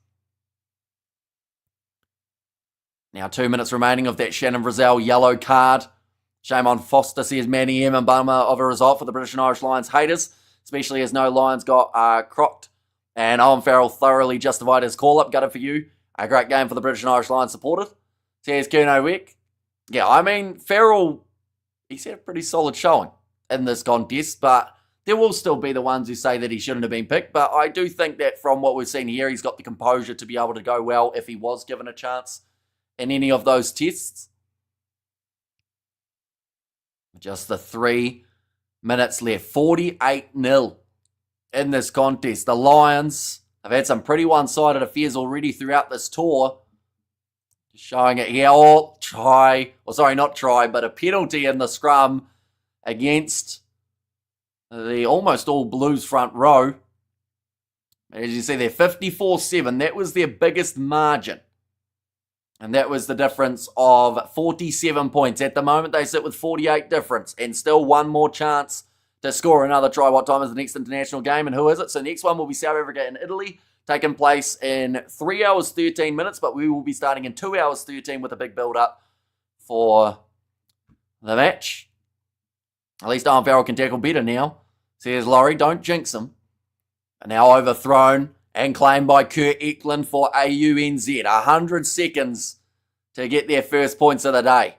[SPEAKER 1] Now 2 minutes remaining of that Shannon Frizzell yellow card. Shame on Foster, says Manny M. and bummer of a result for the British and Irish Lions haters, especially as no Lions got crocked. And Owen Farrell thoroughly justified his call-up. Gutted for you. A great game for the British and Irish Lions supported. Says Kuno Wick. Yeah, I mean, Farrell, he's had a pretty solid showing in this contest, but there will still be the ones who say that he shouldn't have been picked. But I do think that from what we've seen here, he's got the composure to be able to go well if he was given a chance in any of those tests. Just the 3 minutes left. 48-0 in this contest. The Lions have had some pretty one-sided affairs already throughout this tour. Just showing it here. Oh, not try, but a penalty in the scrum against the almost all Blues front row. As you see there, 54-7. That was their biggest margin. And that was the difference of 47 points. At the moment, they sit with 48 difference and still one more chance to score another try. What time is the next international game and who is it? So the next one will be South Africa and Italy, taking place in 3 hours, 13 minutes, but we will be starting in 2 hours, 13 with a big build-up for the match. At least Owen Farrell can tackle better now. Says Laurie, don't jinx him. And now overthrown and claimed by Kurt Eklund for AUNZ. 100 seconds to get their first points of the day.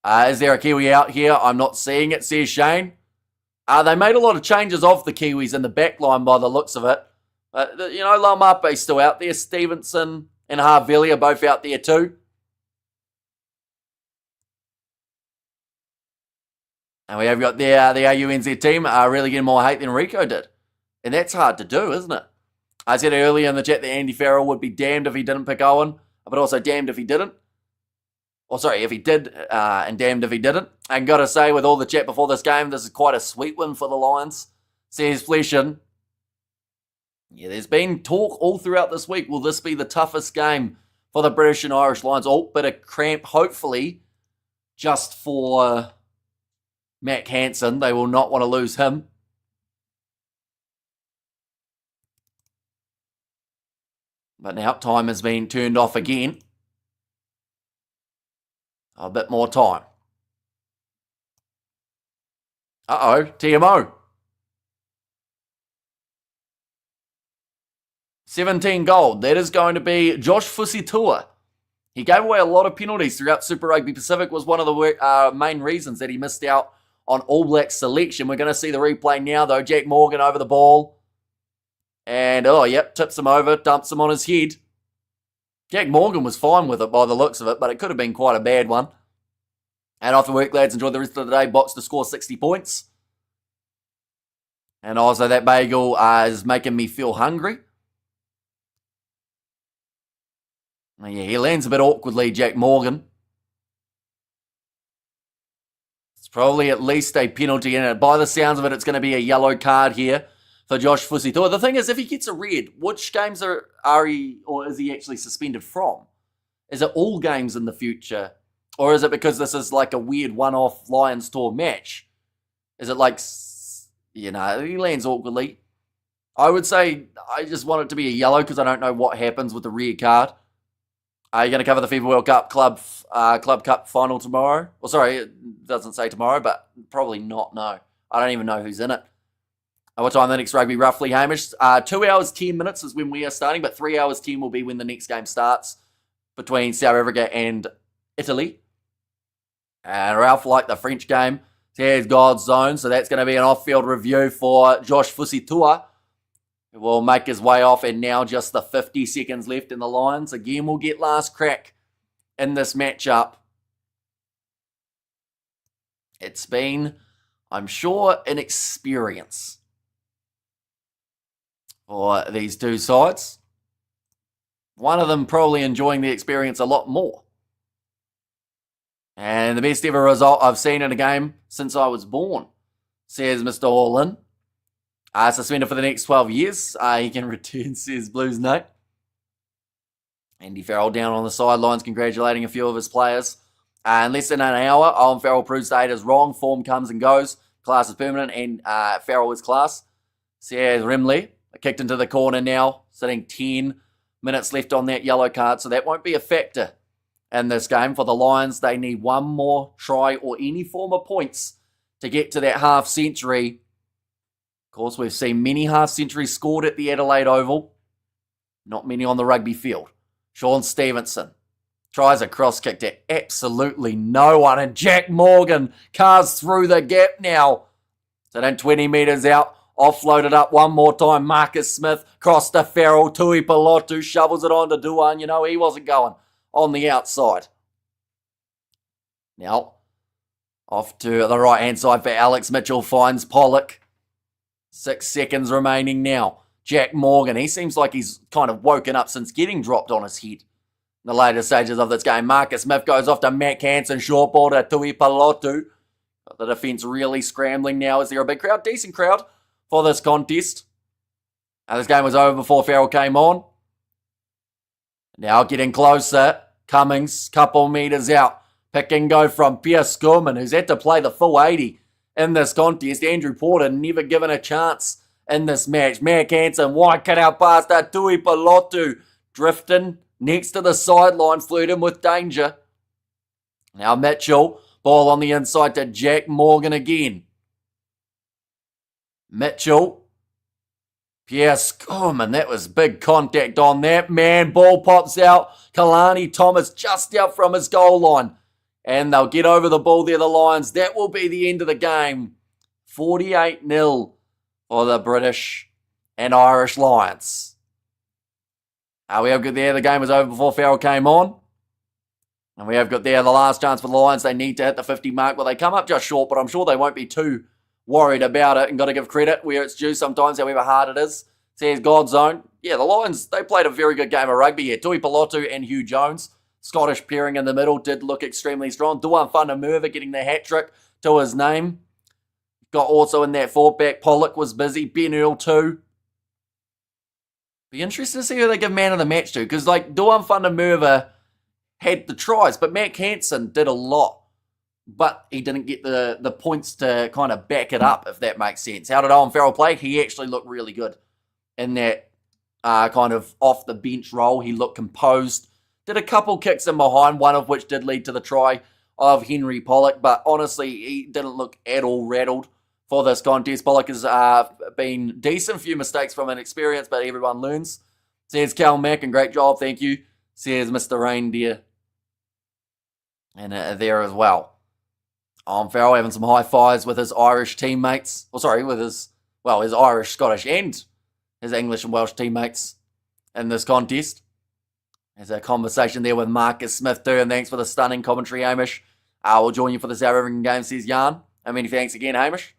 [SPEAKER 1] Is there a Kiwi out here? I'm not seeing it, says Shane. They made a lot of changes off the Kiwis in the back line by the looks of it. But, Laumape's still out there. Stevenson and Harvelli are both out there too. And we have got the AUNZ team really getting more hate than Rico did. And that's hard to do, isn't it? I said earlier in the chat that Andy Farrell would be damned if he didn't pick Owen, but also damned if he didn't. If he did, and damned if he didn't. And got to say, with all the chat before this game, this is quite a sweet win for the Lions, says Fleshin. Yeah, there's been talk all throughout this week. Will this be the toughest game for the British and Irish Lions? Oh, bit of cramp, hopefully, just for Mac Hansen. They will not want to lose him. But now time has been turned off again. A bit more time. TMO. 17 gold. That is going to be Josh Fusitua. He gave away a lot of penalties throughout Super Rugby Pacific. Was one of the main reasons that he missed out on All Black selection. We're going to see the replay now, though. Jack Morgan over the ball. And, tips him over, dumps him on his head. Jack Morgan was fine with it by the looks of it, but it could have been quite a bad one. And off the work, lads. Enjoy the rest of the day. Box to score 60 points. And also that bagel is making me feel hungry. Yeah, he lands a bit awkwardly, Jack Morgan. It's probably at least a penalty in it. By the sounds of it, it's going to be a yellow card here for Josh Fusitua. The thing is, if he gets a red, which games are he, or is he actually suspended from? Is it all games in the future? Or is it because this is like a weird one-off Lions tour match? Is it like, he lands awkwardly. I would say I just want it to be a yellow because I don't know what happens with the red card. Are you going to cover the FIFA World Cup Club Cup final tomorrow? Well, sorry, it doesn't say tomorrow, but probably not, no. I don't even know who's in it. What time the next rugby, roughly, Hamish? 2 hours, 10 minutes is when we are starting, but 3 hours, 10 will be when the next game starts between South Africa and Italy. And Ralph liked the French game. Here's God's zone, so that's going to be an off-field review for Josh Fusitua. Will make his way off, and now just the 50 seconds left in the Lions. Again, we'll get last crack in this matchup. It's been, I'm sure, an experience for these two sides. One of them probably enjoying the experience a lot more. And the best ever result I've seen in a game since I was born, says Mr. Hallin. Suspended for the next 12 years. He can return, says Blues Note. Andy Farrell down on the sidelines congratulating a few of his players. In less than an hour, Owen Farrell proves data is wrong. Form comes and goes. Class is permanent and Farrell is class. Says Rimley. Kicked into the corner now. Sitting 10 minutes left on that yellow card. So that won't be a factor in this game. For the Lions, they need one more try or any form of points to get to that half century. Of course, we've seen many half-centuries scored at the Adelaide Oval. Not many on the rugby field. Sean Stevenson tries a cross kick to absolutely no one. And Jack Morgan carves through the gap now. So then 20 metres out. Offloaded up one more time. Marcus Smith. Cross to Farrell. Tui Pelotu shovels it on to Duan. He wasn't going on the outside. Now, off to the right-hand side for Alex Mitchell. Finds Pollock. 6 seconds remaining now. Jack Morgan, he seems like he's kind of woken up since getting dropped on his head. In the later stages of this game, Marcus Smith goes off to Mac Hansen, short ball to Tui Pelotu. The defence really scrambling now. Is there a big crowd? Decent crowd for this contest. This game was over before Farrell came on. Now getting closer. Cummings, couple metres out. Pick and go from Pierce Skurman, who's had to play the full 80 in this contest. Andrew Porter never given a chance in this match. Mac Hansen, wide cut out pass to Tui Pelotu. Drifting next to the sideline, flirting with danger. Now Mitchell, ball on the inside to Jack Morgan again. Mitchell. Pierce Skurman, that was big contact on that. Man, ball pops out. Kalani Thomas just out from his goal line. And they'll get over the ball there, the Lions. That will be the end of the game. 48-0 for the British and Irish Lions. We have got there, the game was over before Farrell came on. And we have got there the last chance for the Lions. They need to hit the 50 mark. Well, they come up just short, but I'm sure they won't be too worried about it. And got to give credit where it's due sometimes, however hard it is. Says God's zone. Yeah, the Lions, they played a very good game of rugby here. Tui Pelotu and Hugh Jones. Scottish pairing in the middle did look extremely strong. Duan Fundermerva getting the hat-trick to his name. Got also in that fullback. Pollock was busy. Ben Earl too. Be interested to see who they give man of the match to. Because Duan Fundermerva had the tries, but Mac Hansen did a lot. But he didn't get the points to kind of back it up, if that makes sense. How did Owen Farrell play? He actually looked really good in that kind of off the bench role. He looked composed. Did a couple kicks in behind, one of which did lead to the try of Henry Pollock. But honestly, he didn't look at all rattled for this contest. Pollock has been decent. Few mistakes from inexperience, but everyone learns. Says Cal Mack, and great job, thank you. Says Mr. Reindeer. And there as well. Farrell having some high fives with his Irish teammates. With his Irish, Scottish, and his English and Welsh teammates in this contest. There's a conversation there with Marcus Smith too, and thanks for the stunning commentary, Hamish. We'll join you for the South African game, says Jan. And many thanks again, Hamish.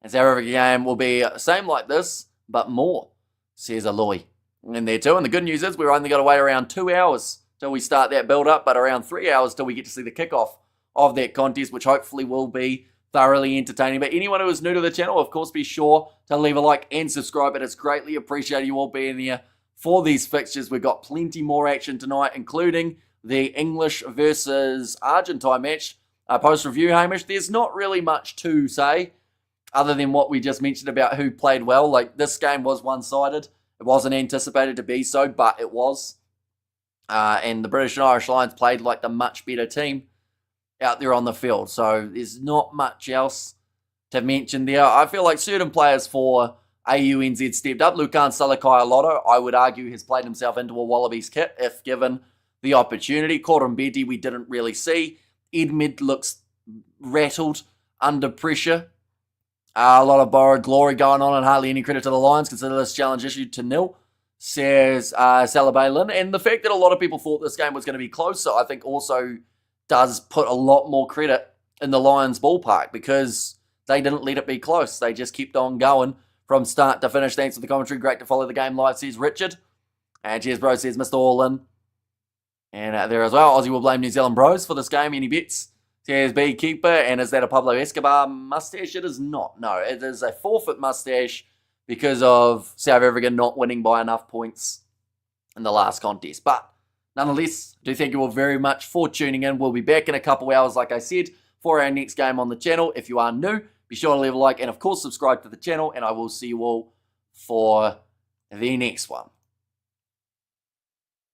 [SPEAKER 1] And South African game will be same like this, but more, says Aloy. In there too. And the good news is we're only got to wait around 2 hours till we start that build-up, but around 3 hours till we get to see the kickoff of that contest, which hopefully will be thoroughly entertaining. But anyone who is new to the channel, of course, be sure to leave a like and subscribe. It is greatly appreciated you all being here for these fixtures. We've got plenty more action tonight, including the English versus Argentine match. Post-review, Hamish, there's not really much to say other than what we just mentioned about who played well. Like, this game was one-sided. It wasn't anticipated to be so, but it was. And the British and Irish Lions played like the much better team out there on the field. So there's not much else to mention there. I feel like certain players for AUNZ stepped up. Lukan Salakaia-Lotto, I would argue, has played himself into a Wallabies kit if given the opportunity. Coram Betty, we didn't really see. Edmid looks rattled under pressure. A lot of borrowed glory going on and hardly any credit to the Lions. Consider this challenge issued to nil, says Salabaylin. And the fact that a lot of people thought this game was going to be closer, I think also does put a lot more credit in the Lions ballpark, because they didn't let it be close. They just kept on going from start to finish. Thanks for the commentary. Great to follow the game live, says Richard. And cheers, bro, says Mr. All-In. And there as well, Aussie will blame New Zealand bros for this game. Any bets? Says Beekeeper. And is that a Pablo Escobar mustache? It is not. No, it is a forfeit mustache because of South Africa not winning by enough points in the last contest. But nonetheless, I do thank you all very much for tuning in. We'll be back in a couple hours, like I said, for our next game on the channel. If you are new, be sure to leave a like and, of course, subscribe to the channel. And I will see you all for the next one.